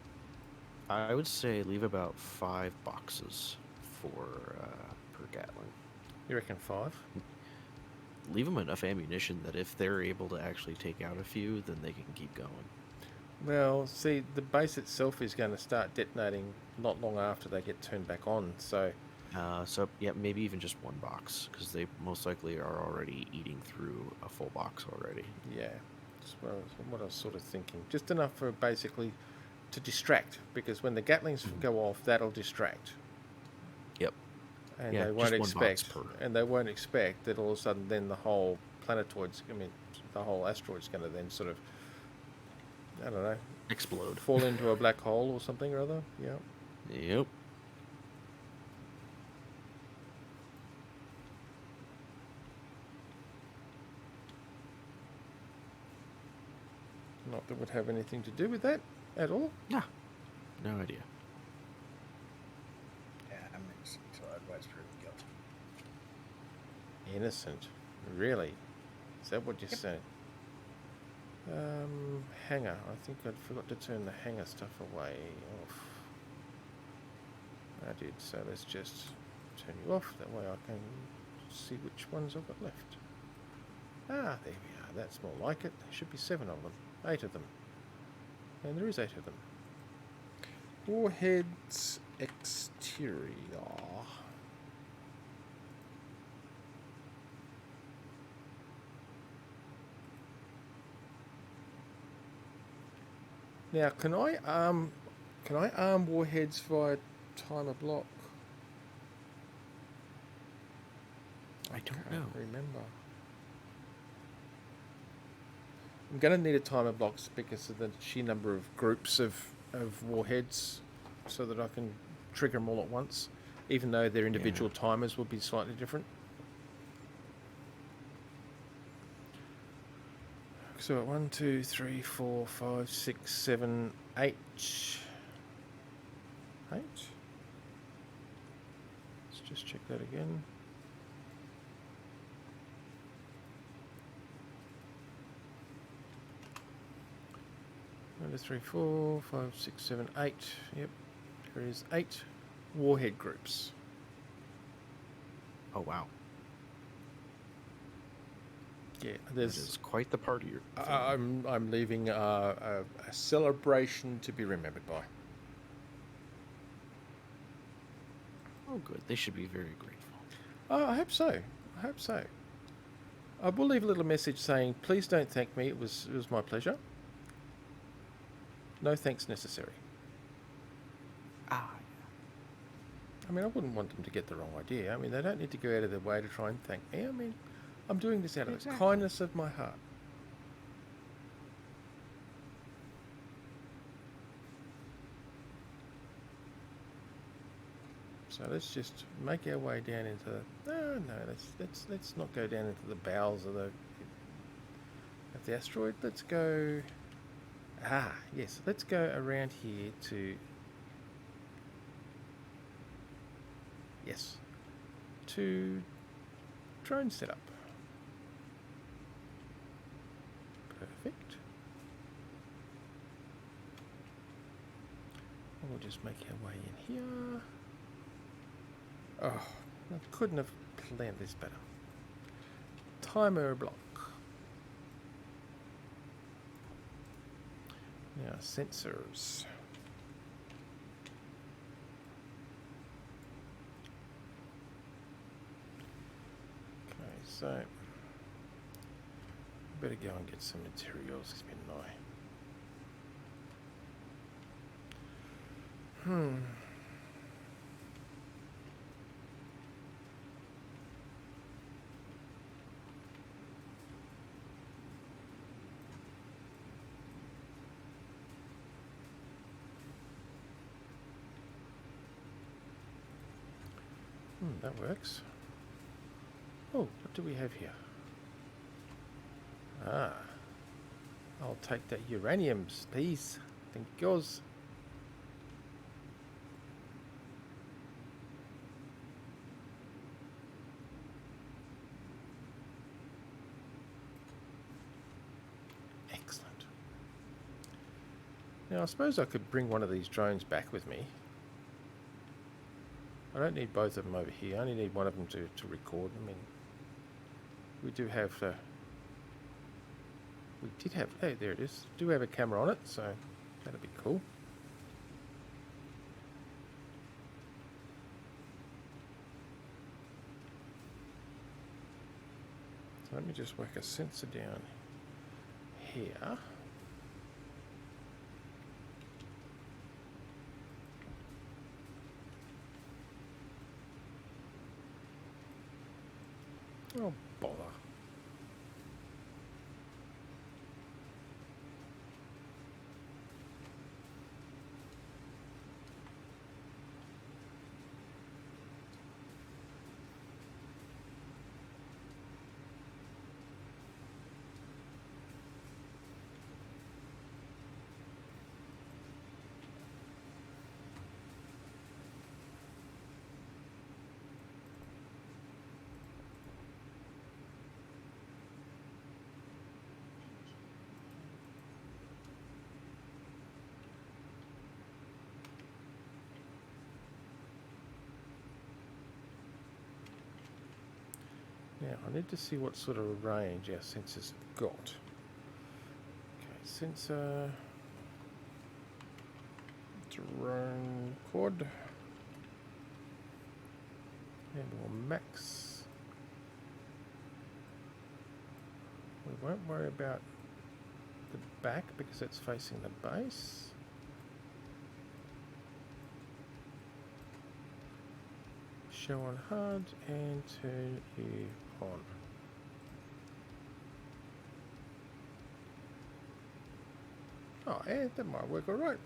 I would say leave about 5 boxes for per Gatling. You reckon 5? Leave them enough ammunition that if they're able to actually take out a few, then they can keep going. Well, see, the base itself is going to start detonating not long after they get turned back on, so So yeah, maybe even just 1 box, because they most likely are already eating through a full box already. yeah, that's what I was sort of thinking. Just enough for basically to distract, because when the Gatlings go off, that'll distract. Yep. And Yeah, they won't just 1 box expect, per. and they won't expect that all of a sudden then the whole planetoid's, the whole asteroid's going to then sort of, I don't know, Explode. fall into a black hole or something or other. Yeah. Yep. Not that would have anything to do with that at all. Yeah. No idea. Yeah, I'm innocent, so otherwise proven guilty. Innocent, really? Is that what you Yep. said? Hangar. I think I forgot to turn the hangar stuff away. Off. I did. So let's just turn you off. That way I can see which ones I've got left. Ah, there we are. That's more like it. There should be 7 of them. 8 of them. And there is 8 of them. Warheads exterior. Now, can I arm warheads via timer block? I don't can't know. remember. I'm going to need a timer block because of the sheer number of groups of warheads, so that I can trigger them all at once, even though their individual timers will be slightly different. So 1, 2, 3, 4, 5, 6, 7, 8. 8. Let's just check that again. One, 2, 3, 4, 5, 6, 7, 8. Yep, there is 8 warhead groups. Oh wow. Yeah, That there's. is quite the party you're throwing. I'm leaving a celebration to be remembered by. Oh good. They should be very grateful. Oh, I hope so. I hope so. I will leave a little message saying, please don't thank me. It was my pleasure. No thanks necessary. Ah. I mean, I wouldn't want them to get the wrong idea. I mean, they don't need to go out of their way to try and thank me. I mean, I'm doing this out of the Exactly. kindness of my heart. So let's just make our way down into the. No, let's not go down into the bowels of the asteroid. Let's go. Ah, yes. Let's go around here to. Yes. To drone setup. Perfect. We'll just make our way in here. Oh, I couldn't have planned this better. Timer block. Now, sensors. Okay, so better go and get some materials. It's been annoying. That works. Oh, what do we have here? Ah, I'll take that uranium, please. Thank yous. Now, I suppose I could bring one of these drones back with me. I don't need both of them over here. I only need one of them to record. I mean, we do have... we did have... Hey, there it is. Do have a camera on it, so that'd be cool. So let me just whack a sensor down here. Oh, bother. Now, I need to see what sort of range our sensors have got. Okay, sensor... drone quad. And we'll max. We won't worry about the back because it's facing the base. Show on HUD and turn you on. Oh, yeah, that might work all right.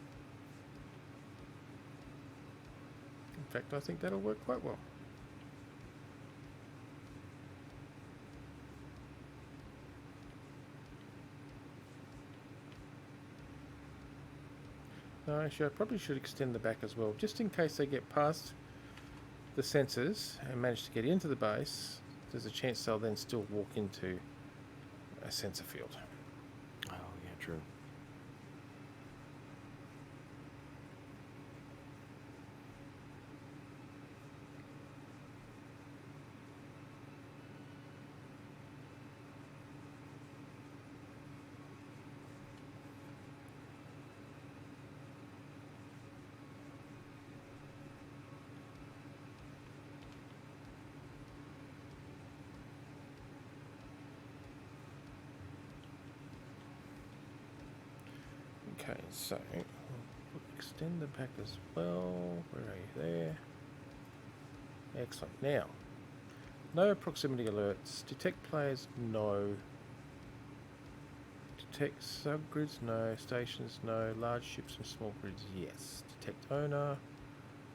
In fact, I think that'll work quite well. No, actually, I probably should extend the back as well, just in case they get past the sensors and manage to get into the base. There's a chance they'll then still walk into a sensor field. Oh, yeah, true. Okay, so we'll extend the back as well. Where are you there? Excellent. Now, no proximity alerts. Detect players, no. Detect subgrids, no. Stations, no. Large ships and small grids, yes. Detect owner.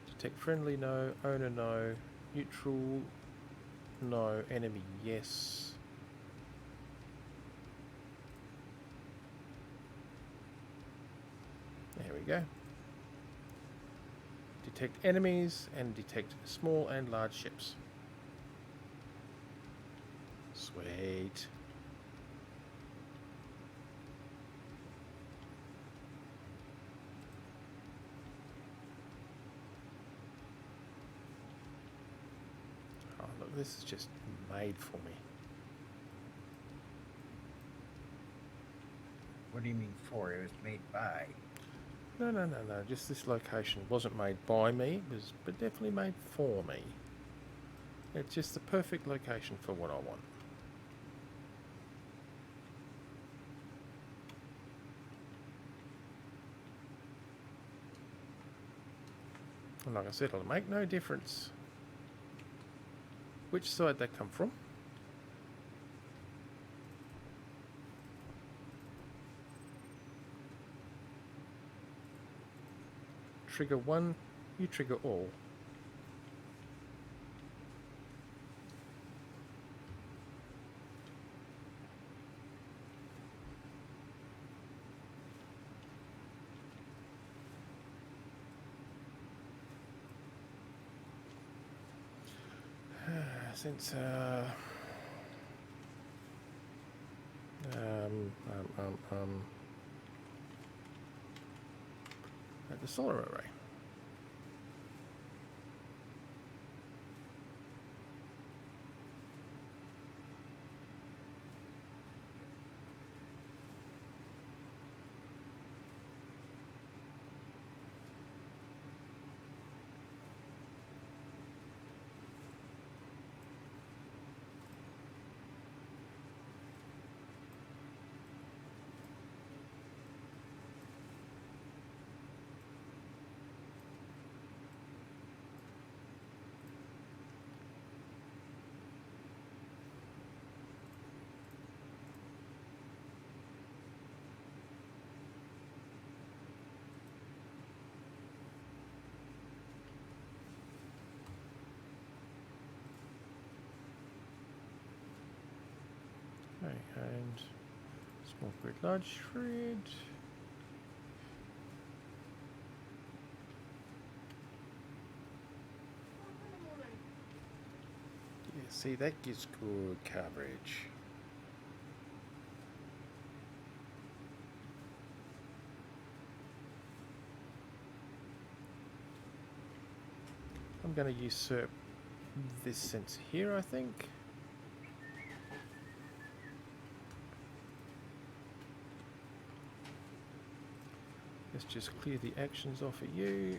Detect friendly, no. Owner, no. Neutral, no. Enemy, yes. There we go. Detect enemies and detect small and large ships. Sweet. Oh, look, this is just made for me. What do you mean for? It was made by. No. Just this location wasn't made by me. It was but definitely made for me. It's just the perfect location for what I want. And like I said, it'll make no difference which side they come from. Trigger one, you trigger all. Since at the solar array. Okay, and small grid, large grid. Yeah, see, that gives good coverage. I'm going to usurp this sensor here, I think. Let's just clear the actions off of you.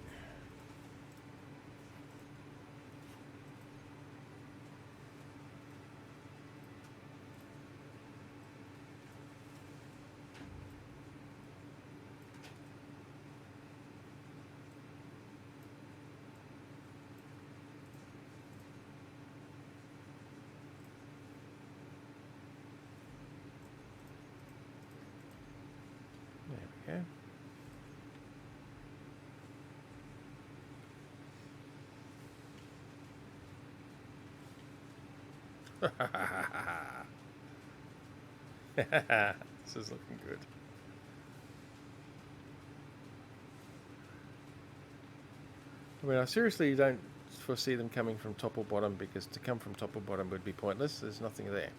There we go. This is looking good. I mean, I seriously don't foresee them coming from top or bottom, because to come from top or bottom would be pointless. There's nothing there.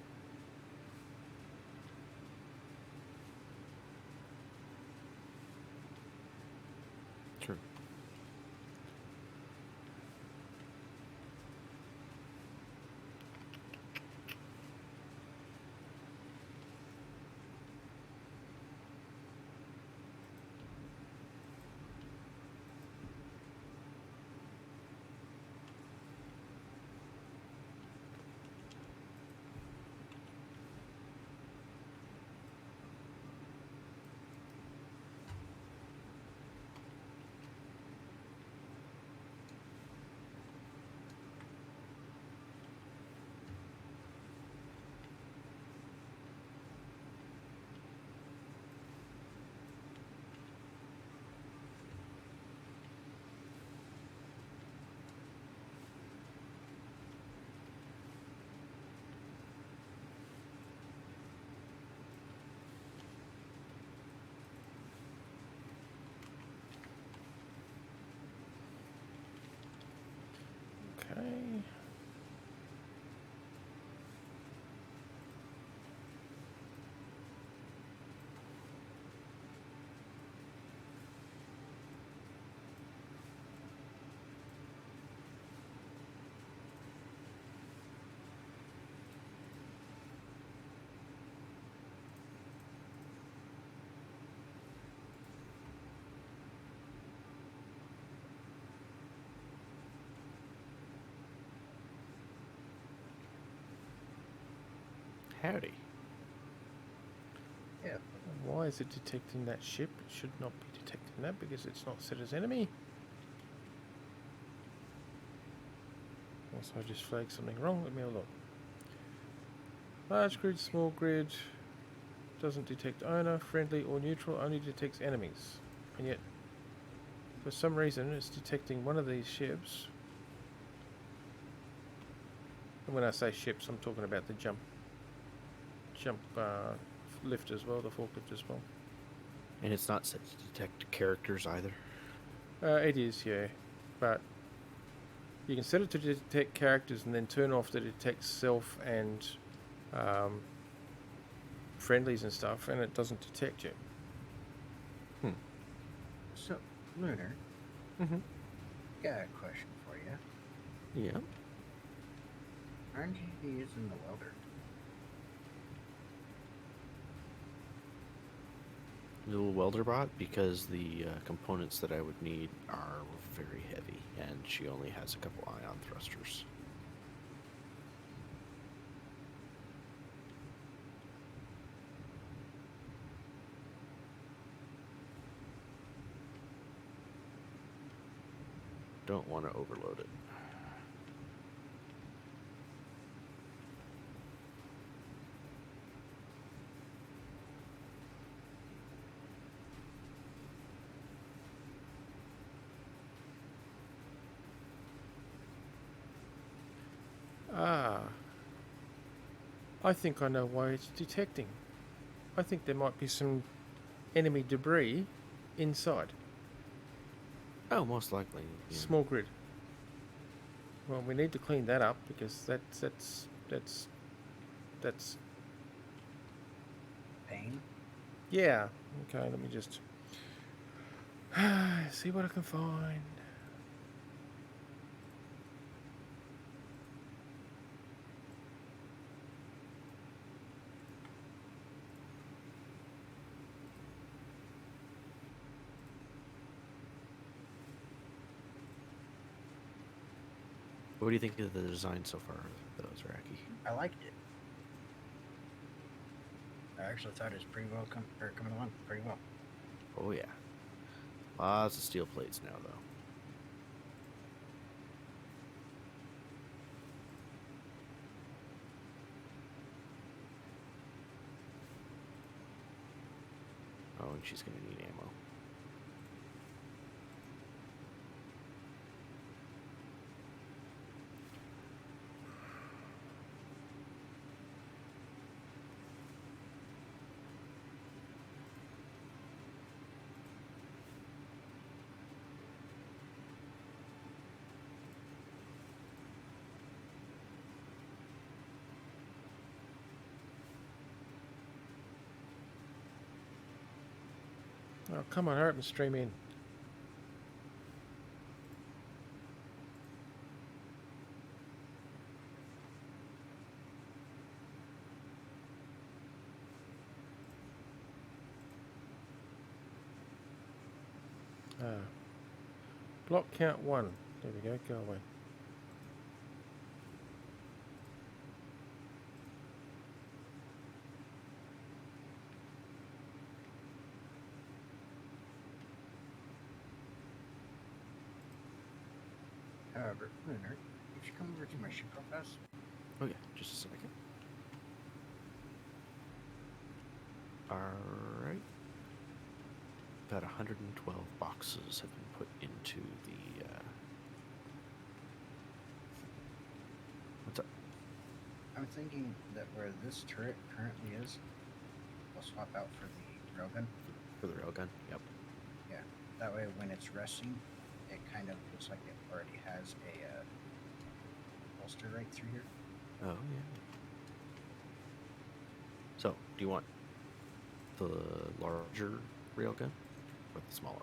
True. Okay. Howdy. Yeah. Why is it detecting that ship? It should not be detecting that because it's not set as enemy. Also, I just flagged something wrong. Let me have a look. Large grid, small grid. Doesn't detect owner, friendly or neutral. Only detects enemies. And yet, for some reason, it's detecting one of these ships. And when I say ships, I'm talking about the jump lift as well, the forklift as well. And it's not set to detect characters either. It is, yeah, but you can set it to detect characters and then turn off the detect self and friendlies and stuff, and it doesn't detect you. So Lunar, Mm-hmm. got a question for you. Yeah. Aren't you using the welder? Little welder bot, because the components that I would need are very heavy, and she only has a couple ion thrusters. Don't want to overload it. Ah. I think I know why it's detecting. I think there might be some enemy debris inside. Oh, most likely. Yeah. Small grid. Well, we need to clean that up because that's Pain? yeah. Okay, let me just see what I can find. What do you think of the design so far, though, Zeraki? I liked it. I actually thought it was pretty well coming along pretty well. Oh, yeah. Lots of steel plates now, though. Oh, and she's going to need ammo. Oh, come on, hurry up and stream in. Block count 1. There we go. Go away. However, Lunar, if you come over to my ship real fast. Oh, yeah. Just a second. Alright. About 112 boxes have been put into the... What's up? I'm thinking that where this turret currently is, we'll swap out for the railgun. For the railgun? Yep. Yeah, that way when it's resting, it kind of looks like it already has a holster right through here. Oh, yeah. So, do you want the larger railgun or the smaller?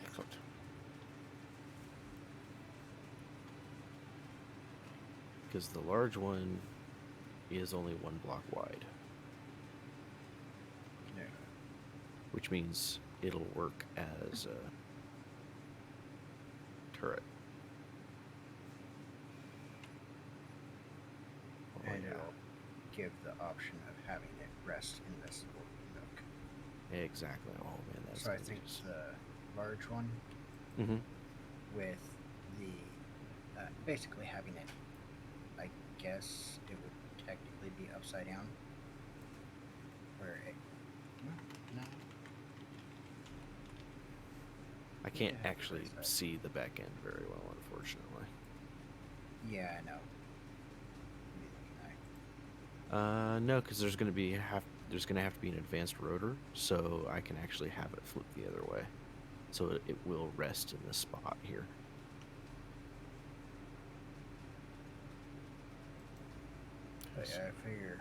Excellent. Because the large one is only 1 block wide, Yeah. which means it'll work as a turret. Oh, And yeah. it'll give the option of having it rest in this little nook. Exactly. Oh man, that's So I think the large one Mm-hmm. with the basically having it, I guess it would technically be upside down. Where it, no, I can't Yeah, actually where's that? see the back end very well, unfortunately. yeah, I know. Maybe No, because there's gonna have to be an advanced rotor, so I can actually have it flip the other way, so it will rest in this spot here. But Yes. yeah, I figure.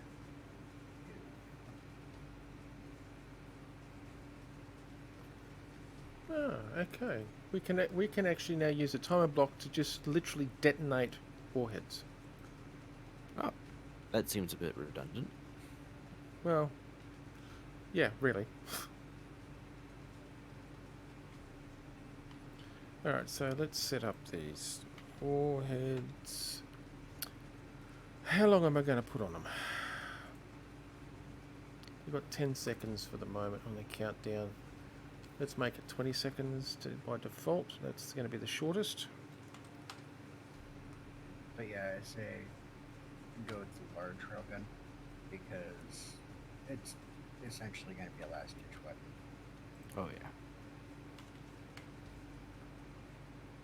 Ah, okay. We can actually now use a timer block to just literally detonate warheads. Oh, that seems a bit redundant. Well, yeah, really. All right, so let's set up these warheads. How long am I going to put on them? We've got 10 seconds for the moment on the countdown. Let's make it 20 seconds by default. That's going to be the shortest. But yeah, I say go with the large railgun because it's essentially going to be a last ditch weapon. Oh yeah.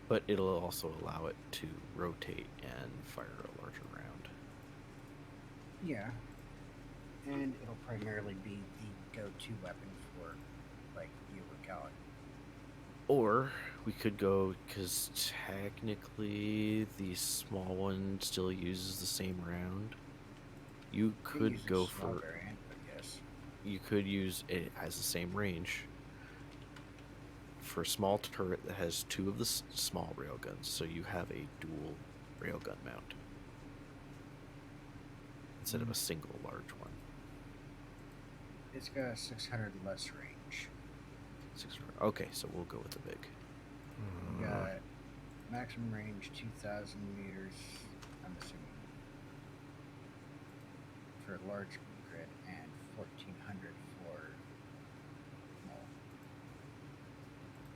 But it'll also allow it to rotate and fire a larger round. Yeah. And it'll primarily be the go-to weapon for, like, you or Callan. Or we could go, because technically the small one still uses the same round. You It could uses go small for. variant, but yes. You could use it has the same range for a small turret that has two of the small railguns, so you have a dual railgun mount instead of a single large one. It's got 600 less range. 600. Okay, so we'll go with the big. We got maximum range 2,000 meters, I'm assuming, for large grid and 1,400 for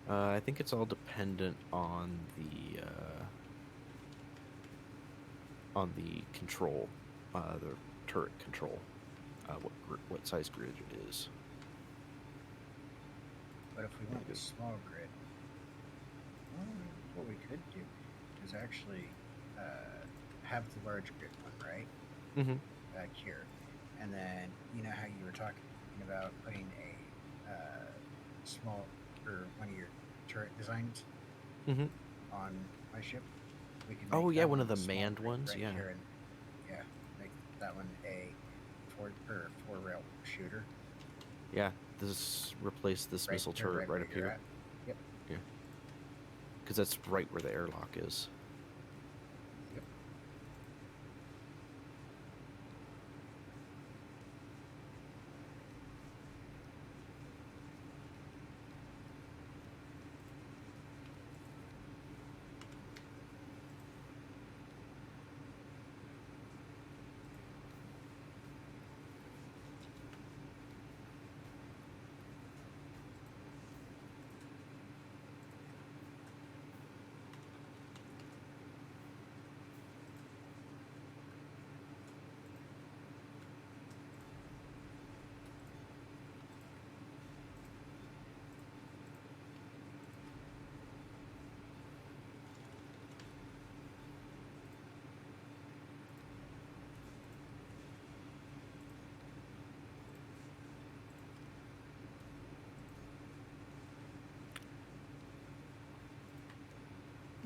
small. I think it's all dependent on the control, the turret control, what size grid it is. But if we want the small grid, well, what we could do is actually have the large grid one, right? Mm-hmm. Back here. And then, you know how you were talking about putting a small, or one of your turret designs Mm-hmm. on my ship? We can Oh make yeah, that one of the a small manned grid ones. right Yeah. here and, yeah, make that one a four rail shooter. Yeah. Replace this missile turret right where up you're here. at. Yep. Yeah. Because that's right where the airlock is. Yep.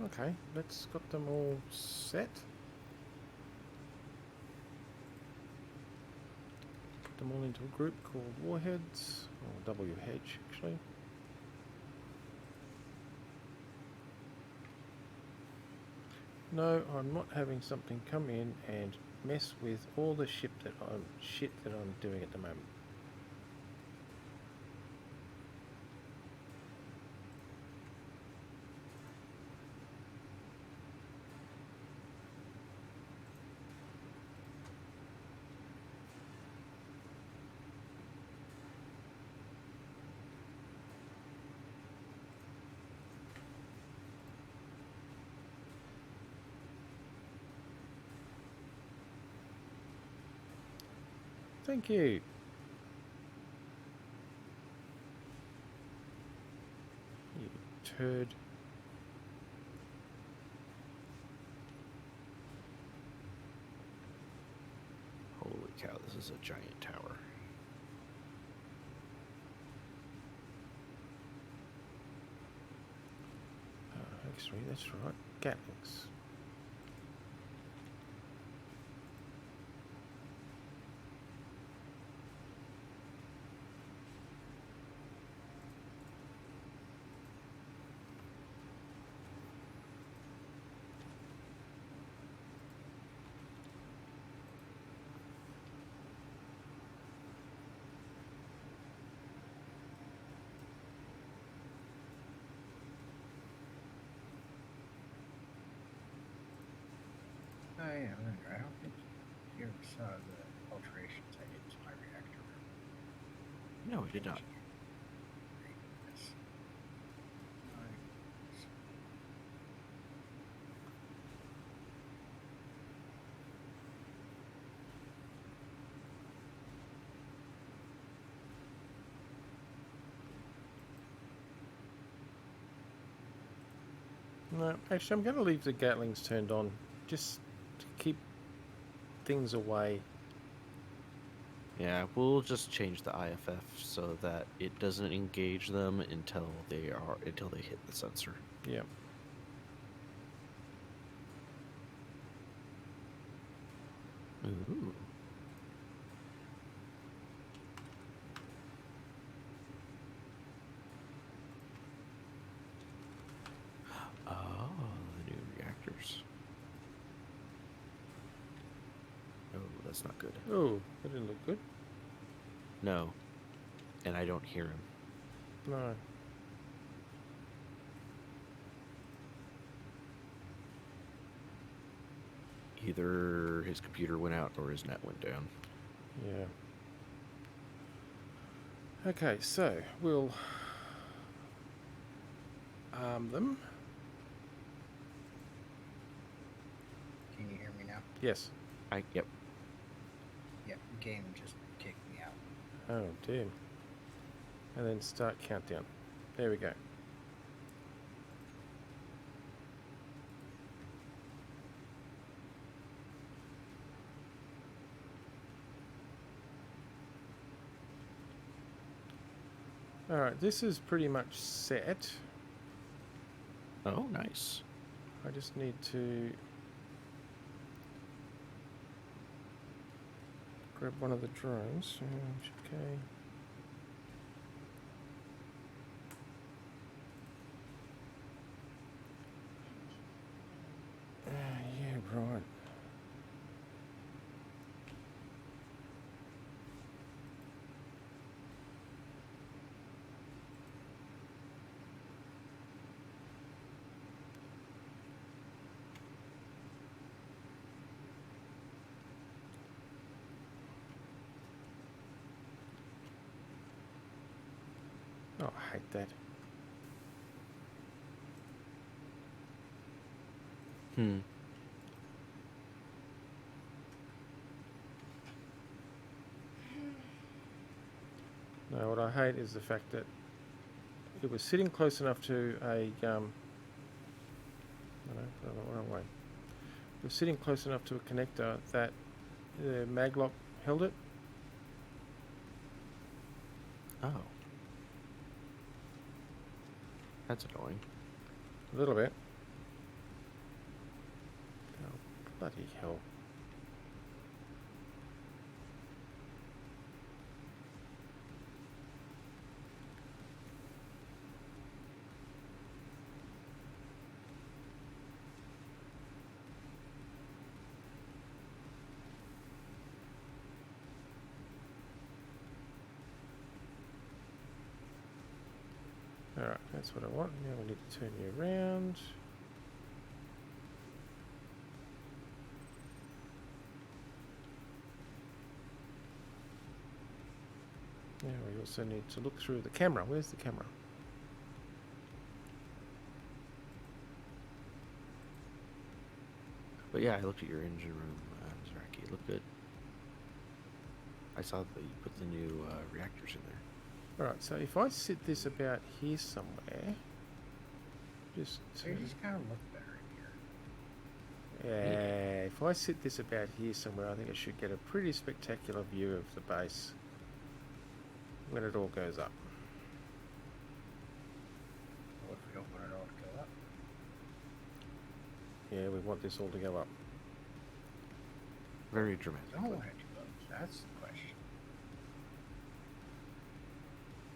Okay, let's got them all set. Put them all into a group called warheads, or WH actually. No, I'm not having something come in and mess with all the shit that I'm doing at the moment. Thank you. You turd. Holy cow, this is a giant tower. X-ray, that's right. Gatlings. yeah, I don't think you ever saw the alterations I did to my reactor room. No, we did not. Yes. Nice. No, actually, I'm going to leave the Gatlings turned on, just to keep things away. Yeah, we'll just change the IFF so that it doesn't engage them until they hit the sensor. Yeah. Ooh. Oh, the new reactors. Oh, that's not good. Oh, that didn't look good. No. And I don't hear him. No. Either his computer went out or his net went down. Yeah. Okay, so we'll arm them. Can you hear me now? Yes. Yep. Yep, game just kicked me out. Oh, damn. And then start countdown. There we go. Alright, this is pretty much set. Oh, nice. I just need to grab one of the drones. Okay. Yeah, right. Oh, I hate that. Hmm. No, what I hate is the fact that it was sitting close enough to a no, wrong way. It was sitting close enough to a connector that the maglock held it. Oh. That's annoying. A little bit. Oh, bloody hell. Alright, that's what I want. Now we need to turn you around. Now we also need to look through the camera. Where's the camera? But yeah, I looked at your engine room, Zaraki. It looked good. I saw that you put the new reactors in there. Alright, so if I sit this about here somewhere, just So you just kind of look better in here. yeah, if I sit this about here somewhere, I think I should get a pretty spectacular view of the base when it all goes up. What if we don't want it all to go up? Yeah, we want this all to go up. Very dramatic. Don't want it to go up. That's the question.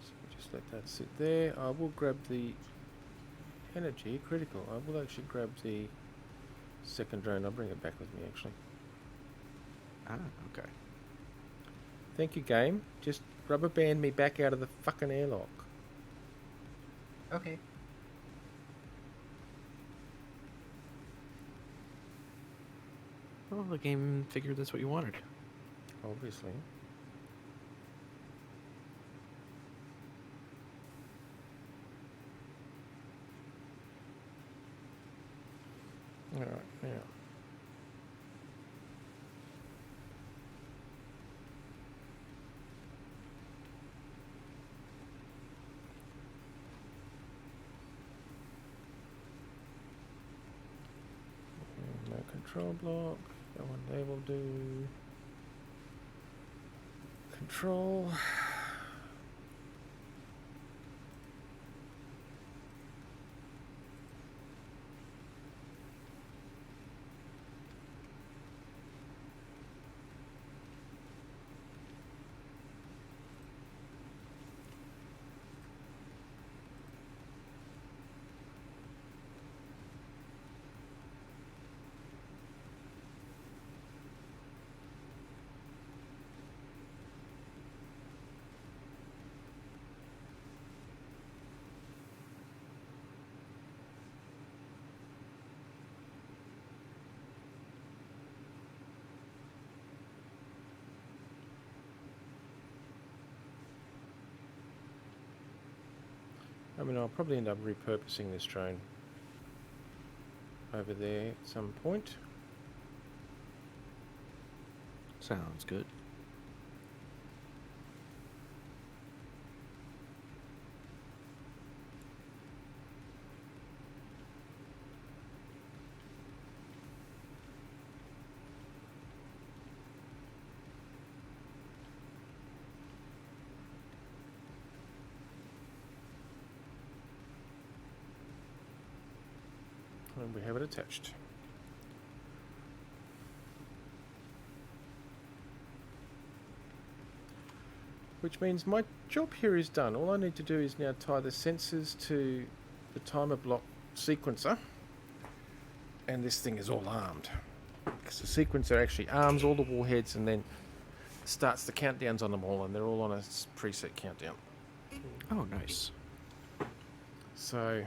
So we just let that sit there. I will grab the energy critical. I will actually grab the second drone. I'll bring it back with me actually. Ah, okay. Thank you, game. Just rubber band me back out of the fucking airlock. Okay. Well, the game figured that's what you wanted. Obviously. Alright, yeah. No control block. That one they will do. Control. I mean, I'll probably end up repurposing this drone over there at some point. Sounds good. And we have it attached. Which means my job here is done. All I need to do is now tie the sensors to the timer block sequencer. And this thing is all armed. Because the sequencer actually arms all the warheads and then starts the countdowns on them all, and they're all on a preset countdown. Oh, nice. So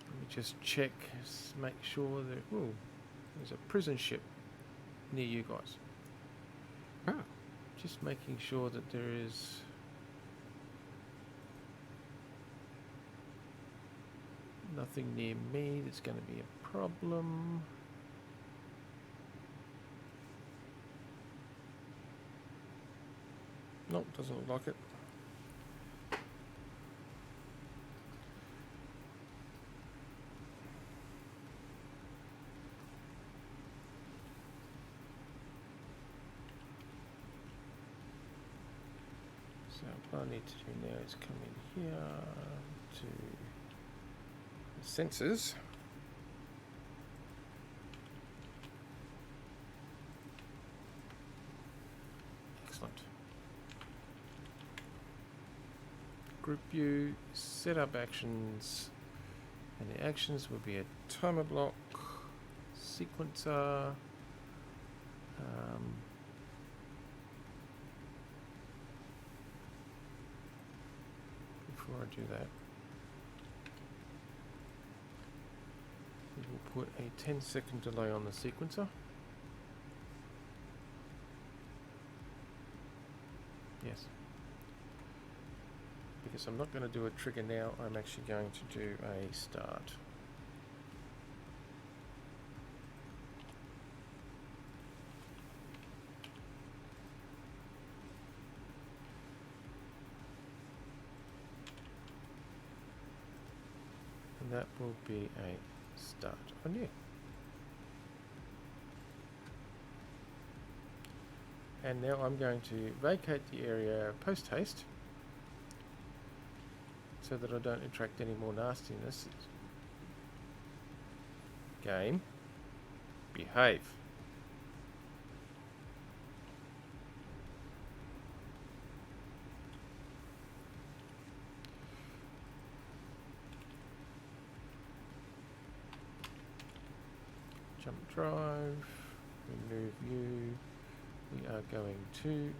let me just check, make sure that there's a prison ship near you guys. Oh. Just making sure that there is nothing near me that's going to be a problem. Nope, doesn't look like it. So what I need to do now is come in here to the sensors. Excellent. Group view, set up actions, and the actions will be a timer block, sequencer, before I do that, we will put a 10-second delay on the sequencer. Yes. Because I'm not going to do a trigger now, I'm actually going to do a start. And that will be a start on you. And now I'm going to vacate the area post haste so that I don't attract any more nastiness. Game, behave. Jump drive, remove you. We are going to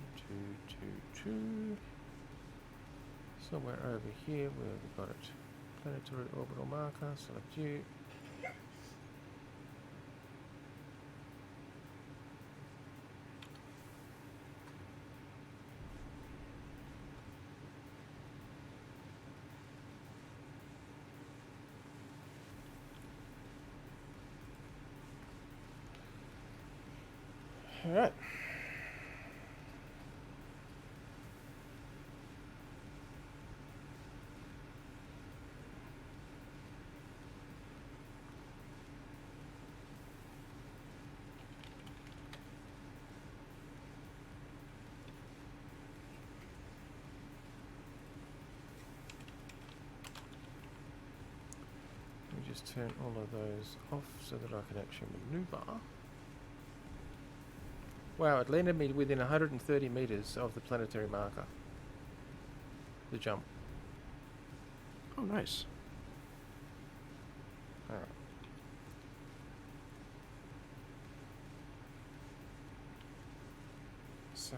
somewhere over here where we got it. Planetary orbital marker, select you. All right. Let me just turn all of those off so that I can actually maneuver. Wow, it landed me within 130 meters of the planetary marker. The jump. Oh, nice. All right. So.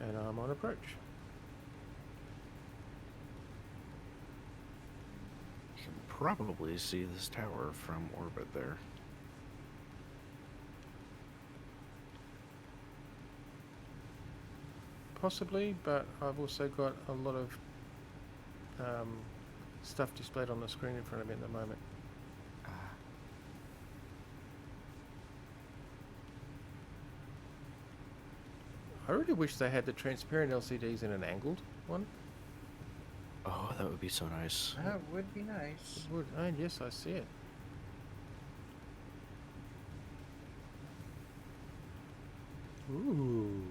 And I'm on approach. You can probably see this tower from orbit there. Possibly, but I've also got a lot of stuff displayed on the screen in front of me at the moment. I really wish they had the transparent LCDs in an angled one. Oh, that would be so nice. That would be nice. It would. Oh, yes, I see it. Ooh.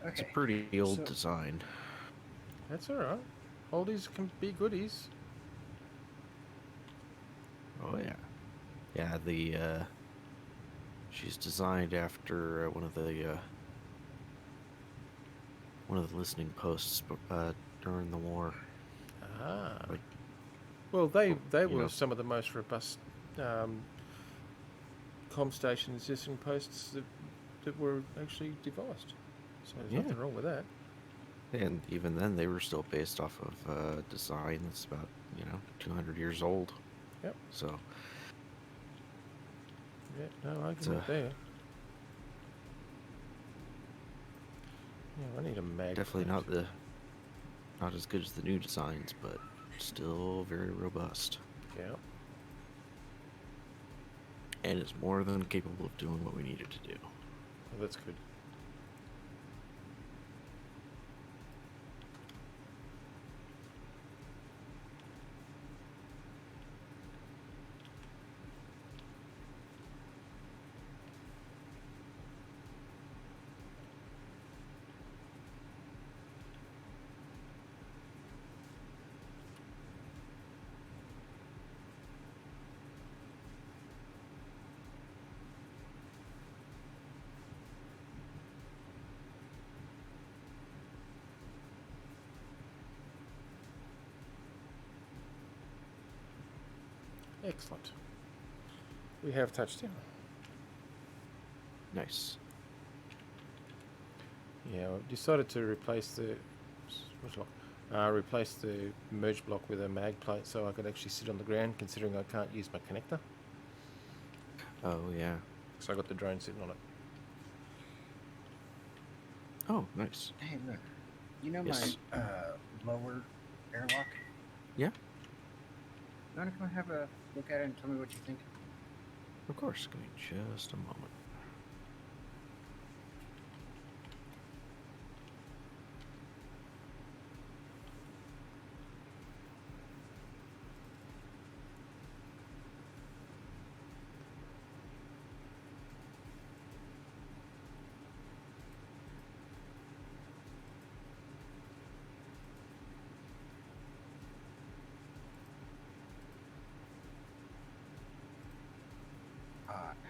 It's a Okay. pretty old so- design. That's all right. Oldies can be goodies. Oh yeah, yeah. She's designed after one of the listening posts during the war. Ah. Like, Well, they you were know. some of the most robust comm stations, listening posts that were actually devised. So there's Yeah. nothing wrong with that. And even then, they were still based off of design that's about 200 years old. Yep. So Yeah, no argument there. Yeah, I need a mag. definitely plate. not as good as the new designs, but still very robust. Yeah. And it's more than capable of doing what we need it to do. Well, that's good. Excellent. We have touchdown. Nice. Yeah, I decided to replace the replace the merge block with a mag plate so I could actually sit on the ground, considering I can't use my connector. Oh yeah. So I got the drone sitting on it. Oh, nice. Hey, look. You know Yes. my lower airlock? Yeah. You want to come have a look at it and tell me what you think? Of course. Give me just a moment.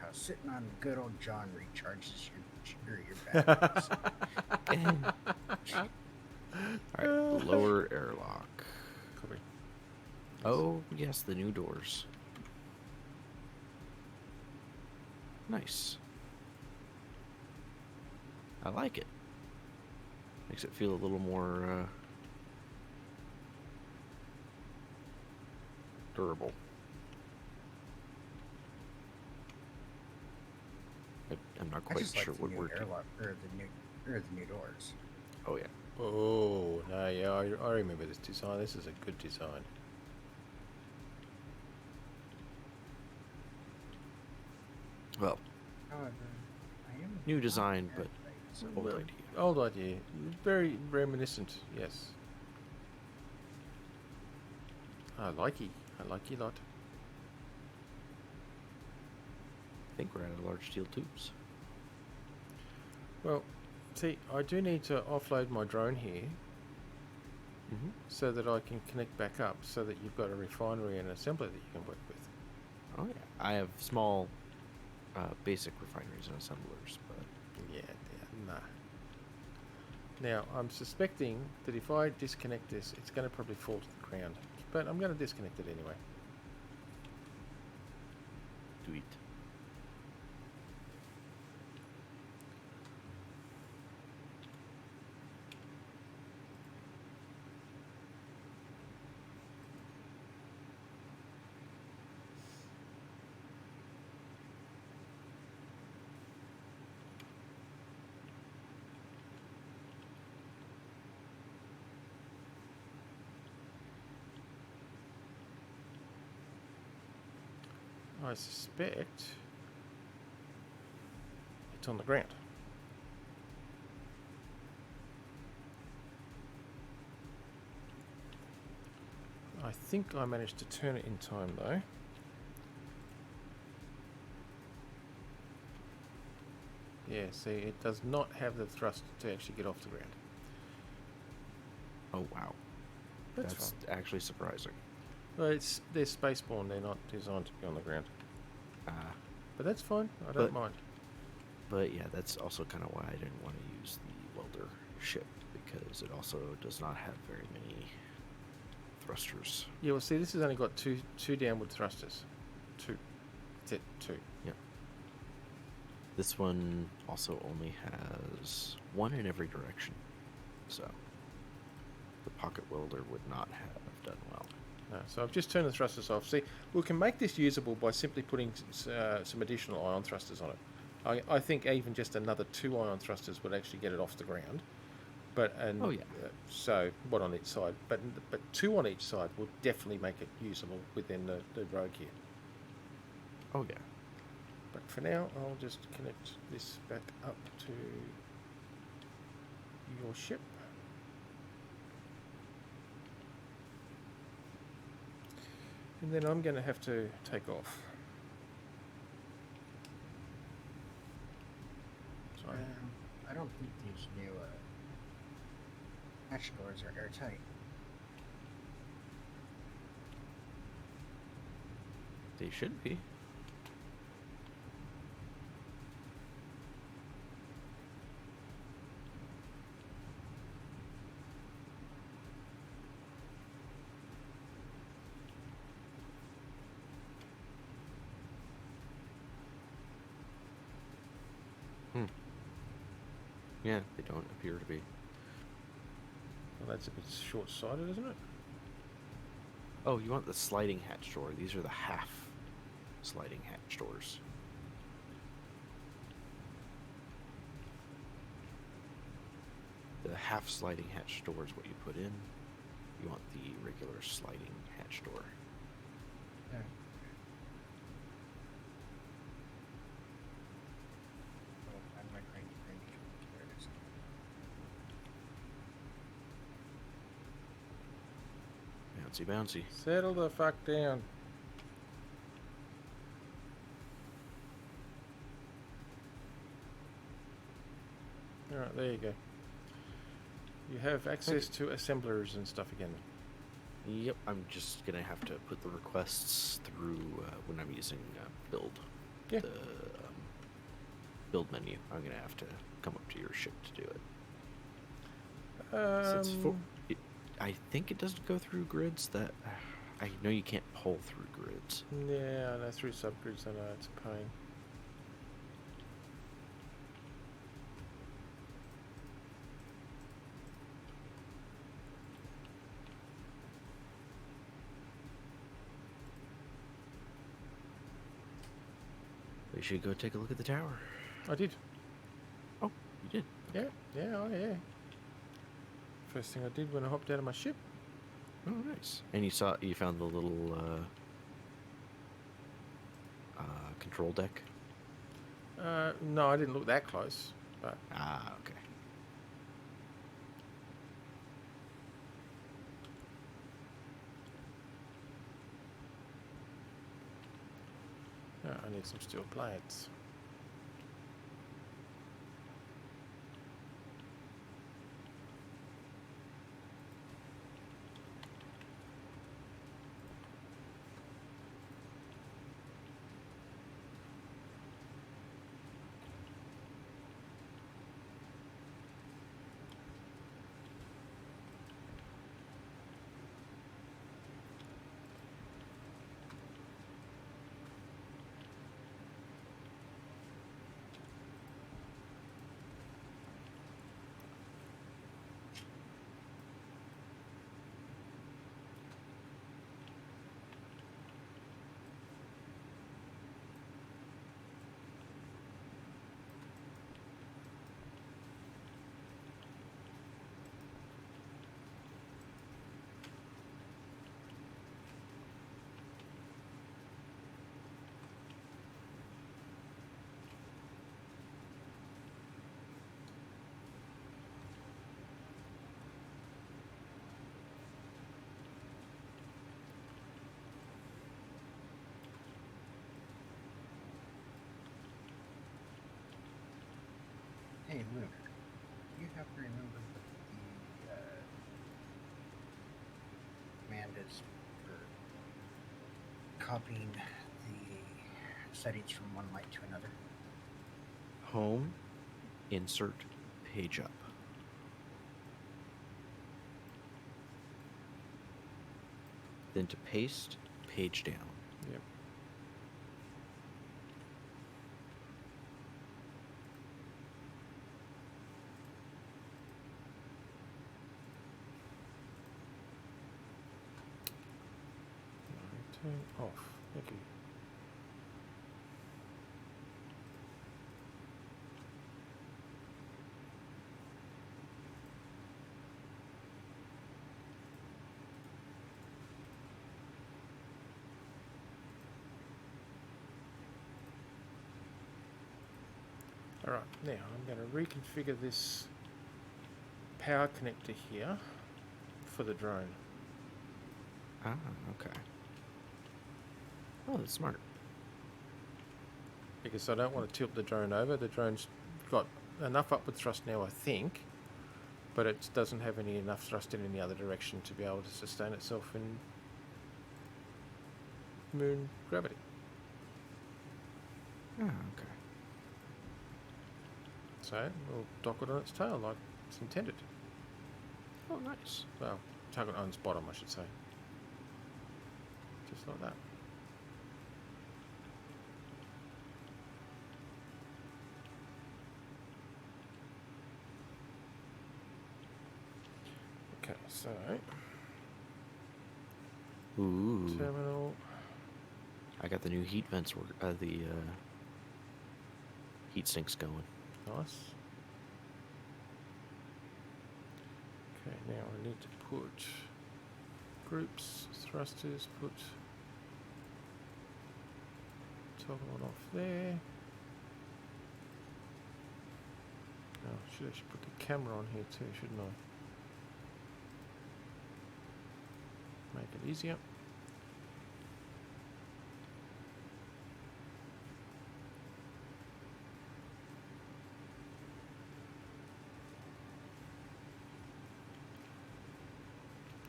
How sitting on good old John recharges your batteries. All right. Lower airlock. Copy Oh, yes, the new doors. Nice. I like it. Makes it feel a little more durable. I'm not I quite just like sure the what new word. airlock or the new doors. Oh yeah. Oh, no, yeah, I remember this design. This is a good design. Well, However, I am new not design, but airtight, so old Well, idea. Old idea. Very reminiscent, yes. I like you. I like you a lot. I think we're out of large steel tubes. Well, see, I do need to offload my drone here Mm-hmm. so that I can connect back up so that you've got a refinery and assembler that you can work with. Oh yeah. I have small, basic refineries and assemblers, but Yeah, nah. Now, I'm suspecting that if I disconnect this, it's going to probably fall to the ground. But I'm going to disconnect it anyway. do it. I suspect it's on the ground. I think I managed to turn it in time though. Yeah, see, it does not have the thrust to actually get off the ground. Oh wow. That's That's fine. actually surprising. Well, they're spaceborne. They're not designed to be on the ground. But that's fine. I don't But- mind. But yeah, that's also kind of why I didn't want to use the welder ship, because it also does not have very many thrusters. Yeah, well, see, this has only got two downward thrusters. Two. That's it. Two. This one also only has one in every direction, so the pocket welder would not have done well. No, so I've just turned the thrusters off. See, we can make this usable by simply putting some additional ion thrusters on it. I think even just another 2 ion thrusters would actually get it off the ground. Oh, yeah. So one on each side, but 2 on each side will definitely make it usable within the rogue here. Oh yeah. But for now, I'll just connect this back up to your ship. And then I'm going to have to take off. Sorry. I don't think these new hatch doors are airtight. They should be. Yeah, they don't appear to be. Well, that's a bit short-sighted, isn't it? Oh, you want the sliding hatch door. These are the half sliding hatch doors. The half sliding hatch door is what you put in. You want the regular sliding hatch door. Yeah. Oh, I'm my cranky. There it is. Bouncy, bouncy. Settle the fuck down. Alright, there you go. You have access to assemblers and stuff again. Yep, I'm just gonna have to put the requests through when I'm using build. Yeah. The build menu. I'm gonna have to come up to your ship to do it. So it's Um, I think it doesn't go through grids. That I know you can't pull through grids. Yeah, I know, through subgrids, I know it's a pain. We should go take a look at the tower. I did. Oh, you did? Yeah, yeah, oh yeah. First thing I did when I hopped out of my ship. Oh, nice. And you found the little control deck? No, I didn't look that close, but Ah, okay. I need some steel plates. Hey, Lunar, you have to remember that the command is for copying the settings from one light to another. Home, insert, page up. Then to paste, page down. Yep. Turn off. Thank you. Alright, now I'm going to reconfigure this power connector here for the drone. Ah, okay. Oh, that's smart. Because I don't want to tilt the drone over. The drone's got enough upward thrust now, I think, but it doesn't have enough thrust in any other direction to be able to sustain itself in moon gravity. Ah, okay. So we'll dock it on its tail like it's intended. Oh, nice. Well, tuck it on its bottom, I should say. Just like that. Okay, so Ooh. terminal. I got the new heat vents, the heat sinks going. Nice. Okay, now I need to put groups, thrusters, put toggle on off there. Oh, I should put the camera on here too, shouldn't I? Make it easier.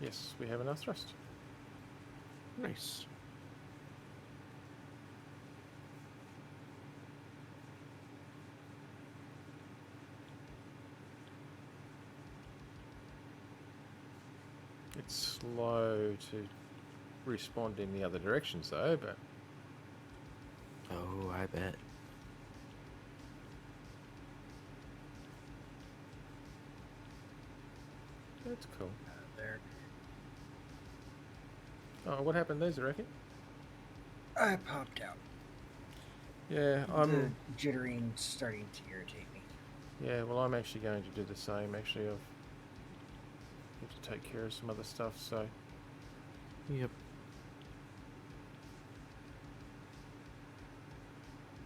Yes, we have enough thrust. Nice. It's slow to respond in the other directions though, but Oh, I bet. that's cool. There. Oh, what happened there, you reckon? I popped out. Yeah, The jittering starting to irritate me. Yeah, well, I'm actually going to do the same. Actually, I've need to take care of some other stuff, so Yep.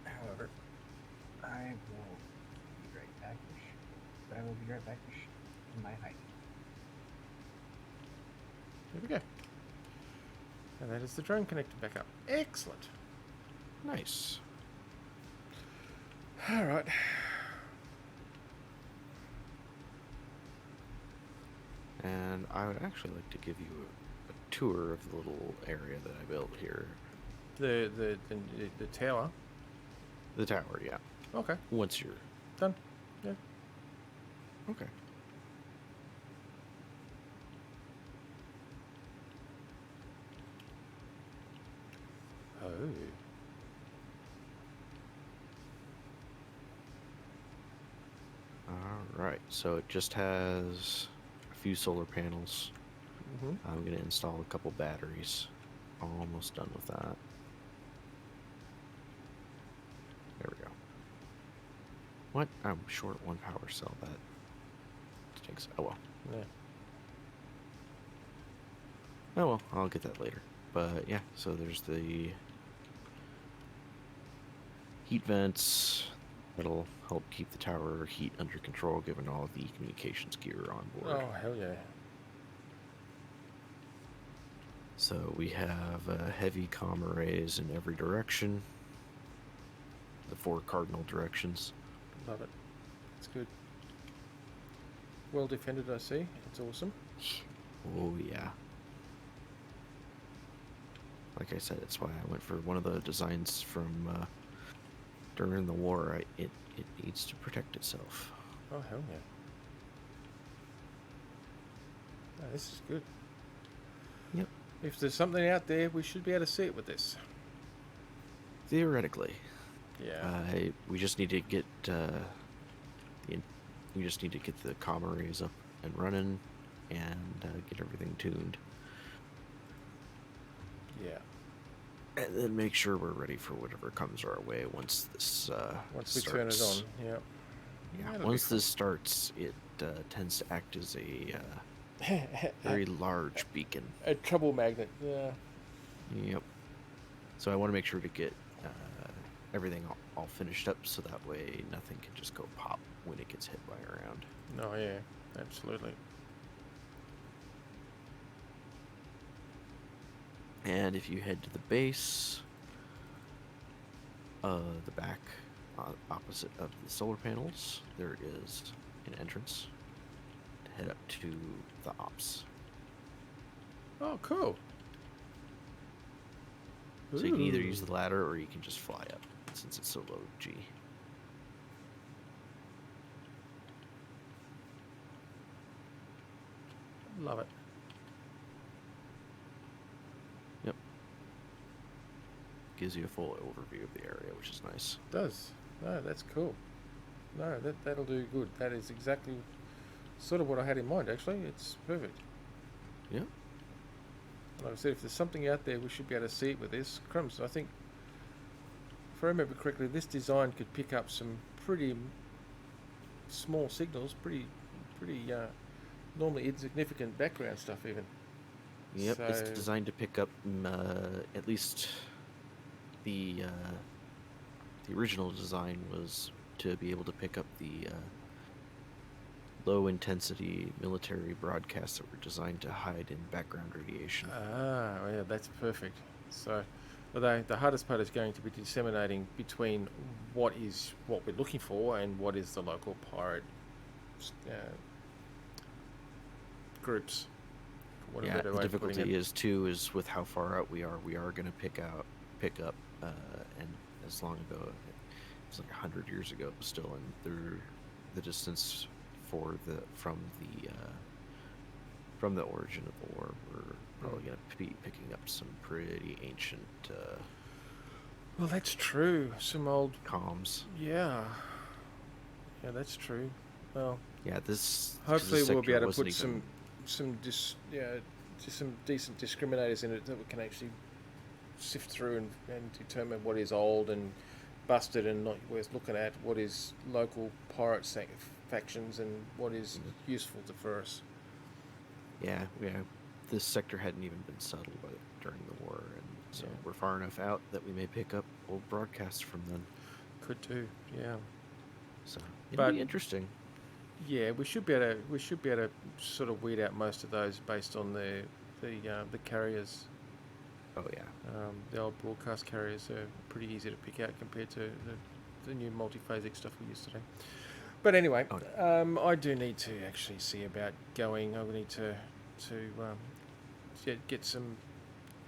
However, I will be right back. But I will be right back in my hiding. here we go. And that is the drone connected back up. Excellent. Nice. All right. And I would actually like to give you a tour of the little area that I built here. The tower. The tower, yeah. Okay, Once you're done. Yeah. okay. Oh. All right. So it just has a few solar panels. Mhm. I'm gonna install a couple batteries. Almost done with that. There we go. What? I'm short one power cell. That stinks. Oh well. Yeah. Oh well. I'll get that later. But yeah. So there's the heat vents. That'll help keep the tower heat under control, given all of the communications gear on board. Oh hell yeah. So we have heavy comm arrays in every direction. The 4 cardinal directions. Love it. It's good. Well defended, I see. It's awesome. Oh yeah. Like I said, it's why I went for one of the designs from during the war. It needs to protect itself. Oh hell yeah. Oh, this is good. Yep. If there's something out there, we should be able to see it with this. Theoretically, Yeah. we just need to get we just need to get the comm arrays up and running and get everything tuned. Yeah. And then make sure we're ready for whatever comes our way once this Once we turn it on. starts. Yeah. Yeah, That'll be once fun. this starts, it tends to act as a very large beacon. A trouble magnet. Yeah. Yep. So I want to make sure to get everything all finished up so that way nothing can just go pop when it gets hit by a round. No, yeah. Absolutely. And if you head to the base, the back opposite of the solar panels, there is an entrance to head up to the ops. Oh, cool. So you can either use Ooh. the ladder or you can just fly up since it's so low G. Love it. Gives you a full overview of the area, which is nice. Does. No, that's cool. No, that'll do good. That is exactly sort of what I had in mind, actually. It's perfect. Yeah. Like I said, if there's something out there, we should be able to see it with this. Crumbs, I think, if I remember correctly, this design could pick up some pretty small signals, pretty normally insignificant background stuff even. Yep, it's So- designed to pick up at least the original design was to be able to pick up the low intensity military broadcasts that were designed to hide in background radiation. Ah, well, yeah, that's perfect. So, although the hardest part is going to be disseminating between what we're looking for and what is the local pirate groups. For want of a Yeah, better the way of putting difficulty it. is too is with how far out we are going to pick up, and as long ago, it's like 100 years ago still, and the distance from the from the origin of the war, we're probably going to be picking up some pretty ancient Well, that's true. Some old, comms. yeah, yeah, that's true. Well, Yeah, this. 'Cause hopefully this we'll be sector able to wasn't put even- just some decent discriminators in it that we can actually sift through and determine what is old and busted and not worth looking at, what is local pirate factions, and what is useful for us. Yeah, this sector hadn't even been settled during the war, and so Yeah. we're far enough out that we may pick up old broadcasts from then. Could do, yeah. So it'll But- be interesting. Yeah, we should be able to sort of weed out most of those based on the carriers. Oh yeah, The old broadcast carriers are pretty easy to pick out compared to the new multiphasic stuff we use today. But anyway, Oh, I do need to actually see about going. I need to get some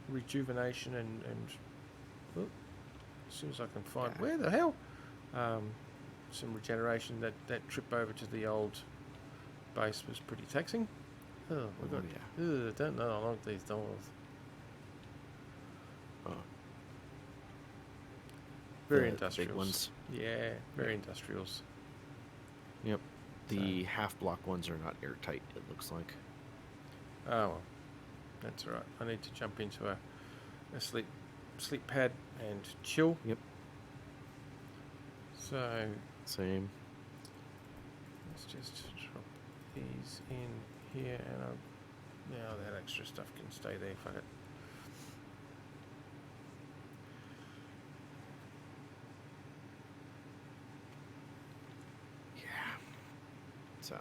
rejuvenation and oh, as soon as I can find Yeah. where the hell some regeneration. That trip over to the old base was pretty taxing. Oh, we got. yeah. Don't know how long these doors. Oh, Very the industrial big ones. Yeah, very industrials. Yep. The half block ones are not airtight. It looks like. Oh well, that's all right. I need to jump into a sleep pad and chill. Yep. So Same. let's just drop these in here, and now that extra stuff can stay there. Fuck it. Yeah. So.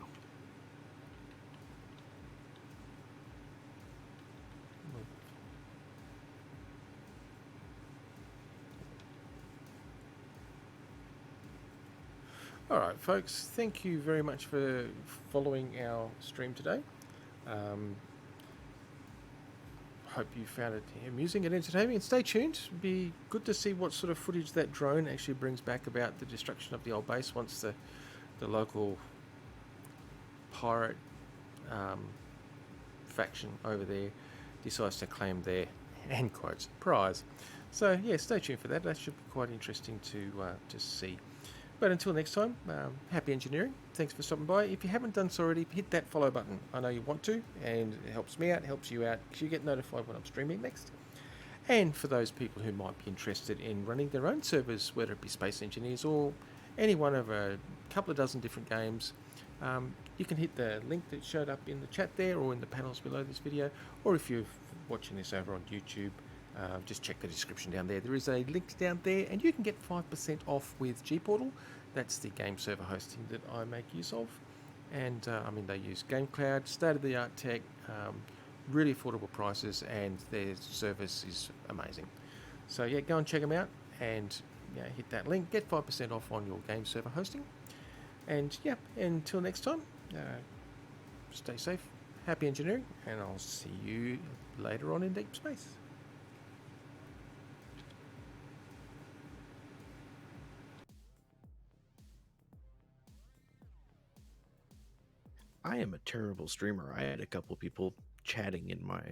All right, folks. Thank you very much for following our stream today. Hope you found it amusing and entertaining. And stay tuned. It'd be good to see what sort of footage that drone actually brings back about the destruction of the old base once the local pirate faction over there decides to claim their, end quotes, prize. So yeah, stay tuned for that. That should be quite interesting to see. But until next time, happy engineering. Thanks for stopping by. If you haven't done so already, hit that follow button. I know you want to, and it helps me out, helps you out, because you get notified when I'm streaming next. And for those people who might be interested in running their own servers, whether it be Space Engineers or any one of a couple of dozen different games, you can hit the link that showed up in the chat there or in the panels below this video. Or if you're watching this over on YouTube, just check the description down there. There is a link down there, and you can get 5% off with gPortal. That's the game server hosting that I make use of. And I mean, they use GameCloud, state-of-the-art tech, really affordable prices, and their service is amazing. So yeah, go and check them out, and yeah, hit that link. Get 5% off on your game server hosting. And yeah, until next time, stay safe, happy engineering, and I'll see you later on in deep space. I am a terrible streamer. I had a couple people chatting in my